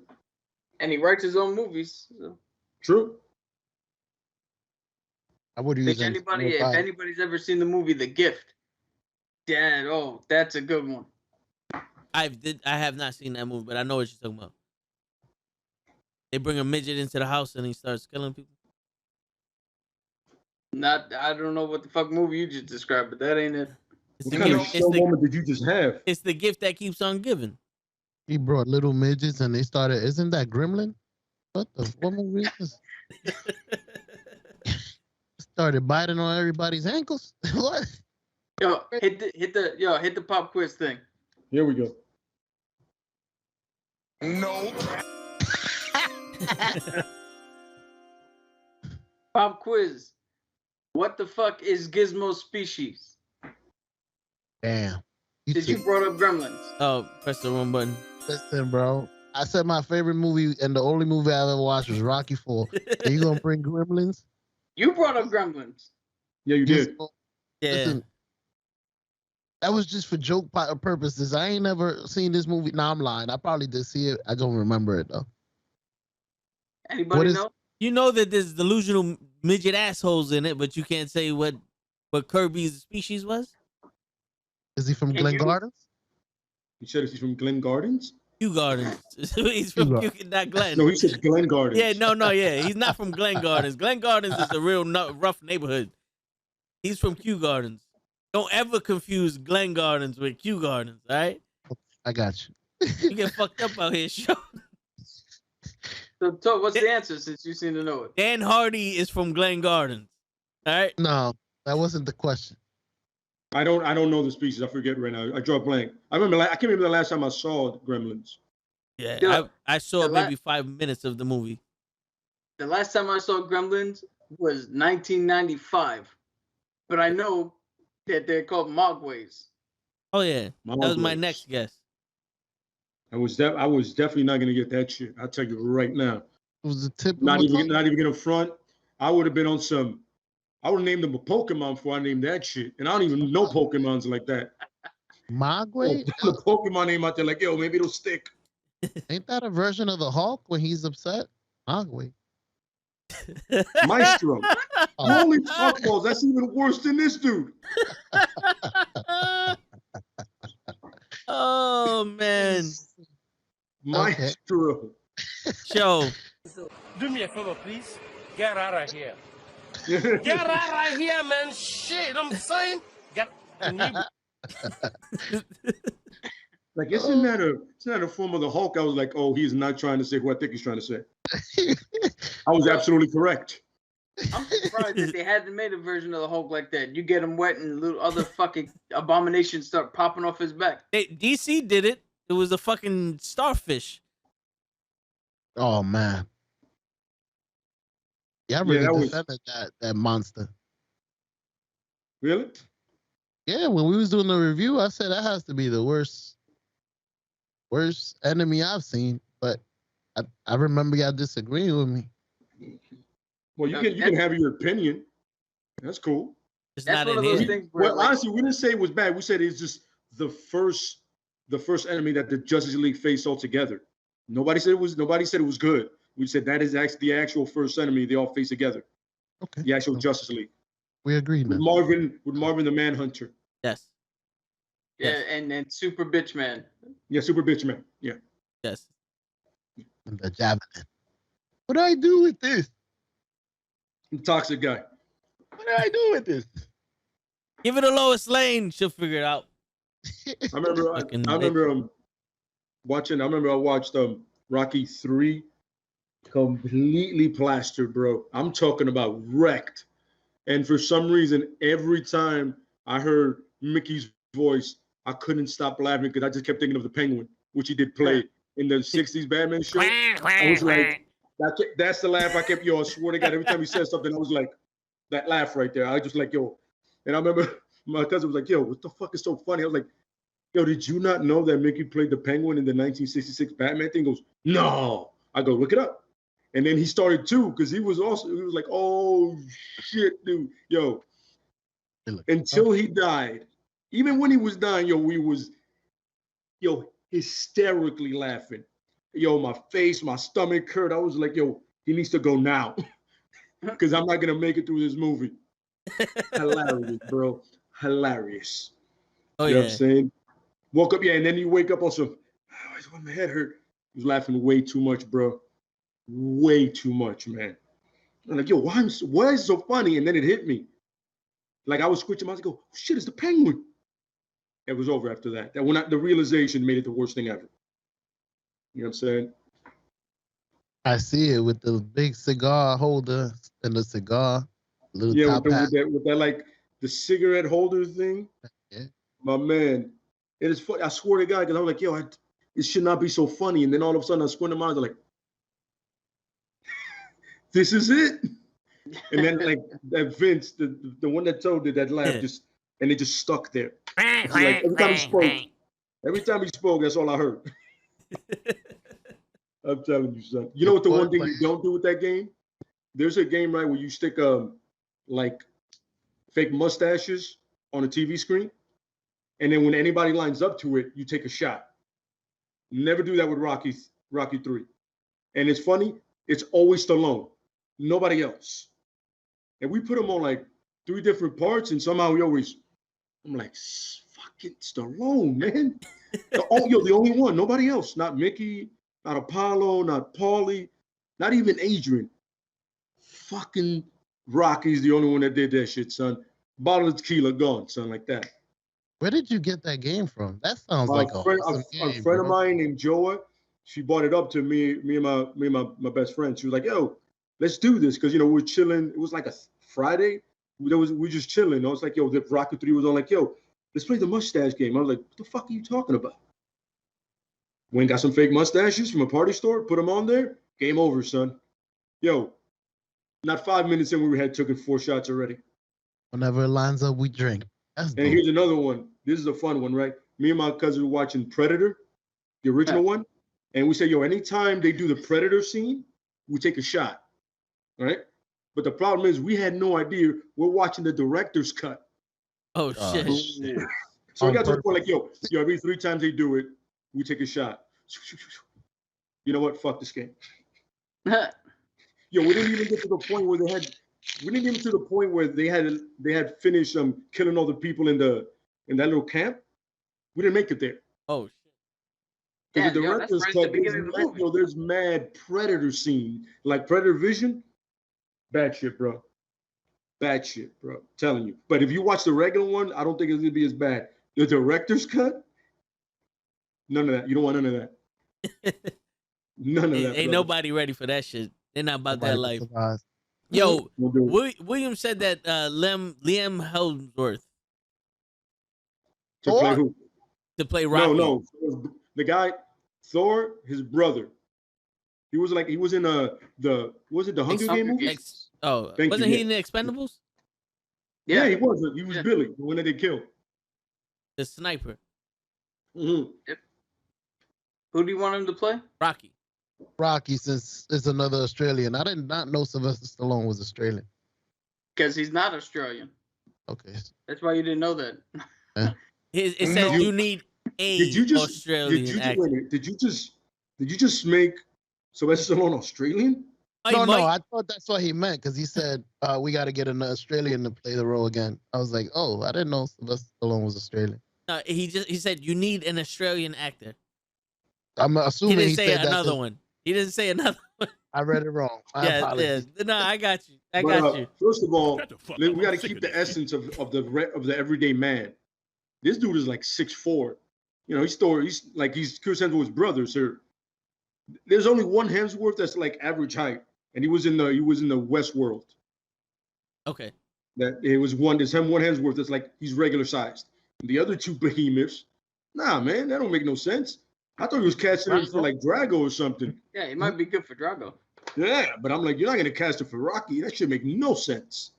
And he writes his own movies. So. True. I would use if anybody's ever seen the movie The Gift, that's a good one. I have not seen that movie, but I know what you're talking about. They bring a midget into the house and he starts killing people. I don't know what the fuck movie you just described, but that ain't it. What kind of show moment did you just have? It's the gift that keeps on giving. He brought little midgets and they started. Isn't that Gremlin? What movie is this? Started biting on everybody's ankles. What? Yo, hit the pop quiz thing. Here we go. No. Pop quiz. What the fuck is Gizmo's species? Damn. Did you brought up Gremlins? Oh, press the wrong button. Listen, bro. I said my favorite movie and the only movie I've ever watched was Rocky 4. Are you gonna bring Gremlins? You brought up Gremlins. Yeah, you did. Yeah. Listen, that was just for joke purposes. I ain't never seen this movie. Nah, I'm lying. I probably did see it. I don't remember it though. Anybody know? You know that there's delusional midget assholes in it, but you can't say what Kirby's species was? Is he from Glen Gardens? You said he's from Glen Gardens? Kew Gardens. He's from Kew, not Glen. No, he said Glen Gardens. Yeah, no, yeah. He's not from Glen Gardens. Glen Gardens is a real rough neighborhood. He's from Kew Gardens. Don't ever confuse Glen Gardens with Kew Gardens, all right? I got you. You get fucked up out here, Sean. So, what's the answer since you seem to know it? Dan Hardy is from Glen Gardens, all right? No, that wasn't the question. I don't know the species. I forget right now. I draw a blank. I can't remember the last time I saw Gremlins. Yeah, I saw maybe 5 minutes of the movie. The last time I saw Gremlins was 1995, but I know that they're called Mogways. Oh yeah, that was my next guess. I was definitely not gonna get that shit. I'll tell you right now. It was the tip. Not even gonna front. I would have been on some. I would have named them a Pokemon before I named that shit, and I don't even know Pokemons like that. Mogwai? The Pokemon name out there, like yo, maybe it'll stick. Ain't that a version of the Hulk when he's upset? Mogwai. Maestro. Holy fuck balls, that's even worse than this dude. Oh man. Maestro. Show. Do me a favor, please. Get out of here. Get out of here, man. Shit, I'm saying. Like, isn't that a form of the Hulk? I was like, oh, he's not trying to say what I think he's trying to say. I was absolutely correct. I'm surprised that they hadn't made a version of the Hulk like that. You get him wet and little other fucking abominations start popping off his back. DC did it. It was a fucking starfish. Oh man. Yeah, I really defended that monster. Really? Yeah, when we was doing the review, I said that has to be the worst enemy I've seen. But I remember y'all disagreeing with me. Well, you can have your opinion. That's cool. It's not in here. Well, honestly, we didn't say it was bad. We said it's just the first enemy that the Justice League faced altogether. Nobody said it was good. We said that is actually the actual first enemy they all face together. Okay. The actual Justice League. We agree now. With Marvin the Manhunter. Yes. Yeah, and Super Bitch Man. Yeah, Super Bitch Man. Yeah. Yes. And the Javelin. What do I do with this? The toxic guy. What do I do with this? Give it a Lois Lane. She'll figure it out. I remember I watched Rocky 3 completely plastered, bro. I'm talking about wrecked. And for some reason, every time I heard Mickey's voice, I couldn't stop laughing because I just kept thinking of the Penguin, which he did play in the 60s Batman show. I was like, that's the laugh I kept, I swear to God, every time he said something, I was like, that laugh right there. I just like, yo. And I remember my cousin was like, yo, what the fuck is so funny? I was like, yo, did you not know that Mickey played the Penguin in the 1966 Batman thing? He goes, no. I go, look it up. And then he started too, because he was like, oh shit, dude. Yo, until he died, even when he was dying, yo, we was, hysterically laughing. Yo, my face, my stomach hurt. I was like, yo, he needs to go now. Because I'm not going to make it through this movie. Hilarious, bro. Hilarious. Oh, you know what I'm saying? Woke up, and then you wake up also, my head hurt. He was laughing way too much, bro. Way too much, man. I'm like, yo, why is it so funny? And then it hit me. Like I was switching, I was like, oh shit, it's the Penguin. It was over after that. The realization made it the worst thing ever. You know what I'm saying? I see it with the big cigar holder and the cigar. With that like the cigarette holder thing. Yeah. My man, it is funny. I swear to God, because I was like, yo, it should not be so funny. And then all of a sudden I squinted my eyes, I'm like, this is it. And then like that Vince, the one that told it, that laugh it just stuck there. Like every time he spoke, that's all I heard. I'm telling you, son. You know what the one thing you don't do with that game? There's a game, right, where you stick like fake mustaches on a TV screen, and then when anybody lines up to it, you take a shot. Never do that with Rocky 3. And it's funny, it's always Stallone, nobody else. And we put him on like 3 different parts, and somehow I'm like, fucking Stallone, man. The only one, nobody else. Not Mickey, not Apollo, not Paulie, not even Adrian. Fucking Rocky's the only one that did that shit, son. Bottle of tequila gone, son, like that. Where did you get that game from? That sounds like a friend of mine named Joa. She brought it up to me and my best friend. She was like, yo, let's do this. Because, we're chilling. It was like a Friday. We just chilling. I was like, yo, the Rocky 3 was on, like, yo, let's play the mustache game. I was like, what the fuck are you talking about? Went and got some fake mustaches from a party store, put them on there. Game over, son. Yo, not 5 minutes in, we had taken 4 shots already. Whenever it lines up, we drink. That's dope. Here's another one. This is a fun one, right? Me and my cousin were watching Predator, the original one. And we say, yo, anytime they do the Predator scene, we take a shot, right? But the problem is we had no idea we're watching the director's cut. Oh, shit. So we got to the point like, yo, every 3 times they do it, we take a shot. You know what? Fuck this game. Yo, we didn't even get to the point where they had finished killing all the people in that little camp. We didn't make it there. Oh shit. Because the director's cut, there's mad Predator scene. Like Predator Vision. Bad shit, bro. Bad shit, bro. I'm telling you. But if you watch the regular one, I don't think it's gonna be as bad. The director's cut? None of that. You don't want none of that. None of that. Ain't nobody ready for that shit. They're not about that life. Yo, William said that Liam Hemsworth. To play who? To play Rocky. No. The guy, Thor, his brother. He was in the Hunger Game movie? Wasn't he in the Expendables? Yeah, he was. He was Billy, the one that they killed. The sniper. Mm-hmm. Yep. Who do you want him to play? Rocky, since it's another Australian. I did not know Sylvester Stallone was Australian. Because he's not Australian. Okay. That's why you didn't know that. It says you need Australian actor. Did you just make Sylvester Stallone Australian? No, I thought that's what he meant because he said we got to get an Australian to play the role again. I was like, oh, I didn't know Sylvester Stallone was Australian. No, he said you need an Australian actor. I'm assuming he didn't say another one. He didn't say another one. I read it wrong. Yeah. No, I got you. I got you. First of all, we got to keep the essence of the everyday man. This dude is like 6'4". He's Chris Hemsworth's brother, sir. There's only one Hemsworth that's like average height, and he was in the West World. Okay. That it was one. There's one Hemsworth that's like he's regular sized. And the other 2 behemoths, nah, man, that don't make no sense. I thought he was casting him for like Drago or something. Yeah, he might be good for Drago. Yeah, but I'm like, you're not gonna cast him for Rocky. That should make no sense.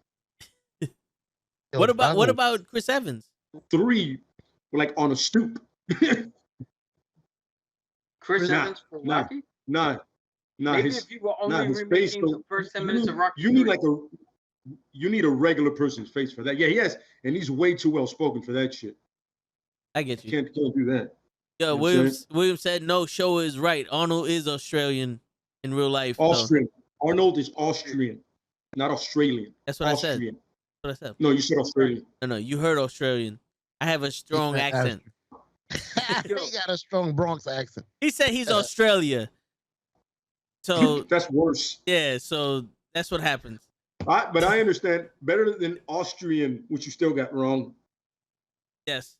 Yo, Yo, What Drago- about Chris Evans? 3 were like on a stoop. Chris Nah, Evans for nah. Rocky? Nah, Maybe his, if you were nah, only his face. remaking the first 10 minutes of Rocky You need 3. like you need a regular person's face for that. Yeah, he has, and he's way too well spoken for that shit. I get you. Can't do that. Yo, You know what I'm William said no. Show is right. Arnold is Australian in real life. Austrian. Arnold is Austrian, not Australian. That's what Austrian. I said. No, you said Australian. No, you heard Australian. I have a strong said accent. he got a strong Bronx accent. He said he's Australia. So That's worse. yeah, so that's what happens. But I understand better than Austrian, which you still got wrong. Yes.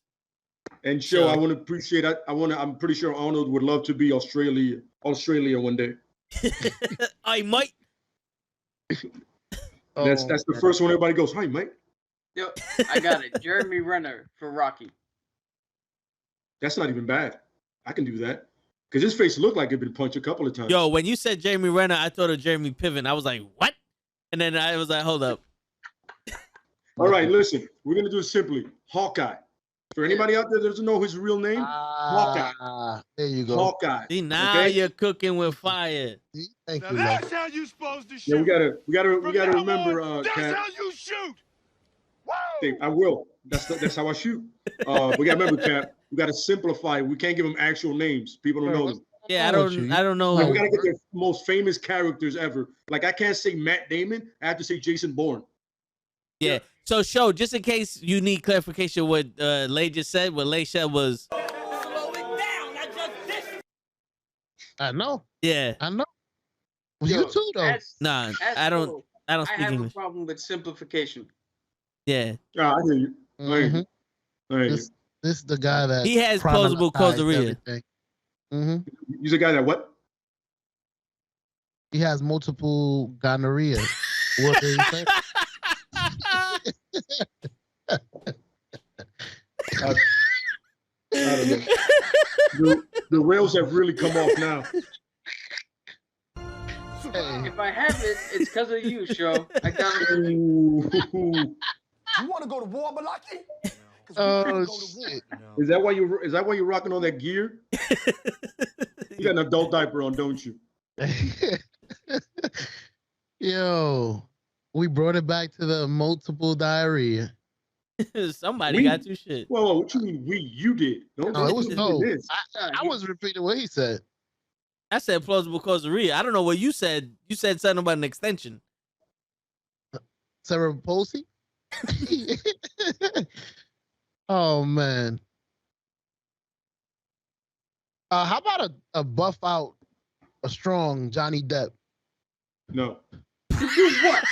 And Joe, Sure. I want to appreciate. I'm pretty sure Arnold would love to be Australia one day. I might. That's the first one everybody goes, "Hi, mate." Yo, I got it. Jeremy Renner for Rocky. That's not even bad. I can do that because his face looked like it'd been punched a couple of times. Yo, when you said Jeremy Renner, I thought of Jeremy Piven. I was like, what? And then I was like, hold up. All right, listen, we're gonna do it simply. Hawkeye. For anybody out there that doesn't know his real name, Hawkeye. There you go. Hawkeye. See, now okay? you're cooking with fire. Thank Now you. that's Love. how you supposed to shoot. Yeah, we gotta From now remember, on, that's Kat. how you shoot. Whoa! Hey, I will. That's how I shoot. We gotta remember, Cap. We gotta simplify. We can't give them actual names. People don't know them. Yeah, I wrong with you? don't know. Like, we gotta get the most famous characters ever. Like I can't say Matt Damon. I have to say Jason Bourne. Yeah. So, show just in case you need clarification, what Lay just said. What Lay said was, I know. yeah, I know. Yo, You too, though. nah, as I don't Cole, I I speak have English. a problem with simplification. Yeah, Ah, I hear you. I hear you. Mhm. I hear you. This is the guy that he has plausible causeria. Mm-hmm. He's a guy that what? He has multiple gonorrhea. What did he say? I don't know. The rails have really come off now. Hey. If I have it, it's because of you, show. I got it. Ooh. You want to go to war, Malaki? 'Cause we Oh finna go to war. shit! Is that why you're rocking all that gear? You got an adult diaper on, don't you? Yo, we brought it back to the multiple diarrhea. Somebody We- got you shit. Whoa, what you mean we? You did. Don't No, it was you no. did this. I was repeating what he said. I said plausible causeria. I don't know what you said. You said something about an extension. Sarah Posey. Oh man. How about a buff out, a strong Johnny Depp? No. What?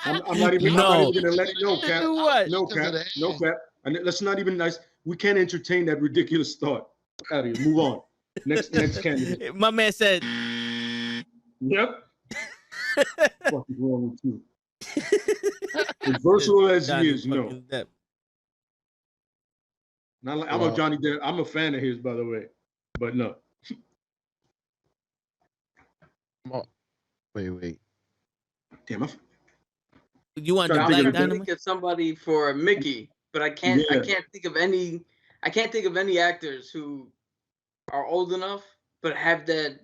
I'm not even gonna let it go, Cap. What? No, Because of Cap. the No, hand. Cap. And let's not even nice. We can't entertain that ridiculous thought. Out of here. Move on. Next candidate. My man said, Yep. What is wrong with you? As versatile as Johnny he is, no. fucking Depp. Not like, I'm a Johnny Depp. I'm a fan of his, by the way. But no. Wait. Damn, You want the Trying to I'm Black think trying to Dynamite? think of somebody for Mickey, but I can't. I Yeah. can't think of any. I can't think of any actors who are old enough but have that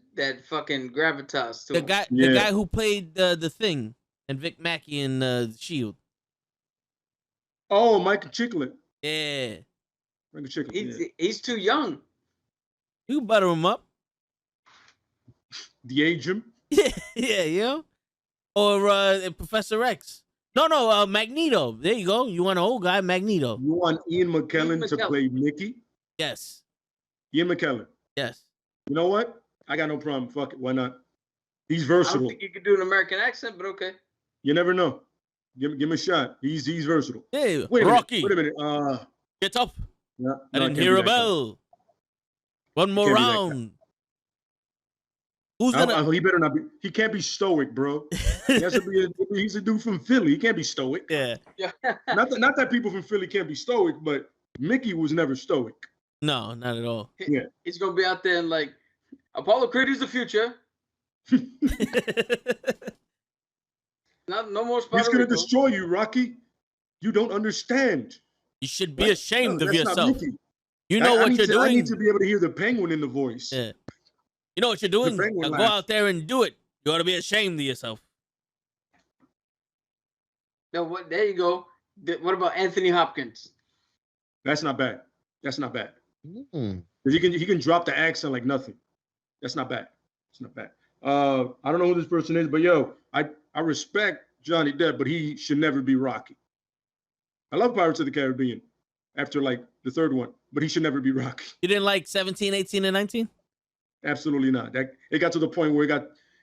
fucking gravitas to The them. the guy who played the Thing and Vic Mackey in Shield. Oh, Michael Chiklis. Yeah, Michael Chiklis. He's too young. you can butter him up. De-age him. Yeah, yo. Or Professor X. No, Magneto. There you go. You want an old guy, Magneto. You want Ian McKellen to McKellen. play Mickey? Yes, Ian McKellen. yes. You know what? I got no problem. Fuck it. Why not? He's I don't versatile. think he could do an American accent, but okay. You never know. Give him a shot. He's versatile. Hey, Wait a Rocky, minute. Wait a minute. get up. No, I didn't can't hear be a that guy. bell. One more Can't be that guy. round. Who's gonna? He better not be. He can't be stoic, bro. He has to be. He's a dude from Philly. He can't be stoic. Yeah. Yeah. Not that people from Philly can't be stoic, but Mickey was never stoic. No, not at all. Yeah. He's gonna be out there and like Apollo Creed is the future. No more He's Spider gonna Rico. destroy you, Rocky. You don't understand. You should be ashamed of that's not yourself. Mickey. You know what you're doing. I need to be able to hear the penguin in the voice. Yeah. You know what you're doing. Now go out there and do it. You ought to be ashamed of yourself. No, what? There you go. What about Anthony Hopkins? That's not bad. That's not bad. Mm. He can drop the accent like nothing. That's not bad. It's not bad. I don't know who this person is, but yo, I respect Johnny Depp, but he should never be Rocky. I love Pirates of the Caribbean after like the third one, but he should never be Rocky. You didn't like 17, 18, and 19? Absolutely not. It got to the point where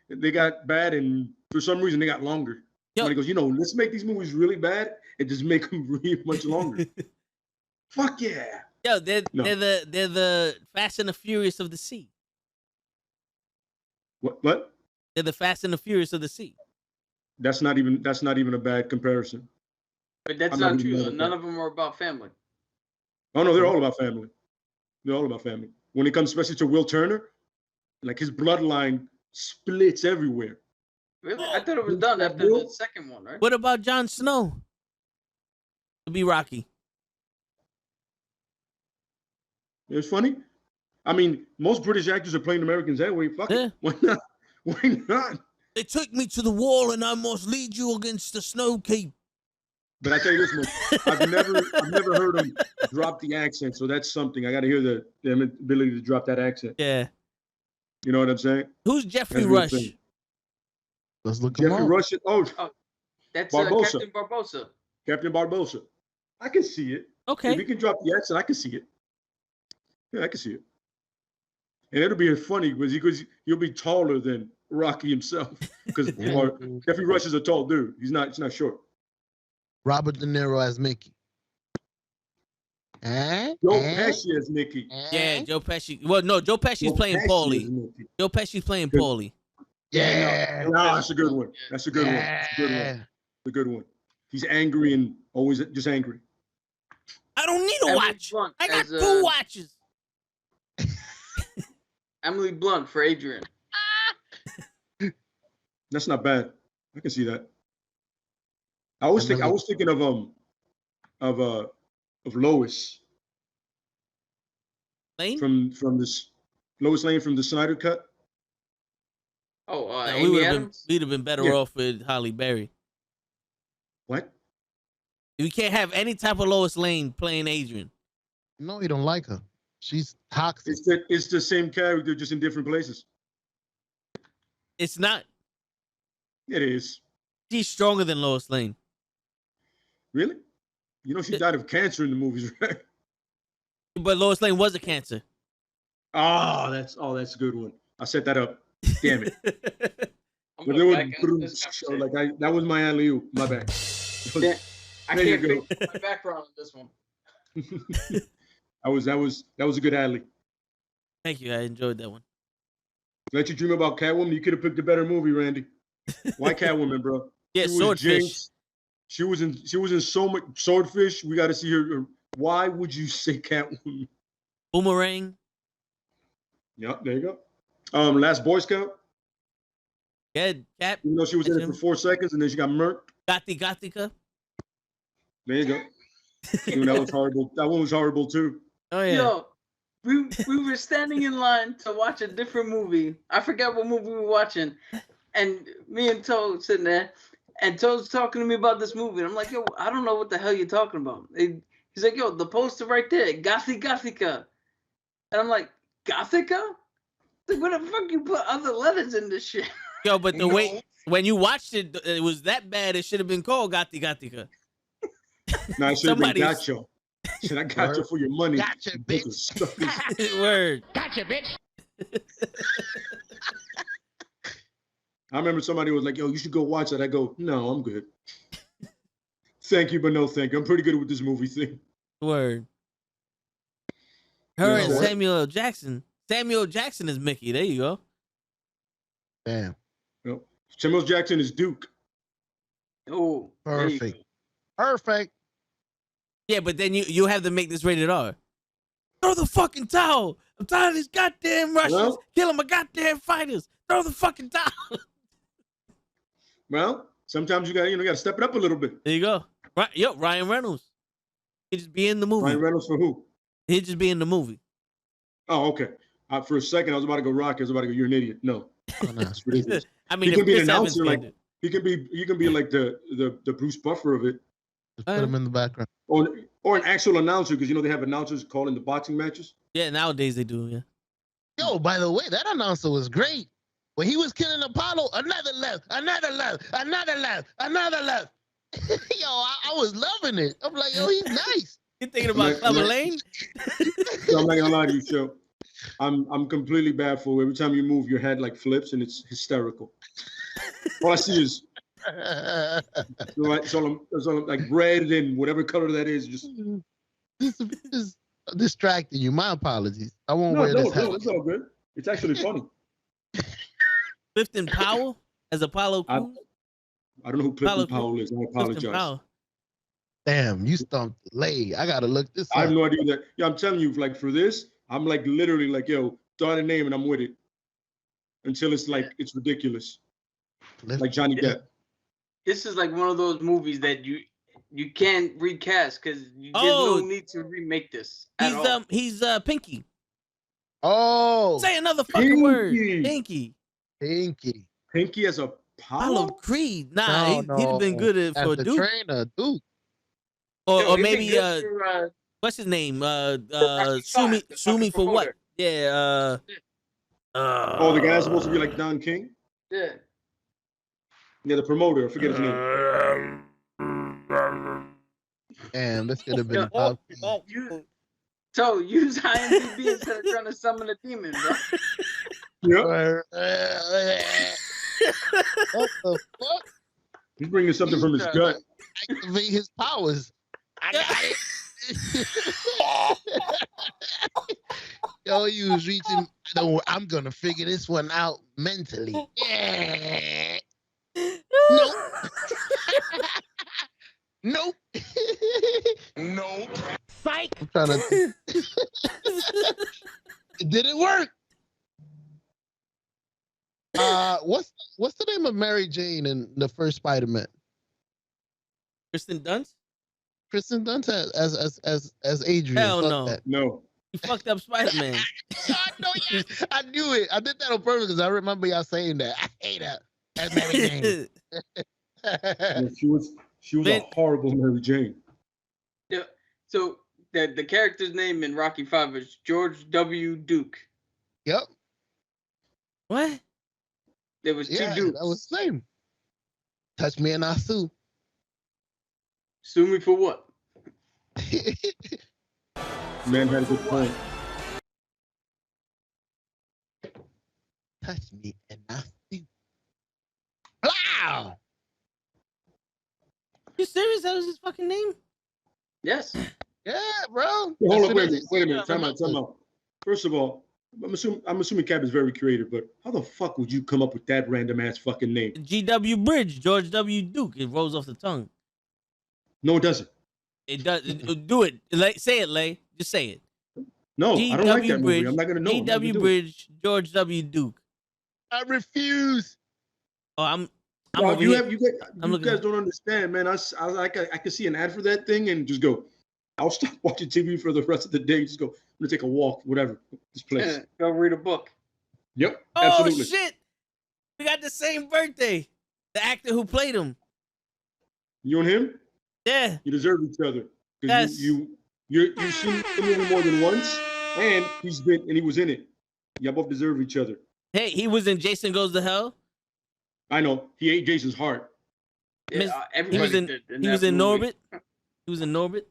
they got bad, and for some reason they got longer. Somebody goes, let's make these movies really bad and just make them really much longer. Fuck yeah. Yo, they're the Fast and the Furious of the sea. What? They're the Fast and the Furious of the sea. That's not even a bad comparison. But that's not true. None of them are about family. Oh no, they're all about family. They're all about family. When it comes especially to Will Turner, like his bloodline splits everywhere. Really? I thought it was done after the second one, right? What about Jon Snow? To be Rocky. It's funny. I mean, most British actors are playing Americans anyway. Fuck it. Why not? Why not? They took me to the wall and I must lead you against the snow cape. But I tell you this much, I've never heard him drop the accent, so that's something. I got to hear the ability to drop that accent. Yeah. You know what I'm saying? Who's Jeffrey Rush? Let's look Jeffrey Rush. That's Barbosa. Captain Barbosa. Captain Barbosa. I can see it. Okay. If he can drop the accent, I can see it. Yeah, I can see it. And it'll be funny because he'll be taller than Rocky himself. Because Jeffrey Rush is a tall dude. He's not short. Robert De Niro as Mickey. Joe Pesci as Mickey. Yeah, Joe Pesci. Well, no, Joe Pesci's playing Paulie. Joe Pesci's playing Paulie. Yeah. No, that's a good one. That's a good one. That's a good one. That's a good one. He's angry and always just angry. I don't need a watch. Blunt I got 2 watches. Emily Blunt for Adrian. That's not bad. I can see that. I was thinking of Lois. Lane? From this Lois Lane from the Snyder Cut. Oh, No, Amy Adams? we'd have been better off with Halle Berry. What? We can't have any type of Lois Lane playing Adrian. No, you don't like her. She's toxic. It's the same character, just in different places. It's not. It is. She's stronger than Lois Lane. Really? You know she died of cancer in the movies, right? But Lois Lane was a cancer. Oh, that's a good one. I set that up. Damn it. I'm going back into this that was my alley-oop. My bad. I can't pick my background on this one. that was a good alley. Thank you. I enjoyed that one. Let you dream about Catwoman. You could have picked a better movie, Randy. Why Catwoman, bro? Yeah, Swordfish. She was in so much Swordfish. We got to see her. Why would you say Catwoman? Boomerang. Yeah, there you go. Last Boy Scout. Yeah, Cap. You know she was in it for 4 seconds and then she got murked. Gothica. There you go. That was horrible. That one was horrible too. Oh yeah. Yo, we were standing in line to watch a different movie. I forgot what movie we were watching, and me and Toad sitting there, and Toad's talking to me about this movie. And I'm like, yo, I don't know what the hell you're talking about. He's like, yo, the poster right there, Gothica. And I'm like, Gothica? Like, where the fuck you put other letters in this shit? Yo, but the way when you watched it, it was that bad. It should have been called Gothica. No, it should have been Gotcha. Should I gotcha for your money? Gotcha, bitch. Word. Gotcha, bitch. I remember somebody was like, yo, you should go watch that. I go, no, I'm good. Thank you, but no thank you. I'm pretty good with this movie thing. Word. Her Yeah, and what? Samuel L. Jackson. Samuel L. Jackson is Mickey. There you go. Damn. No. Samuel L. Jackson is Duke. Oh, Perfect. Perfect. Yeah, but then you have to make this rated R. Throw the fucking towel. I'm tired of these goddamn Russians Well, killing my goddamn fighters. Throw the fucking towel. Well, sometimes you got to step it up a little bit. There you go. Right, yep, Ryan Reynolds. He'd just be in the movie. Ryan Reynolds for who? He'd just be in the movie. Oh, okay. For a second, I was about to go Rocky. I was about to go, you're an idiot. No. Oh, no. It's ridiculous. I mean, He if can be an Chris Evans announcer, can like do- he can be like the Bruce Buffer of it. Just put him in the background. Or an actual announcer, because they have announcers calling the boxing matches. Yeah, nowadays they do. Yeah. Yo, by the way, that announcer was great. When he was killing Apollo, another left, another left, another left, another left. Yo, I was loving it. I'm like, yo, he's nice. You thinking about Clubber Lane? So I'm not gonna lie to you, so I'm completely bad for every time you move, your head like flips and it's hysterical. All I see is it's all like red and whatever color that is. Just This is distracting you. My apologies. I won't no, wear this hat. it's all good. It's actually funny. Clifton Powell as Apollo Crews? I don't know who Clifton Powell is. I Clifton apologize. Powell. Damn, you stumped Lay. I gotta look this I up. have no idea that. Yeah, I'm telling you, like for this, I'm like literally like, yo, throw out a name and I'm with it. Until it's like it's ridiculous. Like Johnny Depp. This is like one of those movies that you can't recast because there's no need to remake this. He's Pinky. Oh, Say another fucking word. Pinky. Pinky as a Apollo Creed. Nah, he'd have been good for the Duke. trainer, Duke. Or maybe what's his name? Sue me for what? Yeah. The guy's supposed to be like Don King. Yeah. Yeah, the promoter. I forget his name. Damn, this could have been. Use IMDb instead of trying to summon a demon, bro. Yep. What the fuck? He's bringing something from his gut. Activate his powers. I got it. Yo, you was reaching. I'm gonna figure this one out mentally. Yeah. Nope. Nope. Nope. Psych. I'm trying to. It didn't work. What's the name of Mary Jane in the first Spider-Man? Kristen Dunst? Kristen Dunst as Adrian. Hell no. That. No. You fucked up Spider-Man. I knew it. I did that on purpose because I remember y'all saying that. I hate that. That's Mary Jane. Yeah, she was a horrible Mary Jane. Yeah. So the character's name in Rocky V is George W. Duke. Yep. What? There was two Dukes. That was the same. Touch me and I sue. Sue me for what? Man had a good point. Touch me and I sue. Wow. You serious? That was his fucking name? Yes. Yeah, bro. Hold on, wait a minute. Time out. First of all, I'm assuming Cap is very creative, but how the fuck would you come up with that random ass fucking name? G.W. Bridge, George W. Duke. It rolls off the tongue. No, it doesn't. It does. Do it. Say it, Lay. Just say it. No, I don't like that movie. I'm not gonna know. G.W. Bridge, George W. Duke. I refuse. Oh, I'm well, over you here. You guys don't understand, man. I can see an ad for that thing and just go. I'll stop watching TV for the rest of the day. Just go. I'm gonna take a walk, whatever. This place. Go read a book. Yep. Oh Absolutely. shit! We got the same birthday. The actor who played him. You and him? Yeah. You deserve each other. Yes. You've seen the movie more than once, and he was in it. You both deserve each other. Hey, he was in Jason Goes to Hell. I know. He ate Jason's heart. Yeah, He was in Norbit. He was in Norbit.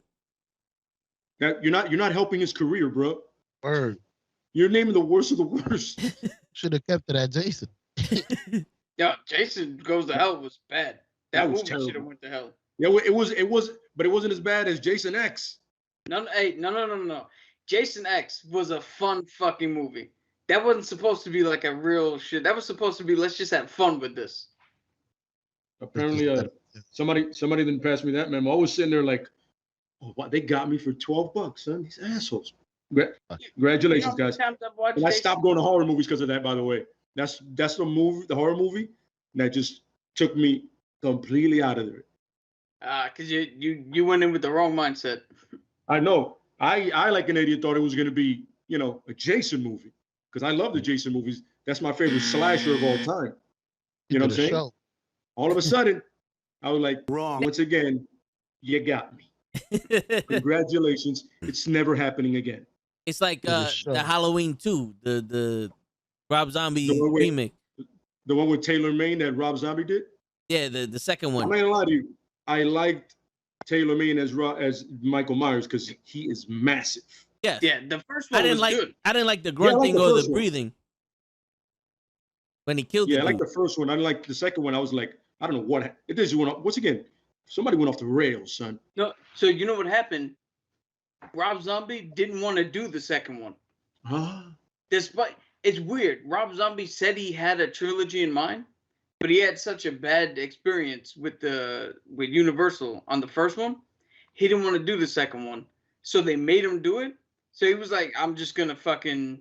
That you're not helping his career, bro. Word. You're naming the worst of the worst. Should have kept it at Jason. Yeah, Jason Goes to Hell was bad. That was movie terrible. should have went to hell. Yeah, it was, but it wasn't as bad as Jason X. No. Jason X was a fun fucking movie. That wasn't supposed to be like a real shit. That was supposed to be, let's just have fun with this. Apparently, somebody didn't pass me that memo. I was sitting there like, oh, what? They got me for $12, son. These assholes. Congratulations, guys. And I stopped going to horror movies because of that, by the way. That's the horror movie that just took me completely out of there. Cause you went in with the wrong mindset. I know. I like an idiot thought it was gonna be, a Jason movie. Because I love the Jason movies. That's my favorite slasher of all time. You know what I'm saying? Show. All of a sudden, I was like, Wrong. once again, you got me. Congratulations. It's never happening again. It's like The show. the Halloween 2, the Rob Zombie The one with- remake. The one with Taylor Maine that Rob Zombie did? Yeah, the second I'm one. not gonna lie to you. I liked Taylor Maine as Michael Myers because he is massive. Yes. Yeah, the first one I didn't was like good. I didn't like the Yeah, I like grunting the or the first one. breathing when he killed Yeah, I the like dude. the first one. I didn't like the second one. I was like, I don't know what it is. Once again, somebody went off the rails, son. No, so you know what happened? Rob Zombie didn't want to do the second one. Huh? Despite it's weird. Rob Zombie said he had a trilogy in mind, but he had such a bad experience with Universal on the first one. He didn't want to do the second one. So they made him do it. So he was like, I'm just gonna fucking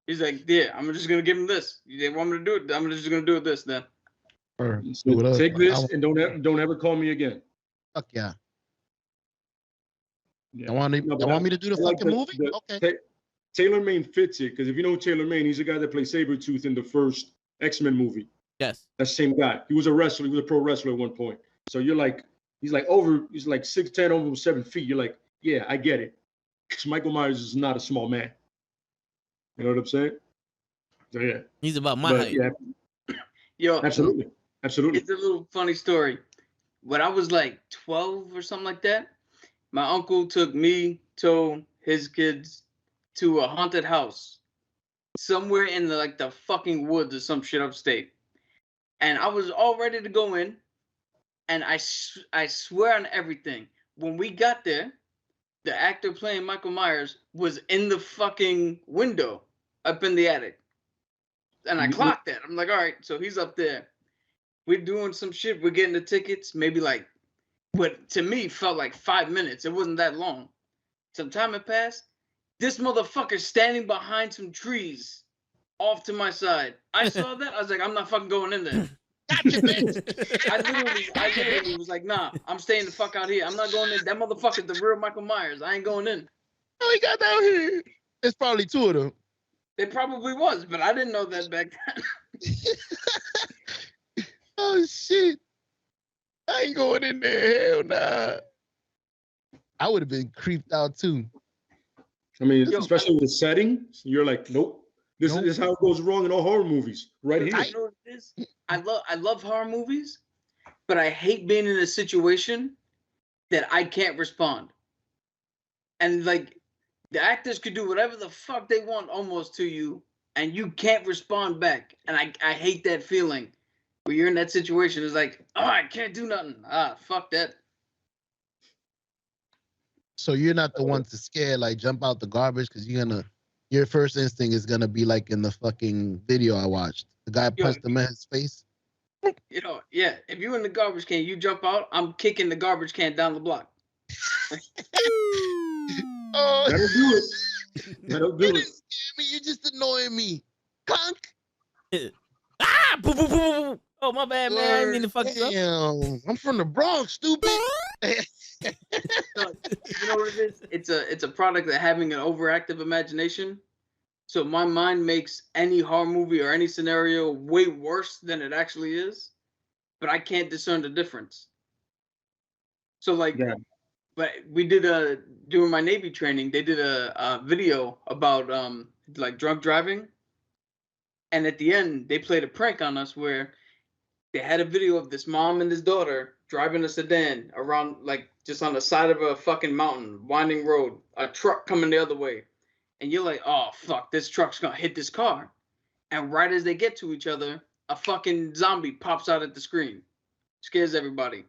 he's like, yeah, I'm just gonna give him this. They want me to do it, I'm just gonna do it this then. Or So do whatever. take this and don't ever call me again. Fuck yeah. Yeah. They want me to do the I like fucking movie? Okay. Taylor Maine fits it because if you know Taylor Maine, he's the guy that played Sabretooth in the first X-Men movie. Yes. That same guy. He was a wrestler. He was a pro wrestler at one point. So you're like, he's like 6'10", almost 7 feet. You're like, yeah, I get it. Because Michael Myers is not a small man. You know what I'm saying? So yeah. He's about my But, height. yeah, Yo, absolutely. Absolutely. it's a little funny story. When I was like 12 or something like that, my uncle took me, his kids, to a haunted house somewhere in the fucking woods or some shit upstate. And I was all ready to go in. And I swear on everything, when we got there, the actor playing Michael Myers was in the fucking window up in the attic. And I clocked that. I'm like, all right, so he's up there. We're doing some shit. We're getting the tickets. Maybe but to me, felt like 5 minutes. It wasn't that long. Some time had passed. This motherfucker standing behind some trees off to my side. I saw that. I was like, I'm not fucking going in there. Gotcha, bitch. I literally was like, nah, I'm staying the fuck out here. I'm not going in. That motherfucker's the real Michael Myers. I ain't going in. Oh, he got down here. It's probably two of them. It probably was, but I didn't know that back then. Oh shit. I ain't going in there. Hell nah. I would have been creeped out too. I mean, especially with the setting, you're like, nope. This Nope. is how it goes wrong in all horror movies, right here. You know what it is? I love horror movies, but I hate being in a situation that I can't respond. And the actors could do whatever the fuck they want almost to you, and you can't respond back. And I hate that feeling where you're in that situation. It's like, oh, I can't do nothing. Fuck that. So you're not the one to scare, like jump out the garbage because your first instinct is gonna be like in the fucking video I watched. The guy punched the man's face. Yeah. If you're in the garbage can, you jump out. I'm kicking the garbage can down the block. Oh, That'll do it. That'll do you it. didn't scare me. You're just annoying me. Clunk. Ah! Boom, boom, boom, boom, boom. Oh, my bad, man. I didn't mean to fuck you up. Damn, I'm from the Bronx, stupid. You know what it is? It's a product of having an overactive imagination. So my mind makes any horror movie or any scenario way worse than it actually is, but I can't discern the difference. So Yeah. but we did during my Navy training, they did a video about drunk driving, and at the end they played a prank on us where they had a video of this mom and this daughter driving a sedan around just on the side of a fucking mountain, winding road, a truck coming the other way. And you're like, oh, fuck, this truck's gonna hit this car. And right as they get to each other, a fucking zombie pops out at the screen. Scares everybody.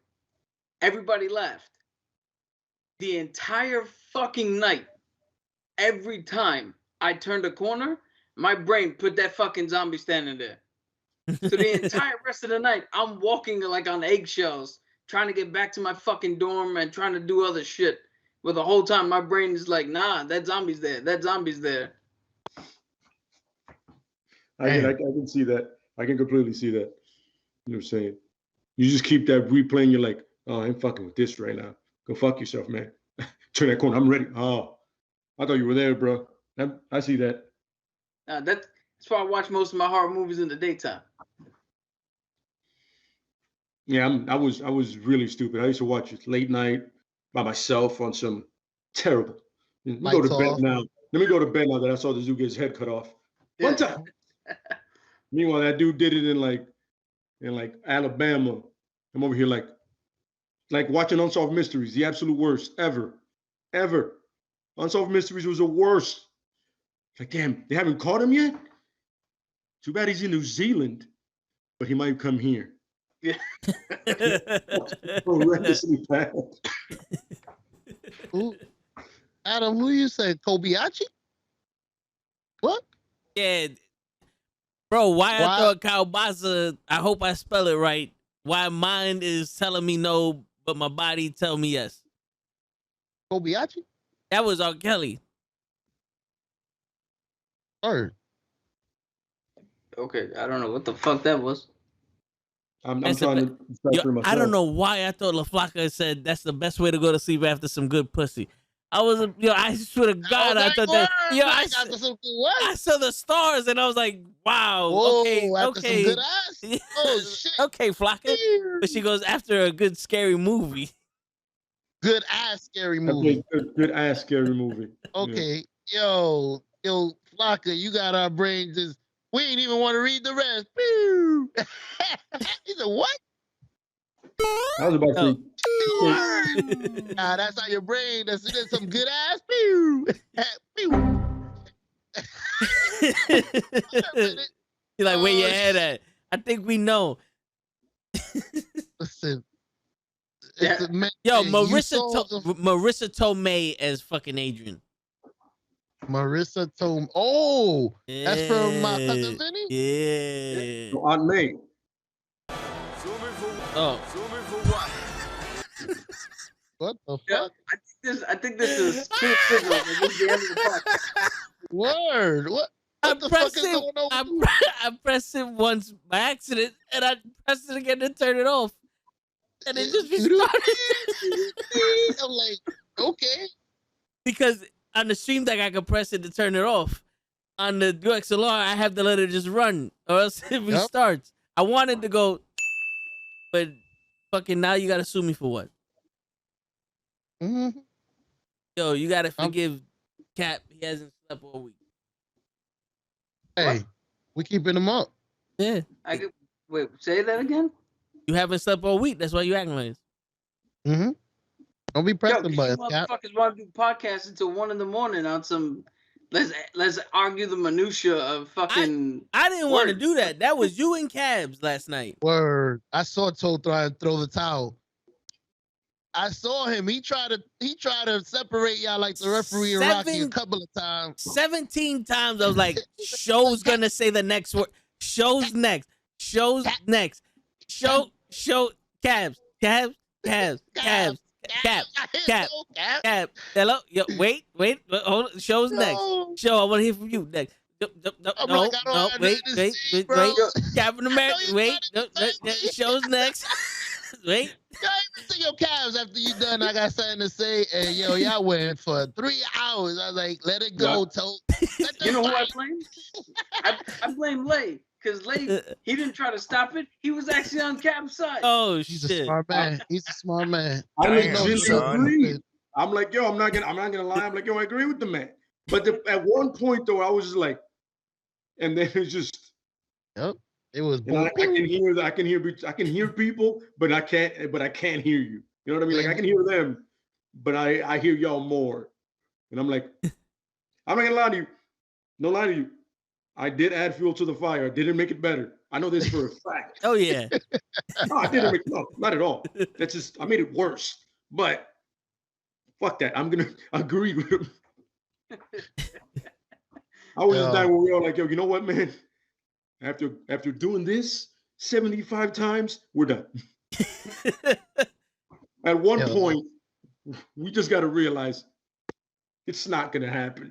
Everybody laughed. The entire fucking night, every time I turned a corner, my brain put that fucking zombie standing there. So the entire rest of the night, I'm walking on eggshells, trying to get back to my fucking dorm and trying to do other shit. But the whole time, my brain is like, nah, that zombie's there. That zombie's there. I can see that. I can completely see that. You know what I'm saying? You just keep that replaying. You're like, Oh, I ain't fucking with this right now. Go fuck yourself, man. Turn that corner. I'm ready. Oh, I thought you were there, bro. I see that. That's why I watch most of my horror movies in the daytime. Yeah, I was really stupid. I used to watch it late night by myself on some terrible. Let me go to bed now. Let me go to bed now that I saw this dude get his head cut off. One time. Meanwhile, that dude did it in like Alabama. I'm over here like watching Unsolved Mysteries, the absolute worst ever. Unsolved Mysteries was the worst. Like, damn, they haven't caught him yet? Too bad he's in New Zealand, but he might come here. Yeah. Horrendously bad. Adam, who you say? Kobayashi? What? Yeah. Bro, why I thought Kalbasa, I hope I spell it right. Why mine is telling me no, but my body tell me yes. Kobayashi? That was R. Kelly. Word. Okay, I don't know what the fuck that was. I'm trying to decipher myself. I don't know why I thought LaFlaca said that's the best way to go to sleep after some good pussy. I swear to God, I thought that. I saw the stars and I was like, wow. Whoa, okay. Some good ass. Oh shit. Okay, Flocka. But she goes after a good scary movie. Good ass scary movie. Good ass scary movie. Okay, yo, Flocka, you got our brains just. We ain't even want to read the rest. He said, what? I was about to say. Nah, that's how your brain, that's some good ass. You're like, where your head at? I think we know. Listen. Yo, Marissa Tomei as fucking Adrian. Marissa Tomei. Oh, yeah. That's from My Cousin Vinny? Yeah. Aunt May. Oh. What the fuck? I think this is spirit signal. This is the end of the podcast. Word. What the fuck is going on? I pressed it once by accident, and I pressed it again to turn it off. And it just restarted. I'm like, okay. Because on the stream deck, I can press it to turn it off. On the UXLR, I have to let it just run, or else it restarts. I wanted to go, but fucking now you gotta sue me for what? Mm-hmm. Yo, you gotta forgive Cap. He hasn't slept all week. Hey, we keeping him up. Yeah. Wait, say that again? You haven't slept all week. That's why you acting like this. Mm-hmm. Don't be pressing buttons, Cap. Motherfuckers want to do podcasts until 1 a.m. on some. Let's argue the minutia of fucking. I didn't want to do that. That was you and Cabs last night. Word. I saw Toe try to throw the towel. I saw him. He tried to separate y'all like the referee in Rocky a couple of times. 17 times I was like, show's gonna say the next word. Show's next. Show's next. Show Cabs. Hello. Yo, wait. Hold on. Show's next. Show, I want to hear from you next. No, wait. Captain America. Wait. Show's next. Wait. Y'all even see your calves after you done. I got something to say. And yo, y'all went for 3 hours. I was like, let it go, Tote. You know who I blame? I blame Lay. Because Lay, he didn't try to stop it. He was actually on Cap's side. Oh, He's a smart man. He's a smart man. I agree. I'm like, yo, I'm not gonna lie. I'm like, yo, I agree with the man. But at one point though, I was just like, and then it's just. Yep. It was. I can hear people, but I can't hear you. You know what I mean? Like I can hear them, but I hear y'all more. And I'm like, I'm not gonna lie to you. No lie to you. I did add fuel to the fire. I didn't make it better. I know this for a fact. Oh yeah. No, I didn't make not at all. That's just I made it worse. But fuck that. I'm gonna agree with him. I was just dying when we were like, yo, you know what, man? After doing this 75 times, we're done. At one point, we just got to realize it's not going to happen.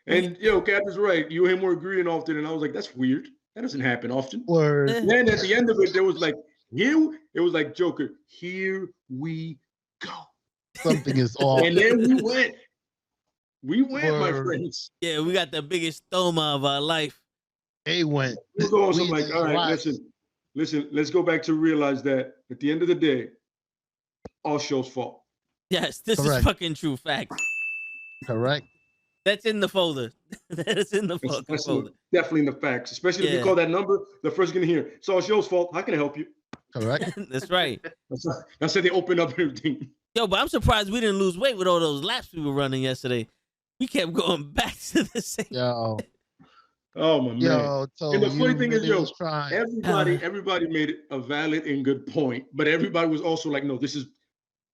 And, Cap is right. You and him were agreeing often, and I was like, that's weird. That doesn't happen often. Word. And then at the end of it, there was like, here it was like Joker. Here we go. Something is off. And then we went. We went, my Word. friends. Yeah, we got the biggest stoma of our life. They went. We go on We something like, just all right, watched. listen, let's go back to realize that at the end of the day, all show's fault. Yes, this Correct. is fucking true fact. Correct. That's in the folder. That is in the fucking That's folder. definitely in the facts. Especially if you Yeah. call that number, the first gonna hear, it's all show's fault. How can I help you? Correct. That's right. That's how they open up everything. Yo, but I'm surprised we didn't lose weight with all those laps we were running yesterday. We kept going back to the same. Yo. Oh my man. Yo. So And the funny thing is, really yo, was trying. everybody made a valid and good point, but everybody was also like, no, this is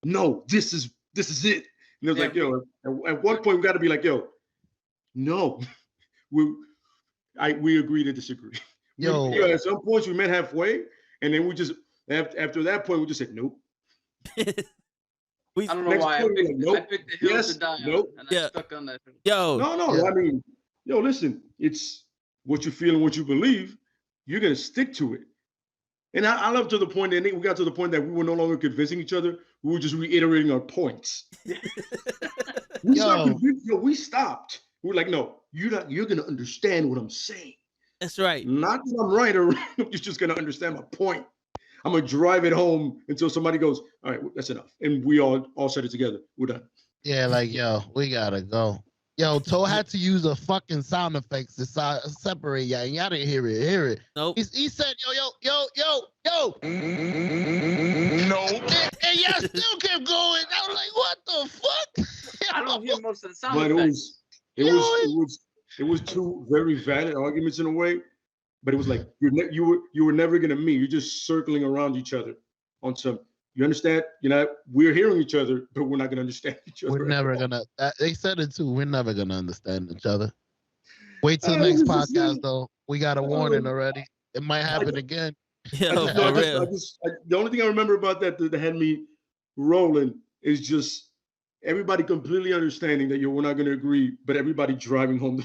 it. And it was like, yo, at one point we got to be like, yo, no, we agree to disagree. Yo. At some points we met halfway, and then we just after that point we just said nope. I don't know Next why. point, like, nope. I picked the hill Yes, to die on, nope. and Yeah. I stuck on that hill. Yo, No, Yeah. I mean, yo, listen, it's what you feel and what you believe. You're gonna stick to it. And I love to the point that we got to the point that we were no longer convincing each other. We were just reiterating our points. We stopped. We were like, no, you're gonna understand what I'm saying. that's right. Not that I'm right or you're just gonna understand my point. I'm gonna drive it home until somebody goes, all right, that's enough. And we all said it together. We're done. Yeah, like, yo, we gotta go. Yo, Toe had to use a fucking sound effects to separate y'all, and y'all didn't hear it. Nope. He said, yo. No. And y'all still kept going. I was like, what the fuck? I don't hear most of the sound But effects. it was two very valid arguments in a way. But it was like you were never gonna meet. You're just circling around each other on some. You understand? We're hearing each other, but we're not gonna understand each other. We're never gonna. They said it too. We're never gonna understand each other. Wait till Oh, the next this is podcast, it. though. We got a warning already. It might happen again. Yo, I for real. the only thing I remember about that had me rolling is just everybody completely understanding that we're not going to agree, but everybody driving home.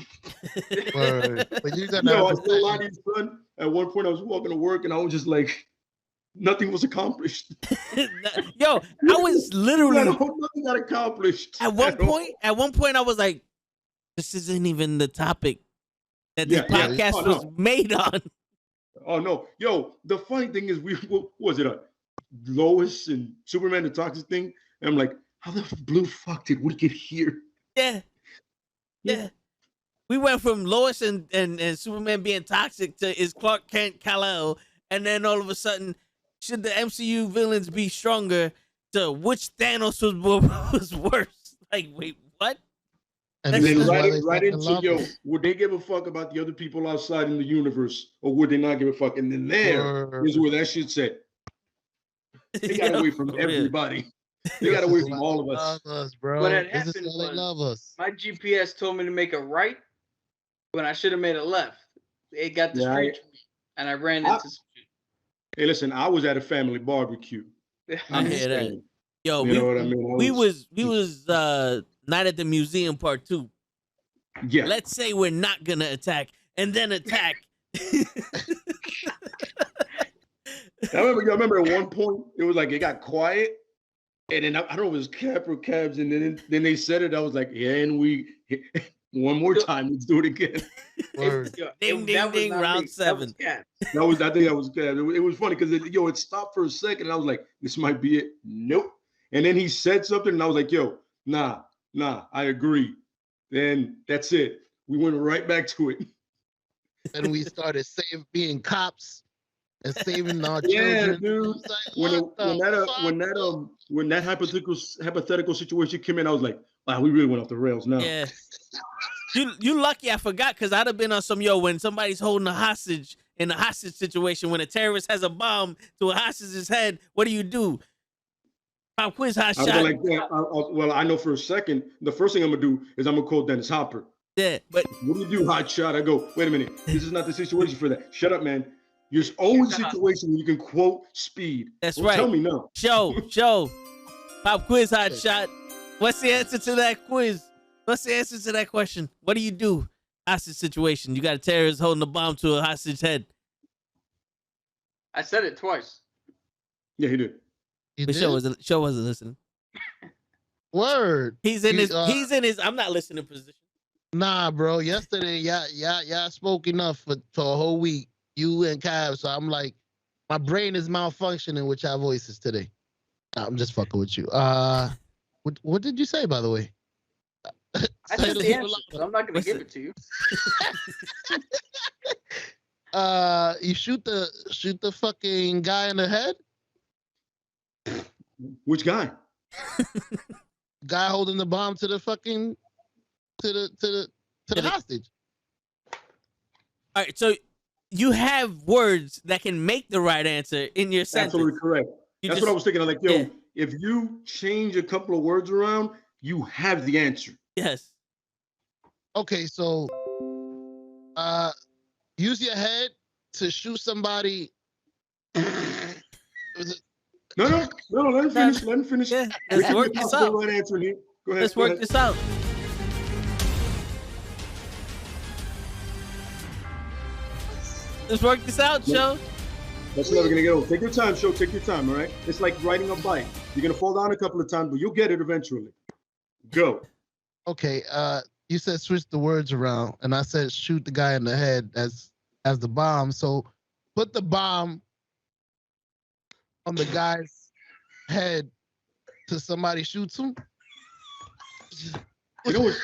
Word. But you're gonna I have to still lie to you, son. At one point, I was walking to work and I was just like, nothing was accomplished. Yo, I was literally nothing got accomplished. at one point I was like, this isn't even the topic that this podcast Oh, was no. made on. Oh no, yo! The funny thing is, what was it Lois and Superman, the toxic thing? And I'm like, how the blue fuck did we get here? Yeah. We went from Lois and Superman being toxic to is Clark Kent Kal-El, and then all of a sudden, should the MCU villains be stronger? To which Thanos was worse? Like, wait, what? And And this then is why they right fucking into love us. would they give a fuck about the other people outside in the universe, or would they not give a fuck? And then there is where that shit said. They got away from For real. everybody. They got away This is from why all they of us. love us, bro. What had This is happened why they was- love us. My GPS told me to make a right when I should have made a left. It got the Yeah, street, and I ran into some Hey, listen, I was at a family barbecue. shit. I hear that. saying. Yo, You know what I mean? we was Night at the Museum Part 2. Yeah. Let's say we're not gonna attack and then attack. I remember at one point it was like it got quiet, and then I don't know if it was Cap or Cabs, and then they said it. I was like, yeah, and we one more time, let's do it again. Word. Ding, That was ding, not round me. That 7. was Cap. I think that was Cab. It was funny because it stopped for a second, and I was like, this might be it. Nope. And then he said something, and I was like, yo, nah, I agree. Then that's it. We went right back to it. And we started being cops and saving our Yeah, children. dude. It's like, When that hypothetical situation came in, I was like, wow, we really went off the rails now. Yeah. You lucky I forgot, because I'd have been on some when somebody's holding a hostage in a hostage situation, when a terrorist has a bomb to a hostage's head, what do? Pop quiz hot I shot. was like, yeah, well, I know for a second, the first thing I'm gonna do is I'm gonna call Dennis Hopper. Yeah, but What do you do, hot shot? I go, wait a minute, this is not the situation for that. Shut up, man. There's always a situation where you can quote speed. That's Don't right. Tell me no. Show. Pop quiz hot shot. What's the answer to that quiz? What's the answer to that question? What do? Hostage situation. You got a terrorist holding a bomb to a hostage head. I said it twice. Yeah, he did. The show wasn't listening. Word. He's in his. I'm not listening position. Nah, bro. Yesterday, y'all spoke enough for a whole week. You and Cav. So I'm like, my brain is malfunctioning with y'all voices today. Nah, I'm just fucking with you. What did you say, by the way? I just the answer, so I'm not gonna give it to you. You shoot the fucking guy in the head. Which guy? Guy holding the bomb to the fucking to the hostage. All right, so you have words that can make the right answer in your sentence. Absolutely correct. That's what I was thinking. I'm like, yo, if you change a couple of words around, you have the answer. Yes. Okay, so use your head to shoot somebody. No, let him finish. Let him finish. Yeah, let's work this out. Right answer here. Go ahead. Let's work this out. Let's work this out, Show. That's never gonna get old. Take your time, Show. Take your time, all right? It's like riding a bike. You're gonna fall down a couple of times, but you'll get it eventually. Go. Okay, you said switch the words around, and I said shoot the guy in the head as the bomb. So put the bomb on the guy's head till somebody shoots him. You know what's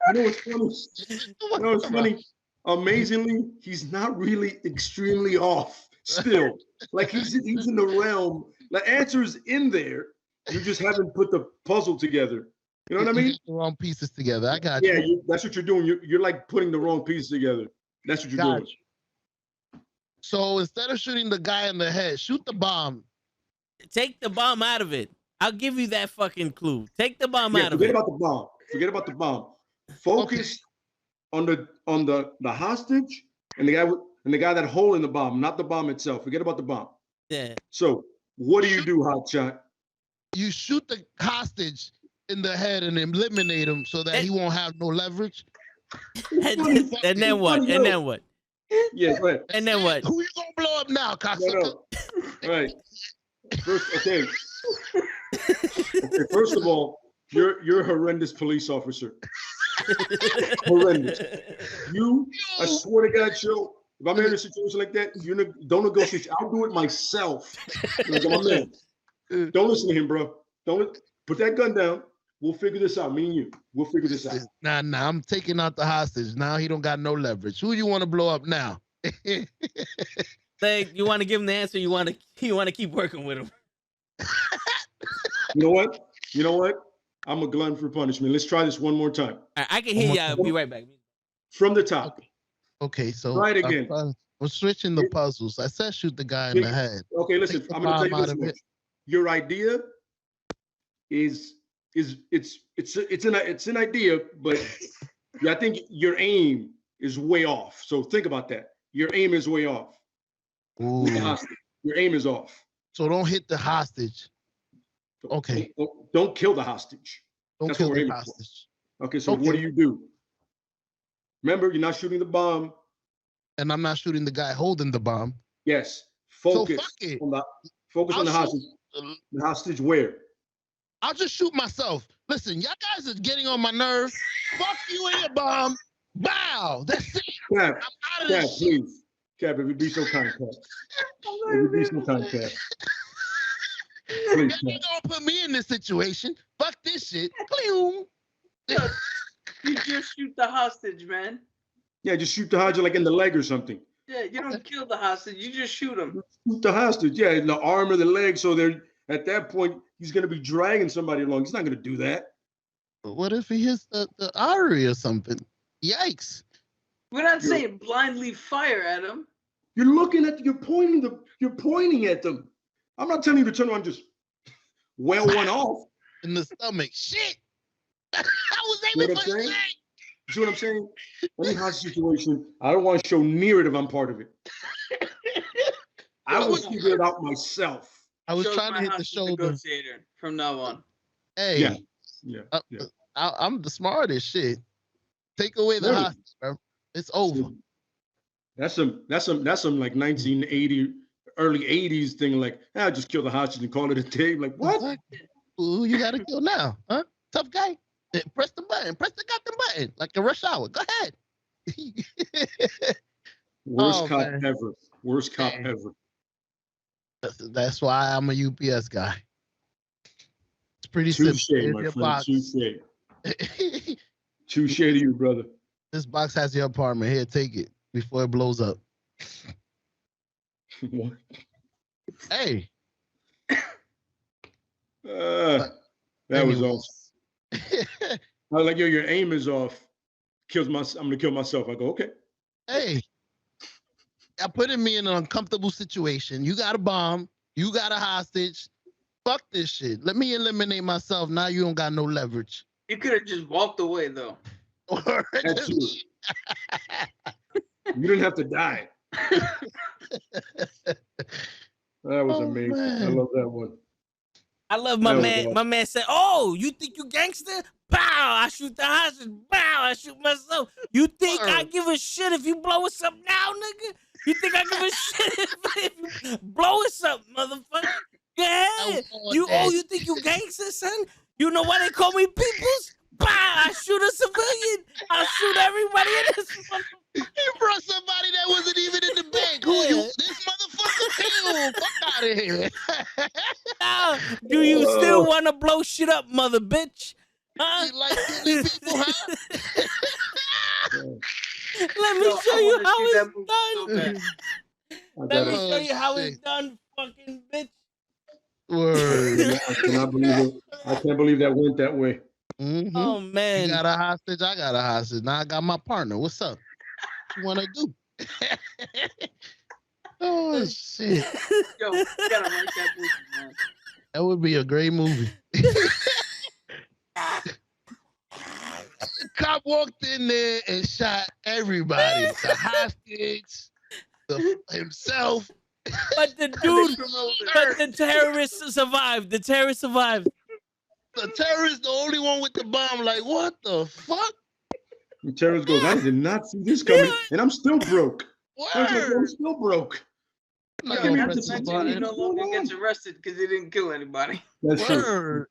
funny? You know what's funny? Amazingly, he's not really extremely off still. Like he's in the realm. The answer is in there. You just haven't put the puzzle together. You know what I mean? The wrong pieces together. I got you. Yeah, that's what you're doing. You're like putting the wrong pieces together. That's what you're doing. So instead of shooting the guy in the head, shoot the bomb. Take the bomb out of it. I'll give you that fucking clue. Take the bomb out of it. Forget about the bomb. Forget about the bomb. Focus on the hostage and the guy that holding the bomb, not the bomb itself. Forget about the bomb. Yeah. So what do you do, Hotshot? You shoot the hostage in the head and eliminate him so that he won't have no leverage. And then what? And then what? Yeah, go ahead. And then what? Who you gonna blow up now, cocksucker? No. Right. First, okay. First of all, you're a horrendous police officer. Horrendous. I swear to God, Joe, if I'm in a situation like that, don't negotiate. I'll do it myself. Like, I'm a man. Don't listen to him, bro. Don't put that gun down. We'll figure this out. Me and you. We'll figure this out. Nah, I'm taking out the hostage. Now he don't got no leverage. Who you want to blow up now? Like, you want to give him the answer? You want to keep working with him? You know what? I'm a glutton for punishment. Let's try this one more time. I can hear you. I'll be right back. From the top. Okay, so right again. We're switching the puzzles. I said shoot the guy in the head. Okay, listen. I'm going to tell you this much. Your idea is it's an idea, but I think your aim is way off. So think about that. Your aim is way off. Ooh. Your aim is off. So don't hit the hostage. Okay. Don't kill the hostage. Don't kill the hostage. Okay, so what do? Remember, you're not shooting the bomb. And I'm not shooting the guy holding the bomb. Yes. Focus on the hostage. The hostage where? I'll just shoot myself. Listen, y'all guys are getting on my nerves. Fuck you and your bomb. Bow. That's it. Cap, I'm out of this shit. Please. Cap, if you be so kind, Cap. If you be so kind, Cap. Please, you gonna put me in this situation. Fuck this shit. You just shoot the hostage, man. Yeah, just shoot the hostage like in the leg or something. Yeah, you don't kill the hostage. You just shoot him. Shoot the hostage. Yeah, in the arm or the leg. So at that point, he's going to be dragging somebody along. He's not going to do that. But what if he hits the artery or something? Yikes. We're not saying blindly fire at him. You're pointing at them. I'm not telling you to turn around and just well one off. In the stomach. Shit. I was aiming for the leg. You see what I'm saying? Any hostage situation, I don't want to show near it if I'm part of it. I will figure it out myself. I was trying to hit the shoulder. Negotiator from now on. Hey. Yeah. I'm the smartest shit. Take away the hostage, bro. It's over. That's some like 1980 early 80s thing, like, I'll just kill the hostage and call it a day. Like, what? Who you gotta kill now? Huh? Tough guy. Press the button. Press the goddamn button. Like a rush hour. Go ahead. Worst cop man. ever. Worst cop ever. That's why I'm a UPS guy. It's pretty simple. Touche, my friend. Touche. Touche to you, brother. This box has your apartment. Here, take it before it blows up. What? Hey. That was awesome. I was like, yo, your aim is off. I'm gonna kill myself. I go, okay. Hey. Y'all putting me in an uncomfortable situation. You got a bomb. You got a hostage. Fuck this shit. Let me eliminate myself. Now you don't got no leverage. You could have just walked away though. That's you. You didn't have to die. That was amazing. Man. I love that one. I love my man. My man said, "Oh, you think you gangster? Pow! I shoot the hostage. Pow! I shoot myself. You think I give a shit if you blow us up now, nigga? You think I give a shit if you blow us up, motherfucker? Go ahead. You think you gangster, son? You know why they call me peoples? Pow! I shoot a civilian. I shoot everybody in this motherfucker. You brought somebody that wasn't even in the bank. Who you? This motherfucker? Fuck out of here. Now, do you still want to blow shit up, mother bitch? Huh? You like killing people, huh? Let me show you how it's done. Let me show you how it's done, fucking bitch. Word. I cannot believe it. I can't believe that went that way. Mm-hmm. Oh man. You got a hostage, I got a hostage. Now I got my partner. What's up? What you wanna do? Oh shit. Yo, you gotta write that movie, man. That would be a great movie. The cop walked in there and shot everybody. The hostage, himself. But the terrorist survived. The terrorist survived. The terrorist, the only one with the bomb, like, what the fuck? The terrorist goes, I did not see this coming, and I'm still broke. I'm still broke. No, he no longer gets arrested because he didn't kill anybody. That's true.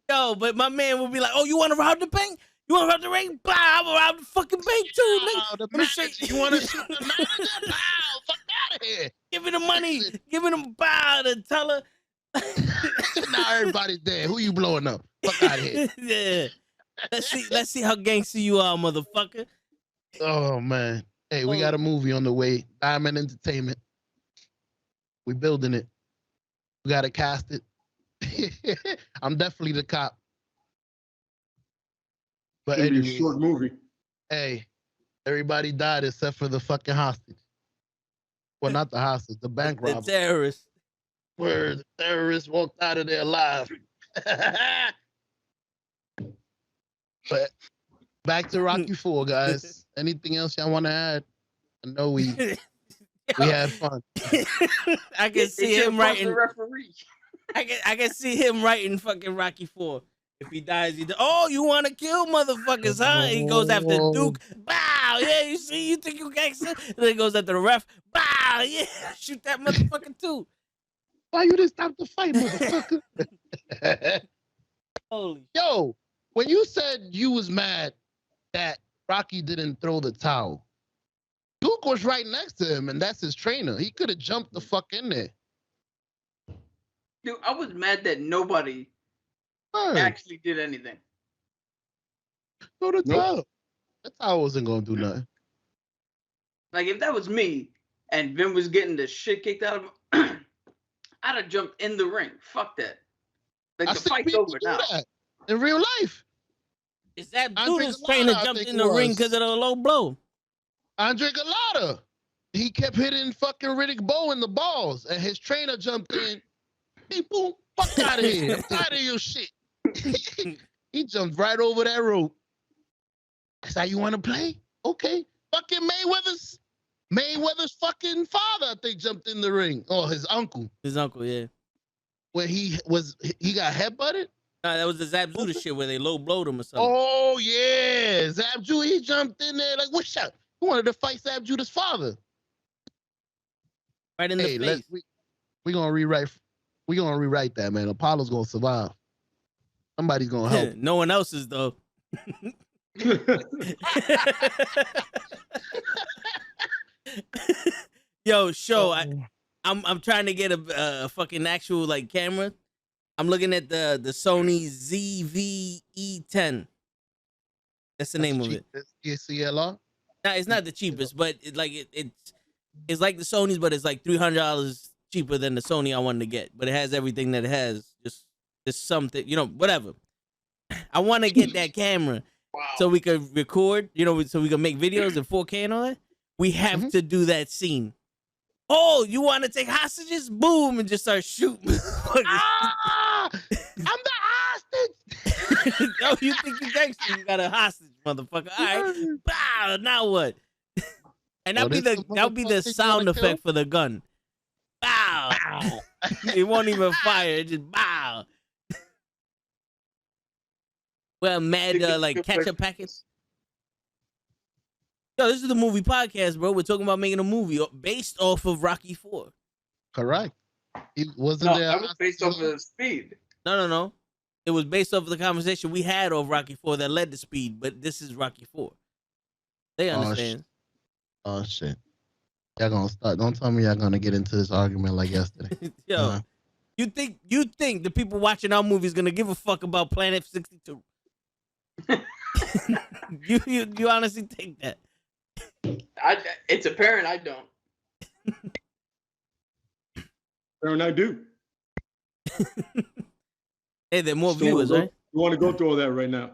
Yo, but my man would be like, "Oh, you want to rob the bank? You want to rob the bank? Blah, I'm gonna rob the fucking bank too, nigga. Let me show you want to shoot the manager? Bow, fuck out of here. Give me the money. Give me the bow to tell her." Now everybody's dead. Who you blowing up? Fuck out of here. Yeah. Let's see how gangster you are, motherfucker. Oh man. Hey, we got a movie on the way. Diamond Entertainment. We building it. We gotta cast it. I'm definitely the cop. But it's gonna be a short movie. Hey, everybody died except for the fucking hostage. Well, not the hostage, the bank robber. The terrorist. Where the terrorists walked out of there alive. But back to Rocky 4, guys. Anything else y'all want to add? I know we had fun. I can see him writing. I can see him writing fucking Rocky 4. If he dies, oh, you want to kill motherfuckers, huh? He goes after Duke. Bow, yeah, you see, you think you gangster? And then he goes after the ref. Bow, yeah, shoot that motherfucker too. Why you didn't stop the fight, motherfucker? Holy. Yo, when you said you was mad that Rocky didn't throw the towel, Duke was right next to him, and that's his trainer. He could have jumped the fuck in there. Dude, I was mad that nobody actually did anything. Throw the towel. That towel wasn't going to do nothing. Like, if that was me, and Vin was getting the shit kicked out of him, I'd have jumped in the ring. Fuck that. Like, the fight's over now. In real life. Is that Buddha's trainer jumped in the ring because of the low blow? Andre Galata. He kept hitting fucking Riddick Bowe in the balls, and his trainer jumped in. Hey, boom, fuck out of here. I'm tired of your shit. He jumped right over that rope. That's how you want to play? Okay. Fucking Mayweather's fucking father, I think, jumped in the ring. Oh, his uncle. His uncle, yeah. When he got headbutted? Nah, that was the Zab Judah shit where they low blowed him or something. Oh, yeah. Zab Judah, he jumped in there like, what's up? He wanted to fight Zab Judah's father. Right in the face. We're gonna rewrite that, man. Apollo's gonna survive. Somebody's gonna help. No one else is though. Yo, show. I'm trying to get a fucking actual like camera. I'm looking at the Sony ZV-E10. That's the name of it. CLR? No, it's not the cheapest, but it's like the Sony's, but it's like $300 cheaper than the Sony I wanted to get. But it has everything that it has. Just something, whatever. I want to get that camera so we could record, so we can make videos in 4K and all that. We have to do that scene. Oh, you want to take hostages? Boom, and just start shooting. I'm the hostage. Oh, you think you gangster? You got a hostage, motherfucker. All right, bow. Now what? And that'll be the sound effect for the gun. Bow. It won't even fire. It just bow. Well, mad like ketchup packets. Yo, this is the movie podcast, bro. We're talking about making a movie based off of Rocky 4. Correct. It wasn't No, there. that was based off of Speed. No. It was based off of the conversation we had of Rocky 4 that led to Speed, but this is Rocky 4. They understand. Oh shit. Y'all gonna start. Don't tell me y'all gonna get into this argument like yesterday. Yo, you think the people watching our movies gonna give a fuck about Planet 62? you honestly think that? It's apparent I don't. Apparent I do. Hey, there are more viewers, right? You want to go through all that right now?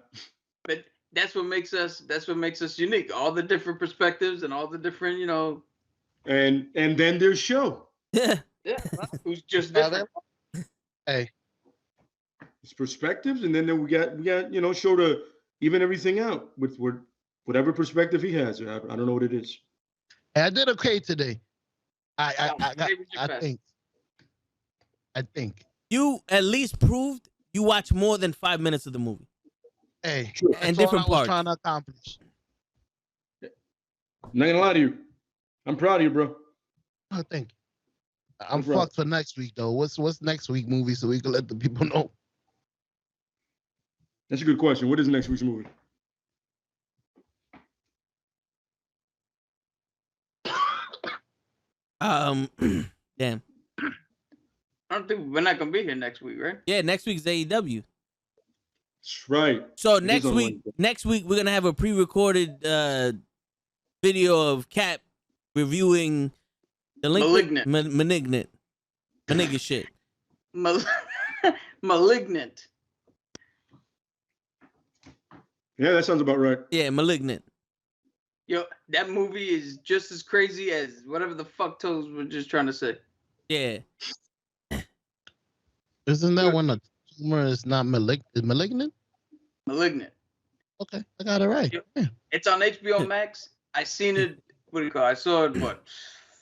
But that's what makes us unique. All the different perspectives and all the different, And then there's show. Yeah. Yeah, who's just different. Hey, It's perspectives, and then we got show to even everything out with whatever perspective he has. I don't know what it is. I did okay today. I think You at least proved you watch more than 5 minutes of the movie. Hey, And that's different all I was parts. trying to accomplish. I'm not gonna lie to you. I'm proud of you, bro. I think I'm Bro. fucked for next week though. What's next week movie so we can let the people know? That's a good question. What is next week's movie? Damn. I don't think we're not gonna be here next week, right? Yeah, next week's AEW. That's right. So It is next on week Wednesday. we're gonna have a pre-recorded video of Cap reviewing the Malignant. Malignant shit. Malignant. Yeah, that sounds about right. Yeah, Malignant. Yo, that movie is just as crazy as whatever the fuck Toes were just trying to say. Yeah. Isn't that when a tumor is not malignant? Malignant. Okay, I got it right. Yep. Yeah. It's on HBO Max. I seen it. What do you call it? I saw it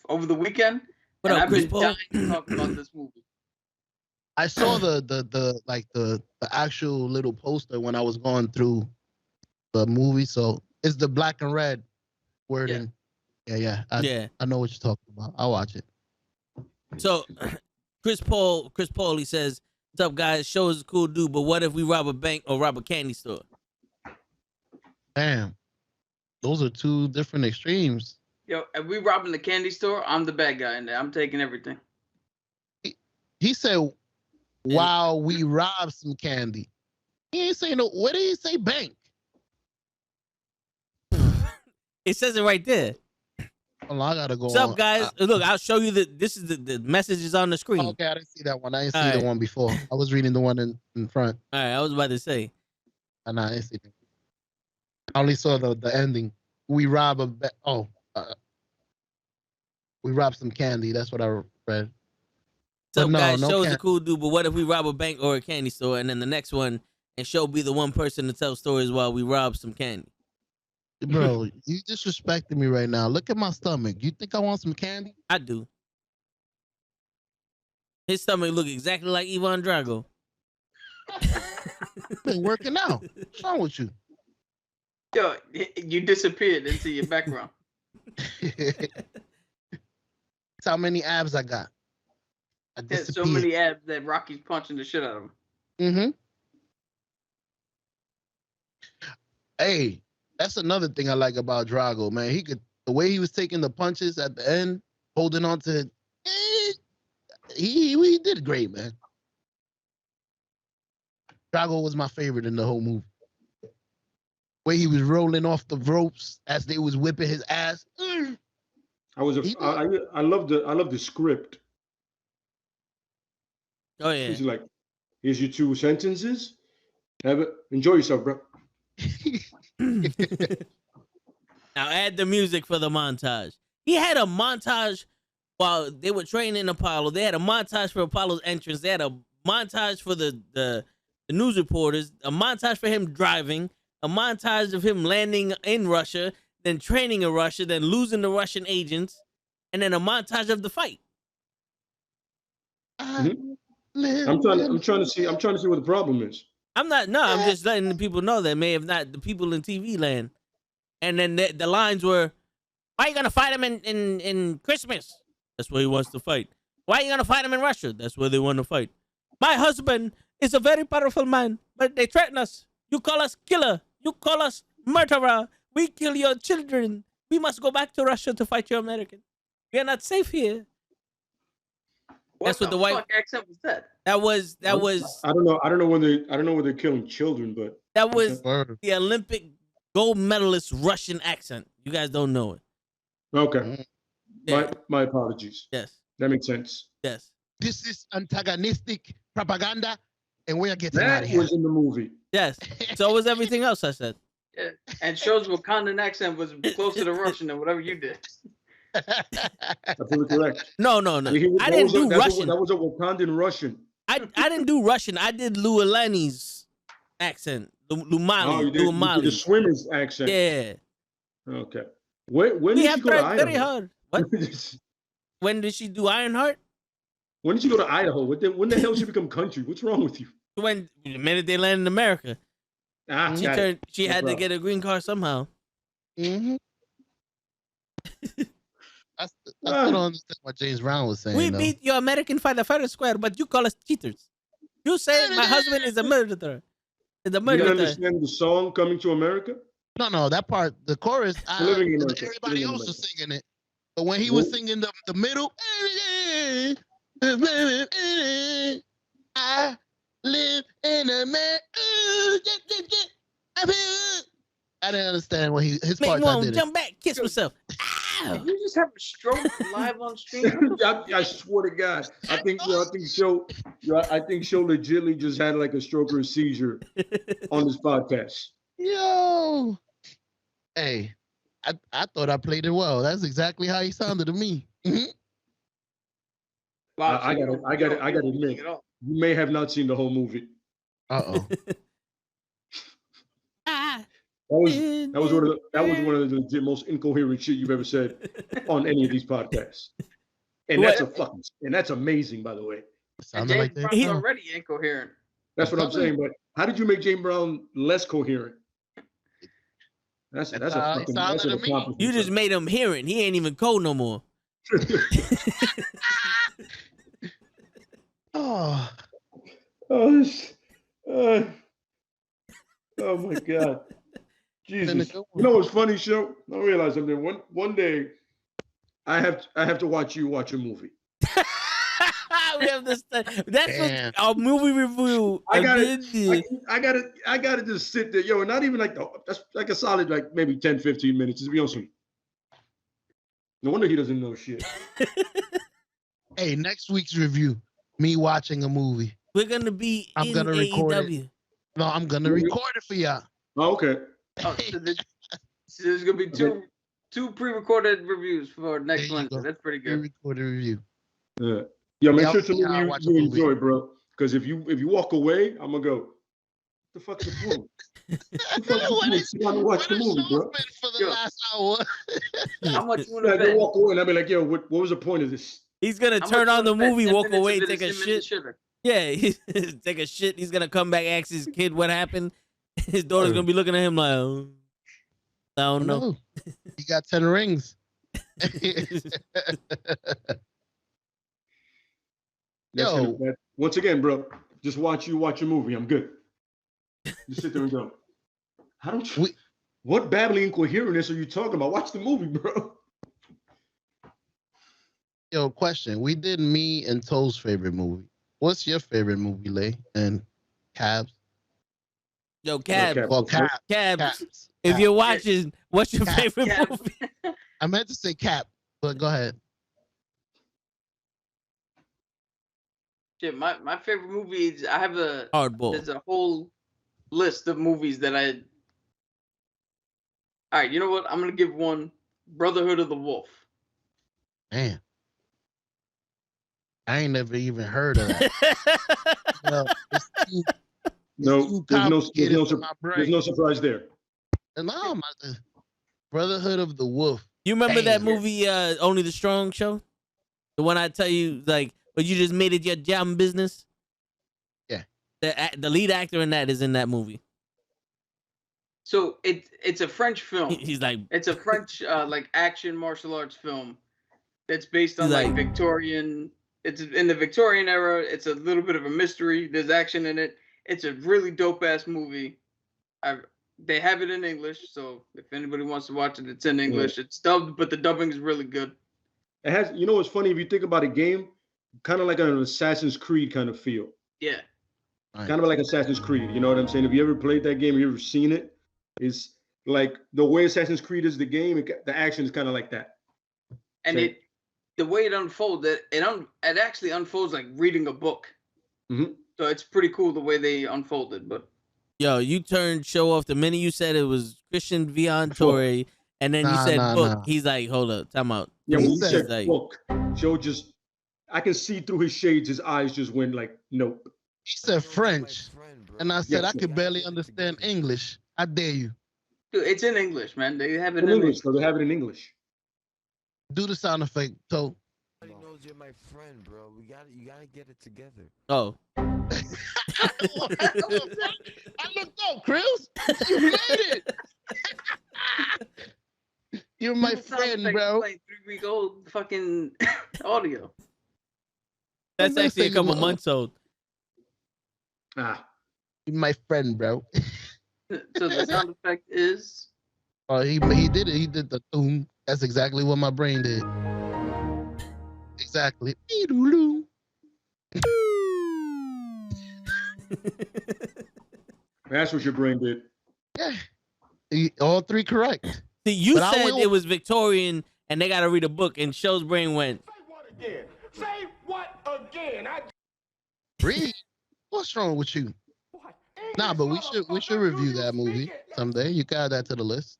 over the weekend. What and up, I've Chris been Paul? dying to talk about this movie. I saw the actual little poster when I was going through the movie. So it's the black and red wording. Yeah. I know what you're talking about. I'll watch it. So Chris Paul, he says, "What's up, guys? Show is a cool dude, but what if we rob a bank or rob a candy store?" Damn, those are two different extremes. Yo, if we robbing the candy store, I'm the bad guy in there. I'm taking everything. He said, "While we rob some candy." He ain't saying no. What did he say? Bank. It says it right there. Hold on, I gotta go. What's up, guys? Look, I'll show you this is the message is on the screen. Okay, I didn't see that one. I didn't see All the right. one before. I was reading the one in front. All right, I was about to say. And I didn't see it. I only saw the ending. We rob we rob some candy. That's what I read. What's up, But no, guys? no Show is a candy. cool dude, but what if we rob a bank or a candy store? And then the next one, and Show be the one person to tell stories while we rob some candy. Bro, you disrespecting me right now. Look at my stomach. You think I want some candy? I do. His stomach look exactly like Ivan Drago. Been working out. What's wrong with you? Yo, you disappeared into your background. That's how many abs I got. I He had so disappeared. many abs that Rocky's punching the shit out of him. Mm-hmm. Hey, that's another thing I like about Drago, man. The way he was taking the punches at the end, holding on to it, he did great, man. Drago was my favorite in the whole movie. Way he was rolling off the ropes as they was whipping his ass. I love the script. Oh yeah. He's like, here's your 2 sentences. Have it. Enjoy yourself, bro. Now add the music for the montage. He had a montage while they were training Apollo. They had a montage for Apollo's entrance. They had a montage for the news reporters. A montage for him driving. A montage of him landing in Russia, then training in Russia, then losing the Russian agents, and then a montage of the fight. I'm trying to see what the problem is. I'm just letting the people know that may have not the people in TV land. And then the lines were, why are you gonna fight him in Christmas? That's where he wants to fight. Why are you gonna fight him in Russia? That's where they want to fight. My husband is a very powerful man, but they threaten us. You call us killer. You call us murderer. We kill your children. We must go back to Russia to fight your American. We are not safe here. That's what the white fuck accent was that? That was. I don't know when they're killing children, but that was the Olympic gold medalist Russian accent. You guys don't know it. Okay. Yeah. My apologies. Yes. That makes sense. Yes. This is antagonistic propaganda, and we're getting out of here. That was in the movie. Yes. So was everything else I said. Yeah. And shows Wakandan accent was closer to Russian than whatever you did. Absolutely correct. No. I didn't do Russian. That was a Wakandan Russian. I didn't do Russian. I did Lualani's accent. Lumali. Oh, you did the swimmer's accent. Yeah. Okay. When did she go to Idaho? Very hard. What? When did she do Ironheart? When did she go to Idaho? When the hell did she become country? What's wrong with you? When the minute they landed in America. She had to get a green card somehow. Mm-hmm. I still don't understand what James Brown was saying. We beat your American fighter fair and square, but you call us cheaters. You say my husband is a murderer. You understand the song "Coming to America"? No, that part, the chorus. Everybody else was singing it, but when he was singing the middle, I live in America. I didn't understand what his part. I did jump back, kiss myself. Did you just have a stroke live on stream? I swear to God, I think Show legitimately just had like a stroke or a seizure on this podcast. Yo, hey, I thought I played it well. That's exactly how he sounded to me. Wow, I got to admit, you may have not seen the whole movie. Uh-oh. That was one of the most incoherent shit you've ever said on any of these podcasts. And that's amazing, by the way. Sounded like that. He's already incoherent. That's what I'm saying. But how did you make James Brown less coherent? That's a compliment. You just made him hearing. He ain't even cold no more. Oh my God. Jesus. You know what's funny, Show? I realized something. One day I have to watch you watch a movie. We have this. That's what our movie review. I gotta just sit there, yo, and not even like that's like a solid like maybe 10, 15 minutes. To be honest with you. No wonder he doesn't know shit. Hey, next week's review, me watching a movie. We're gonna be. I'm gonna record it. No, I'm gonna record it for y'all. Oh, okay. Oh, so there's gonna be two pre-recorded reviews for next Wednesday. That's pretty good. Pre-recorded review. Yeah, make sure you enjoy, bro. Because if you walk away, I'm gonna go. What the fuck's the point? Watch the movie, bro. For the last hour. How much you want to walk away and I'll be like, yo, what was the point of this? He's gonna turn on the movie, walk away, take a shit. Yeah, take a shit. He's gonna come back, ask his kid what happened. His daughter's gonna be looking at him like, I don't know. He got 10 rings. That's Yo. gonna once again, bro. Just watch your movie. I'm good. Just sit there and go. How don't you? What babbling incoherentness are you talking about? Watch the movie, bro. Yo, question. We did me and Toe's favorite movie. What's your favorite movie, Lay? And Cabs? Yo, Cabs. Well, Cabs. Cabs. If you're watching, what's your favorite movie? I meant to say Cap, but go ahead. Shit, my favorite movie is I have a Hardball. There's a whole list of movies that I. All right, you know what? I'm gonna give one Brotherhood of the Wolf. Man, I ain't never even heard of that. There's no surprise there. No, Brotherhood of the Wolf. You remember that movie, Only the Strong show? The one I tell you, like, but you just made it your damn business? Yeah. The lead actor in that is in that movie. So it's a French film. He's like, it's a French like action martial arts film that's based on like Victorian. It's in the Victorian era. It's a little bit of a mystery. There's action in it. It's a really dope ass movie. They have it in English, so if anybody wants to watch it, it's in English. Yeah. It's dubbed, but the dubbing is really good. It has, you know, what's funny if you think about a game, kind of like an Assassin's Creed kind of feel. Yeah. Kind of like Assassin's Creed. You know what I'm saying? Have you ever played that game? Have you ever seen it? It's like the way Assassin's Creed is the game. The action is kind of like that. And so, the way it unfolds, it actually unfolds like reading a book. Mm-hmm. So it's pretty cool the way they unfolded, but. Yo, you turned show off the minute you said it was Christian Viantorre, and then you said book. Nah. He's like, hold up, time out. Yeah, when he said like, book, Joe just, I can see through his shades, his eyes just went like, nope. He said French, and I said I could barely understand English. I dare you. Dude, it's in English, man. They have it in English. So they have it in English. Do the sound effect, Toe. Everybody knows you're my friend, bro. You gotta get it together. Oh. I looked up, Chris. You made it. You're my friend, like bro. Like 3-week-old fucking audio. That's actually a couple months old. Ah. You're my friend, bro. So the sound effect is. Oh, he did it. He did the boom. That's exactly what my brain did. Exactly. That's what your brain did. Yeah. All three correct. See, you said it was Victorian and they got to read a book, and Show's brain went. Say what again? Say what again? Read? What's wrong with you? Nah, but we should review that movie someday. You got that to the list.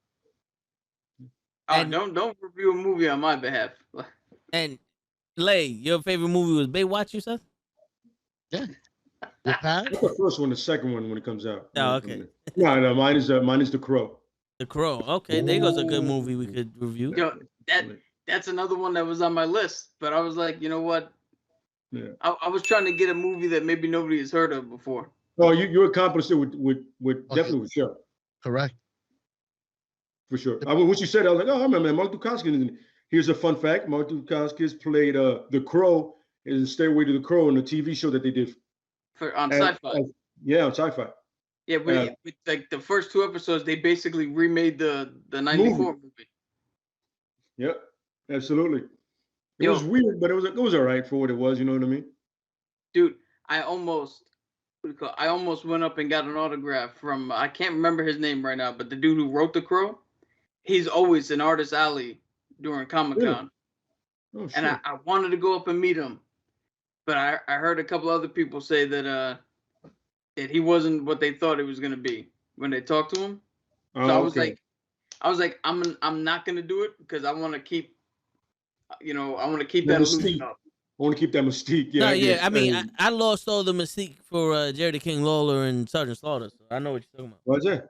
Oh, don't review a movie on my behalf. And Lay, your favorite movie was Baywatch, you said? Yeah. That's the first one. The second one when it comes out. Oh, okay. No, mine is The Crow. The Crow. Okay, there goes a good movie we could review. Yo, that's another one that was on my list, but I was like, you know what? Yeah. I was trying to get a movie that maybe nobody has heard of before. Oh, you accomplished it with definitely with sure. Correct. For sure. I mean, what you said, I was like, oh, I remember Mark Dukakis. Here's a fun fact: Mark Dukakis played the Crow in Stairway to the Crow in the TV show that they did on Sci-Fi. Yeah, on Sci-Fi. Yeah, with like the first 2 episodes, they basically remade the '94 movie. Yep, absolutely. It was weird, but it was all right for what it was. You know what I mean? Dude, I almost went up and got an autograph from, I can't remember his name right now, but the dude who wrote The Crow, he's always in Artist Alley during Comic-Con. Really? Oh, and I wanted to go up and meet him, but I heard a couple other people say that he wasn't what they thought he was going to be when they talked to him. So I was like, I'm not going to do it because I want to keep, that illusion up. I want to keep that mystique. Yeah. No, yeah. I mean, I lost all the mystique for Jerry the King Lawler and Sergeant Slaughter. So I know what you're talking about. What's that?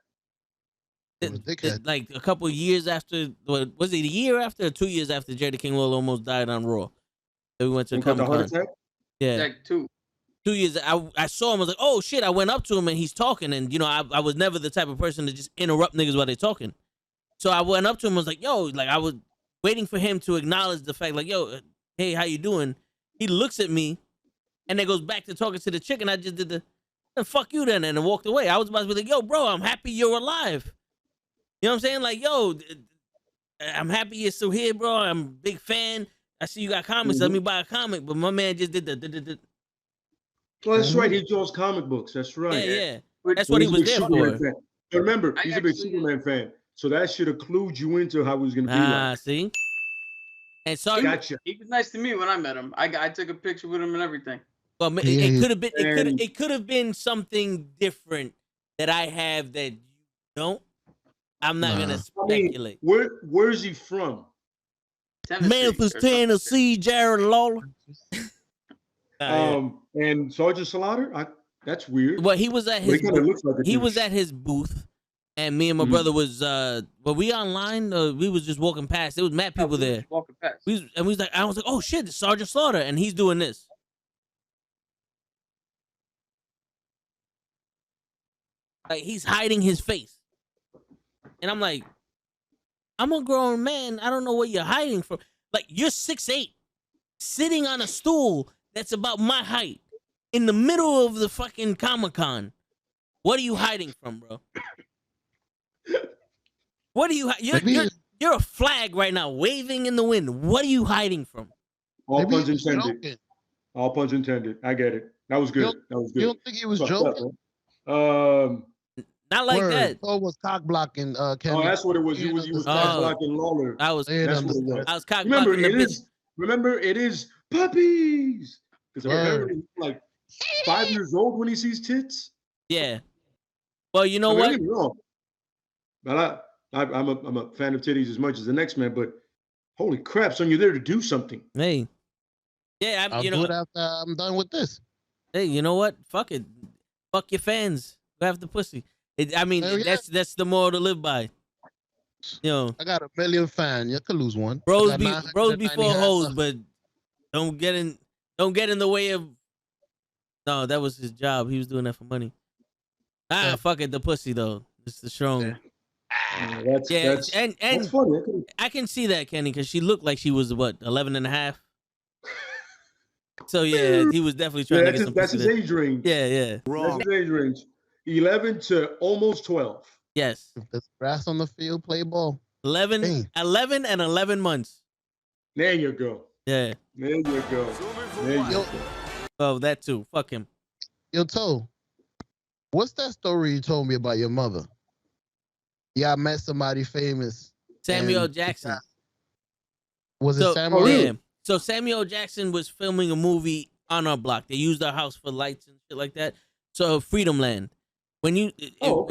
Like a couple of years after, was it a year after or 2 years after Jerry the King Lawler almost died on Raw? So we went to Comic-Con. Yeah. Like 2 years. I saw him. I was like, oh shit! I went up to him and he's talking, and I was never the type of person to just interrupt niggas while they're talking. So I went up to him. I was like, yo, like I was waiting for him to acknowledge the fact, like, yo, hey, how you doing? He looks at me, and then goes back to talking to the chick, and I just did the fuck you then, and then walked away. I was about to be like, yo, bro, I'm happy you're alive. You know what I'm saying? Like, yo, I'm happy you're still here, bro. I'm a big fan. I see you got comics. Let me buy a comic. But my man just did the Well, that's right. He draws comic books. That's right. yeah. That's what he was there for. Fan. But remember, he's a big Superman fan. So that should have clued you into how he was going to be like. See? And so Gotcha. He was nice to me when I met him. I took a picture with him and everything. Well, it could have been it could have been something different that I have that you don't. I'm not gonna speculate. I mean, where's he from? Memphis, Tennessee, Jared Lawler. And Sergeant Slaughter. That's weird. Well, he was at his at his booth, and me and my brother was were we online? We was just walking past. There was mad people there. Walking past. I was like, oh shit, it's Sergeant Slaughter, and he's doing this. Like he's hiding his face. And I'm like, I'm a grown man. I don't know what you're hiding from. Like, you're 6'8", sitting on a stool that's about my height in the middle of the fucking Comic-Con. What are you hiding from, bro? What are you you're a flag right now waving in the wind. What are you hiding from? All puns intended. All puns intended. I get it. That was good. You don't think he was joking? Not like that. Oh, was cock blocking. Kenny. Oh, that's what it was. He was cock blocking Lawler. I was cock blocking. Remember, it is puppies. Because remember, he's like 5 years old when he sees tits. Yeah. Well, you know what? But I'm a fan of titties as much as the next man. But holy crap, son, you're there to do something. Hey. Yeah, I'll do it after I'm done with this. Hey, you know what? Fuck it. Fuck your fans. Go have the pussy. That's the moral to live by. You know, I got 1 million fans. You could lose one. Bros before hoes, but don't get in the way of. No, that was his job. He was doing that for money. Fuck it, the pussy though. It's the strong. That's funny. I can see that, Kenny, because she looked like she was 11 and a half. So yeah, he was definitely trying to get some. That's his age range. Yeah. Wrong. That's his age range. 11 to almost 12. Yes. If there's grass on the field, play ball. 11 and 11 months. There you go. Yeah. There you go. Oh, that too. Fuck him. Yo, Toe, what's that story you told me about your mother? Yeah, I met somebody famous. Samuel Jackson. Was it Samuel? Yeah. So Samuel Jackson was filming a movie on our block. They used our house for lights and shit like that. So Freedom Land. When you who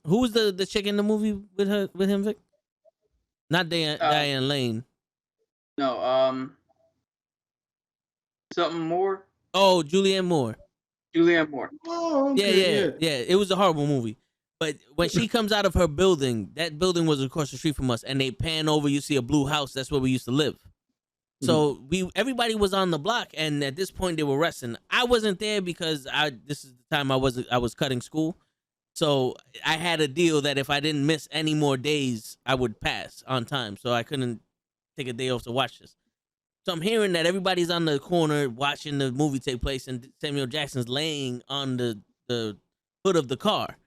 was the chick in the movie with him, Vic? Not Diane Lane. No, something more. Oh, Julianne Moore. Oh, okay, yeah. It was a horrible movie. But when she comes out of her building, that building was across the street from us, and they pan over, you see a blue house. That's where we used to live. So everybody was on the block, and at this point they were resting. I wasn't there because this is the time I was cutting school, so I had a deal that if I didn't miss any more days, I would pass on time. So I couldn't take a day off to watch this. So I'm hearing that everybody's on the corner watching the movie take place, and Samuel Jackson's laying on the hood of the car,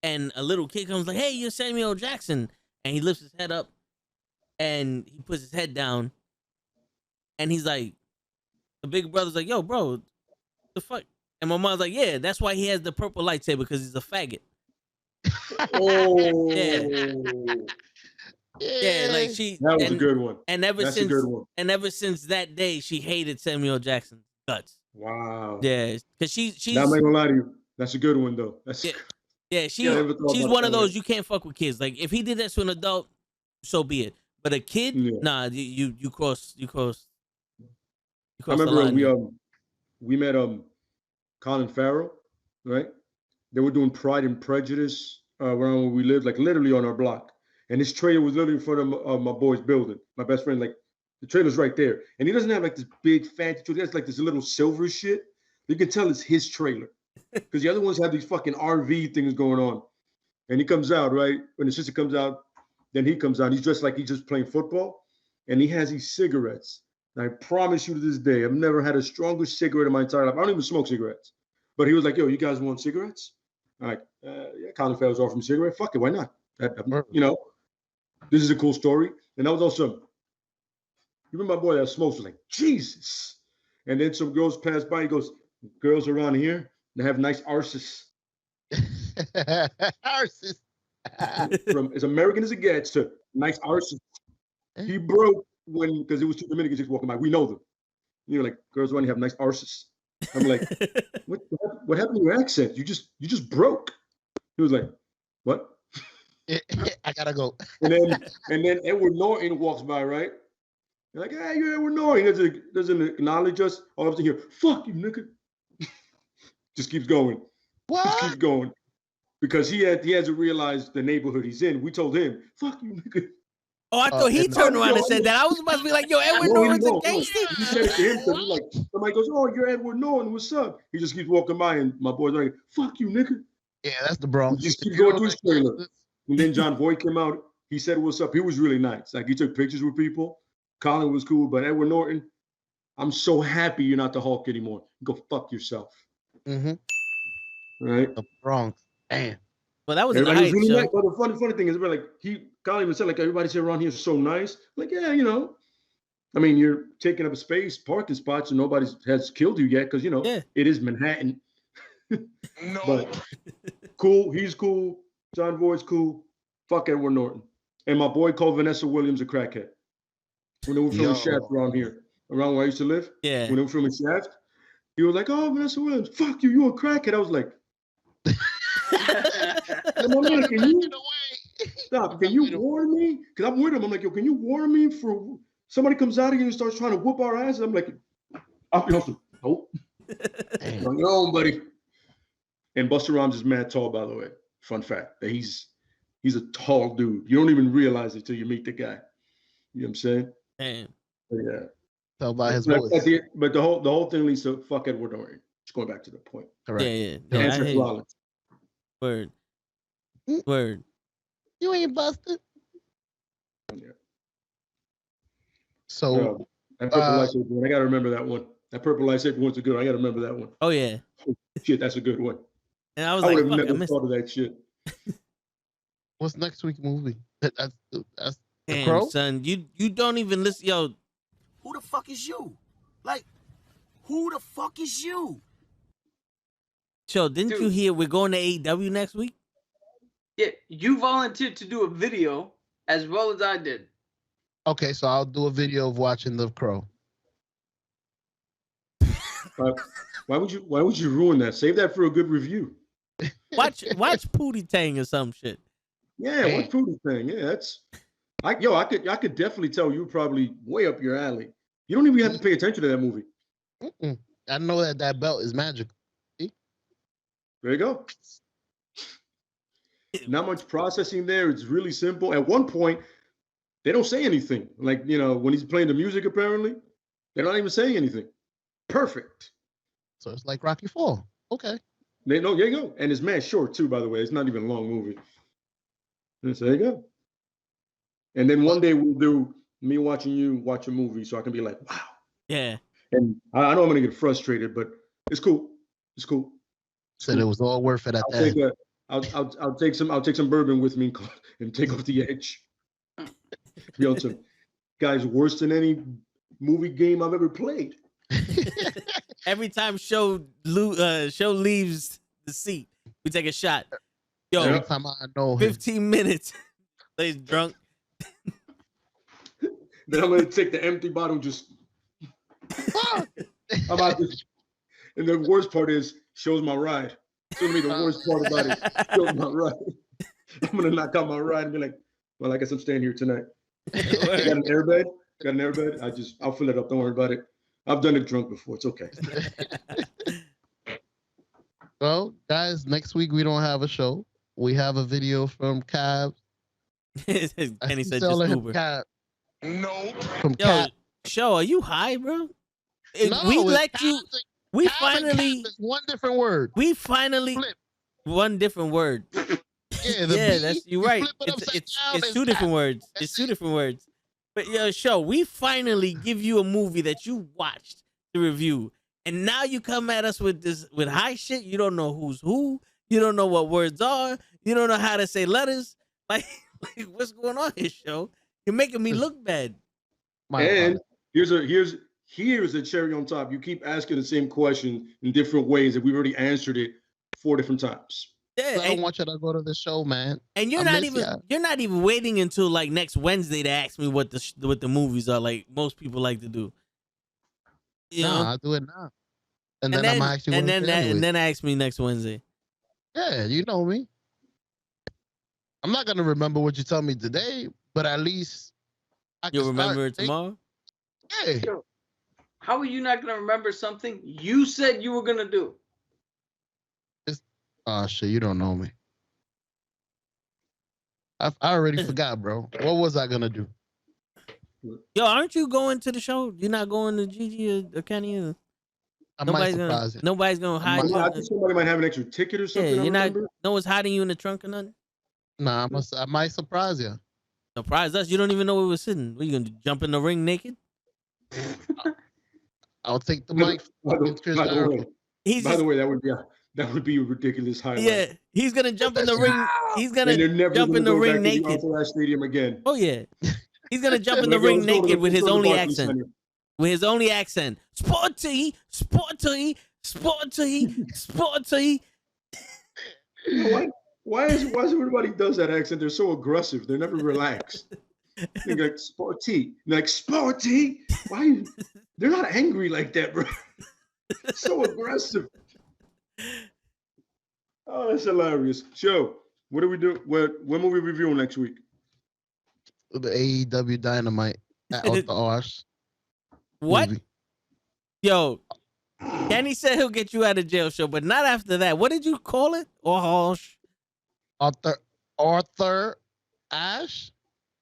and a little kid comes like, "Hey, you're Samuel Jackson," and he lifts his head up, and he puts his head down. And he's like, the big brother's like, "Yo, bro, the fuck?" And my mom's like, "Yeah, that's why he has the purple lightsaber, because he's a faggot." Oh, yeah, like that was a good one. And ever since that day, she hated Samuel Jackson's guts. Wow. Yeah, because she's not gonna lie to you. That's a good one though. She's one of those you can't fuck with kids. Like if he did that to an adult, so be it. But a kid, nah, you cross. I remember we met Colin Farrell, right? They were doing Pride and Prejudice around where we lived, like literally on our block. And his trailer was literally in front of my boy's building. My best friend, like the trailer's right there. And he doesn't have like this big fancy trailer. He has like this little silver shit. You can tell it's his trailer. Because the other ones have these fucking RV things going on. And he comes out, right? When the sister comes out, then he comes out. He's dressed like he's just playing football. And he has these cigarettes. And I promise you to this day, I've never had a stronger cigarette in my entire life. I don't even smoke cigarettes. But he was like, yo, you guys want cigarettes? I'm like, yeah, Colin Farrell's offering me a cigarette. Fuck it, why not? You know, this is a cool story. And that was also, you remember my boy that smokes was like, Jesus. And then some girls passed by. He goes, girls around here, they have nice arses. Arses. From as American as it gets to nice arses. He broke because it was two Dominicans just walking by. We know them. You know, like girls around here have nice arses. I'm like, what happened to your accent? You just broke. He was like, what? I gotta go. And then Edward Norton walks by, right? You're like, hey, you're Edward Norton. He doesn't acknowledge us. All of a sudden here, fuck you, nigga. Just keeps going. What? Just keeps going. Because he hasn't realized the neighborhood he's in. We told him, fuck you, nigga. Oh, I thought he turned around and said that. I was about to be like, yo, Edward Norton's a gangster. He said it to him because like somebody goes, oh, you're Edward Norton. What's up? He just keeps walking by, and my boy's like, fuck you, nigga. Yeah, that's the Bronx. He just keeps going to his trailer. And then John Voight came out. He said, what's up? He was really nice. Like, he took pictures with people. Colin was cool. But Edward Norton, I'm so happy you're not the Hulk anymore. Go fuck yourself. Mm-hmm. Right? The Bronx. Damn. Well, that was everybody was really show. nice. But the funny thing is, like, Colin even said, like, everybody said around here is so nice. Like, yeah, you know. I mean, you're taking up a space, parking spots, and nobody has killed you yet because, you know, it is Manhattan. No. But cool. He's cool. John Voight's cool. Fuck Edward Norton. And my boy called Vanessa Williams a crackhead. When they were filming Shaft around here, around where I used to live. Yeah. When they were filming Shaft, he was like, oh, Vanessa Williams, fuck you, you a crackhead. I was like, my man, can you stop? Can you warn me? Because I'm with him. I'm like, yo, can you warn me for somebody comes out of here and starts trying to whoop our asses? I'm like, I'll be honest. Nope. On your own, buddy. And Busta Rhymes is mad tall, by the way. Fun fact that he's a tall dude. You don't even realize it till you meet the guy. You know what I'm saying? Damn. Yeah. Tell by his but, voice. But the whole thing leads to fuck Edward Norton. Just going back to the point. Correct. Yeah. Answer Rollins. Word. Word. You ain't busted. Yeah. So that purple lightsaber one. I gotta remember that one. That purple lightsaber one's a good one. I gotta remember that one. Oh yeah. Oh, shit, that's a good one. And I was would like, have fuck, never thought of that shit. What's next week's movie? That's damn, Crow? son. You don't even listen. Yo, Who the fuck is you? Like, who the fuck is you? Cho, didn't you hear we're going to AEW next week? Yeah, you volunteered to do a video as well as I did. Okay, so I'll do a video of watching The Crow. Why would you ruin that? Save that for a good review. Watch Pootie Tang or some shit. Yeah, watch Pootie Tang. Yeah, I could definitely tell you're probably way up your alley. You don't even have to pay attention to that movie. I know that belt is magical. See? There you go. Not much processing there. It's really simple. At one point, they don't say anything. Like, you know, when he's playing the music, apparently, they're not even saying anything. Perfect. So it's like Rocky IV. Okay. There you go. And it's mad short, too, by the way. It's not even a long movie. And so there you go. And then one day we'll do me watching you watch a movie so I can be like, wow. Yeah. And I know I'm going to get frustrated, but it's cool. It's cool. Said it was all worth it at that end. I'll take some bourbon with me and take off the edge. Be on some guys worse than any movie game I've ever played. Every time show leaves the seat, we take a shot. Yo, every time I know 15 minutes. Plays drunk. Then I'm gonna take the empty bottle and just I'm out this. And the worst part is shows my ride. It's gonna be the worst part about it. Shows my ride. I'm gonna knock out my ride and be like, well, I guess I'm staying here tonight. Got an airbed? Got an airbed? I'll fill it up. Don't worry about it. I've done it drunk before. It's okay. Well, guys, next week we don't have a show. We have a video from Cab. Kenny said just Uber. Cab. No. From Yo, Cab. Show, are you high, bro? No, We it's let Cab you. and- We Cab and finally. Cab is one different word. We finally. Flip. One different word. Yeah, the Yeah, B, that's you're you right. flip it upside down, It's it's two different Cab. words. That's It's two it. different words. But yo, show, we finally give you a movie that you watched to review. And now you come at us with this with high shit. You don't know who's who. You don't know what words are. You don't know how to say letters. Like what's going on here, show? You're making me look bad. And here's a cherry on top. You keep asking the same question in different ways, and we've already answered it 4 different times. Yeah, I don't want you to go to the show, man. And you're not even waiting until like next Wednesday to ask me what the movies are, like most people like to do. You know? I'll do it now. And then I'm actually and then ask me next Wednesday. Yeah, you know me. I'm not gonna remember what you tell me today, but at least you'll remember it tomorrow. Hey, how are you not gonna remember something you said you were gonna do? Oh shit, you don't know me. I already forgot, bro. What was I gonna do? Yo, aren't you going to the show? You're not going to Gigi or Kenny? Or... Nobody's gonna hide you. I think somebody might have an extra ticket or something. Yeah, you're not. No one's hiding you in the trunk or nothing. Nah, I might surprise you. Surprise us! You don't even know where we're sitting. What, you gonna jump in the ring naked? I'll take the mic. By the way, that would be a ridiculous highlight. Yeah, he's gonna jump in the ring. He's gonna jump in the ring naked. Stadium again. Oh yeah, he's gonna jump in the ring naked with his only accent. With his only accent, sporty. Why is everybody does that accent? They're so aggressive. They're never relaxed. They're like sporty. They're like sporty. Why? They're not angry like that, bro. So aggressive. Oh, that's hilarious. Show. What do we do? When will we review next week? The AEW Dynamite at the Arse. What? Movie. Yo, Kenny said he'll get you out of jail, show, but not after that. What did you call it? Arthur Ashe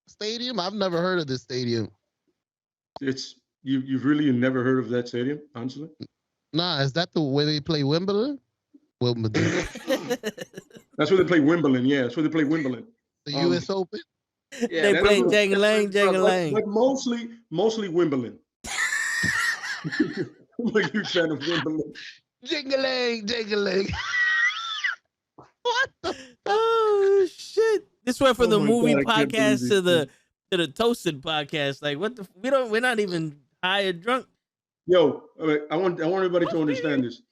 Stadium? I've never heard of this stadium. It's you've really never heard of that stadium, honestly? Nah, is that the way they play Wimbledon? That's where they play Wimbledon. Yeah, that's where they play Wimbledon. The U.S. Open. Yeah, they play Jang-a-lang. Like mostly Wimbledon. I'm a huge fan of Wimbledon. Jing-a-lang. What the? Oh shit! This went from the movie podcast to the toasted podcast. Like what the? We're not even high or drunk. Yo, I want everybody to understand this.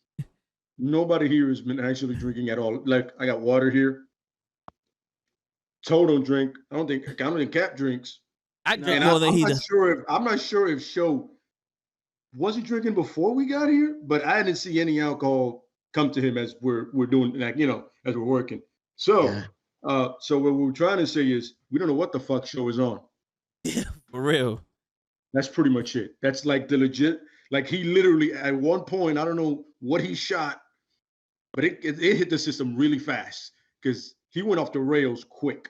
Nobody here has been actually drinking at all. Like I got water here. Toe don't drink. I don't think Cap drinks. I drink more than he does. I'm not sure if Show was he drinking before we got here, but I didn't see any alcohol come to him as we're doing, like, you know, as we're working. So, so what we're trying to say is we don't know what the fuck Show is on. Yeah, for real. That's pretty much it. That's like the legit. Like he literally at one point, I don't know what he shot, but it hit the system really fast because he went off the rails quick.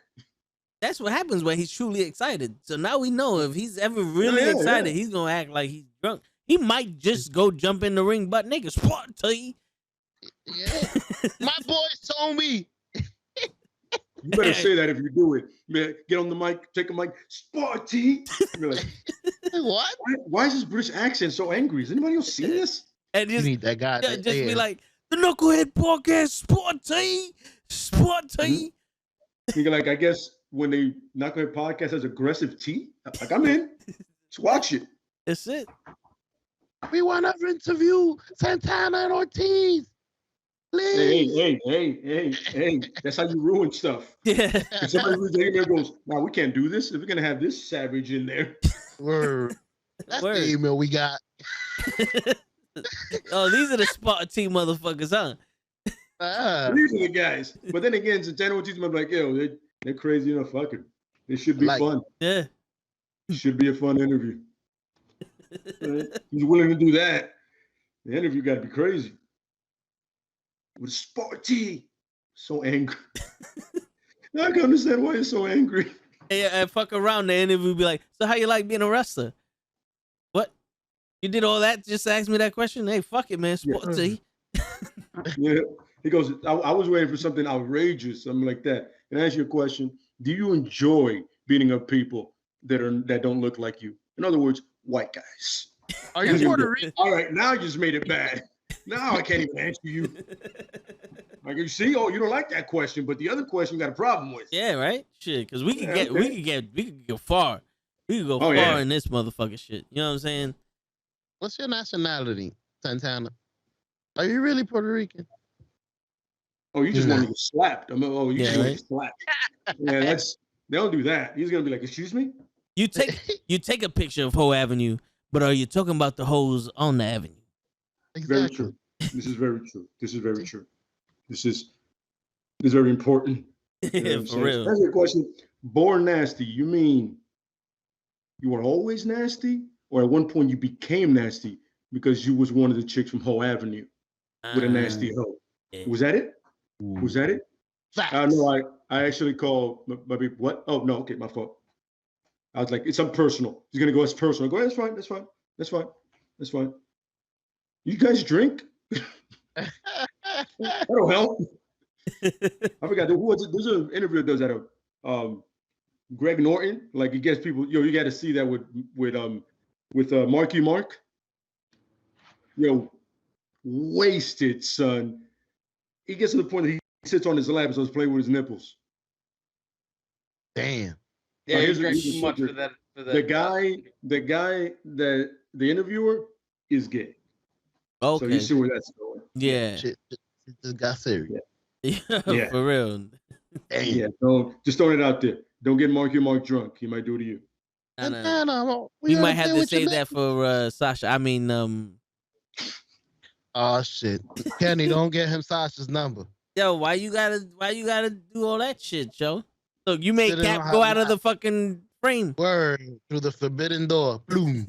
That's what happens when he's truly excited. So now we know if he's ever really excited, he's gonna act like he's drunk. He might just go jump in the ring butt naked. Sporty. Yeah. My boys told me. You better say that if you do it. Man, get on the mic, take a mic, sporty. You're like, what? Why is this British accent so angry? Has anybody else seen this? And just, you need that guy. Just be like, the Knucklehead Podcast, sporty. You're like, I guess when the Knucklehead Podcast has aggressive tea, like I'm in. Just watch it. That's it. We want to interview Santana and Ortiz. Please. Hey. That's how you ruin stuff. Yeah. If somebody reads the email goes, nah, we can't do this. If we're going to have this savage in there. Word. That's the email we got. Oh, these are the sporty motherfuckers, huh? These are the guys. But then again, Santana Ortiz might be like, yo, they're crazy enough. Fuck it. It should be fun. Yeah. It should be a fun interview. He's willing to do that. The interview got to be crazy. With sporty, so angry. Now I can understand why you're so angry. Hey, fuck around. The interview be like, so how you like being a wrestler? What? You did all that just to ask me that question? Hey, fuck it, man. Sporty. Yeah. He goes, I was waiting for something outrageous, something like that. Can I ask you a question? Do you enjoy beating up people that don't look like you. In other words, white guys. Are you Puerto Rican? All right, now you just made it bad. Now I can't even answer you. Like you see, you don't like that question, but the other question you got a problem with. Yeah, right. Shit, because we could go far. We could go far in this motherfucking shit. You know what I'm saying? What's your nationality, Santana? Are you really Puerto Rican? Oh, you just want to get slapped. You just want to right? get slapped. Yeah, they don't do that. He's gonna be like, "Excuse me." You take a picture of Hoe Avenue, but are you talking about the hoes on the avenue? Exactly. Very true. This is very true. This is very true. This is very important. You know For real. That's your question. Born nasty. You mean you were always nasty, or at one point you became nasty because you was one of the chicks from Hoe Avenue with a nasty hoe? Yeah. Was that it? Was that it? No, I actually called my baby. What? Oh no, okay, my fault. I was like, it's unpersonal. He's gonna go, it's personal. I go, that's fine, that's fine, that's fine, that's fine. You guys drink? That'll help. I forgot who was it. There's an interview that does that. Greg Norton, like he gets people. You got to see that with Marky Mark. Wasted son. He gets to the point that he sits on his lap and starts playing with his nipples. Damn. Yeah, he's too much for that. The guy that the interviewer is gay. Okay. So you see where that's going. Yeah. Shit just got serious. Yeah, for real. Damn. Yeah, just throwing it out there. Don't get Marky Mark drunk. He might do it to you. We might have to save that for Sasha. I mean, oh shit, Kenny, don't get him Sasha's number. Yo, why you gotta do all that shit, Joe? Look, you made Cap go out of the fucking frame. Word through the forbidden door. Bloom.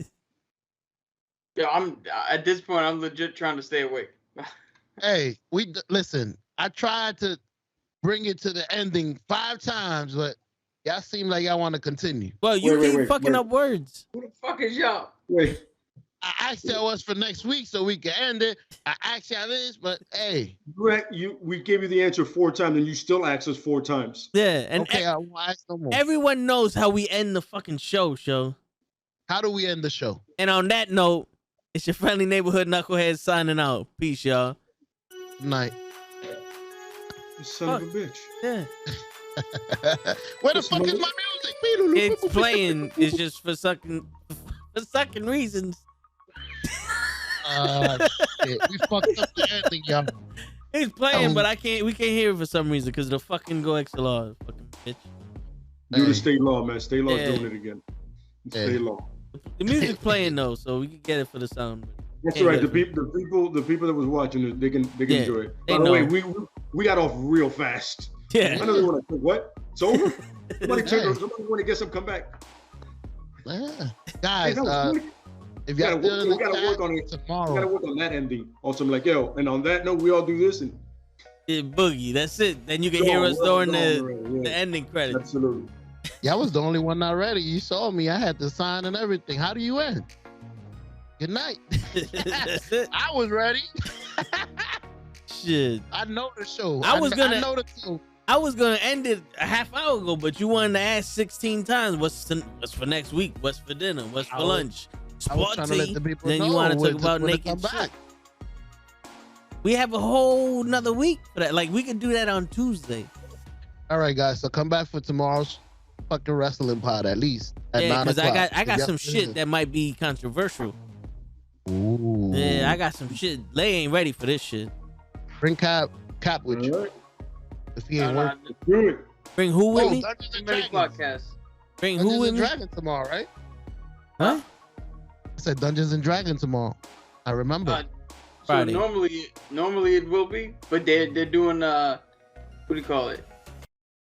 Yeah, I'm at this point. I'm legit trying to stay awake. Hey, listen. I tried to bring it to the ending 5 times, but y'all seem like y'all want to continue. Well, you keep fucking up words. Who the fuck is y'all? Wait. I asked y'all what's for next week so we can end it. I asked y'all this, but hey. We gave you the answer 4 times and you still asked us 4 times. Yeah, and okay, I won't ask no more. Everyone knows how we end the fucking show. How do we end the show? And on that note, it's your friendly neighborhood knucklehead signing out. Peace, y'all. Good night. You son of a bitch. Yeah. Where the fuck is my music? It's playing. It's just for sucking reasons. Shit. We fucked up the ending, y'all. It's playing, but we can't hear it for some reason because the fucking Go XLR, fucking bitch. Do the state law, man. State law doing it again. State law. The music's playing though, so we can get it for the sound. That's right. The people that was watching it, they can enjoy it. By the way, we got off real fast. Yeah. I know they want to. What? It's over. Somebody want to get some. Come back. Yeah. Guys, hey, if we y'all gotta work on it tomorrow. We gotta work on that ending. Also, I'm like, yo, and on that note, we all do this and boogie. That's it. Then you can hear us during the ending credits. Absolutely. Y'all was the only one not ready. You saw me. I had to sign and everything. How do you end? Good night. I was ready. Shit. I know the show. I was gonna end it a half hour ago, but you wanted to ask 16 times what's for next week, what's for dinner, what's for lunch. Sporty. Then you want to talk about naked shit. We have a whole nother week for that. Like we could do that on Tuesday. All right, guys. So come back for tomorrow's fucking wrestling pod at least at 9 o'clock. Because I got some shit that might be controversial. Ooh. Yeah, I got some shit. They ain't ready for this shit. Bring Cap with you. If he ain't working. Bring who with me? Podcast. Bring who with me? Dungeons and Dragons tomorrow, right? Huh? I said Dungeons and Dragons tomorrow. I remember. So normally it will be, but they're doing what do you call it?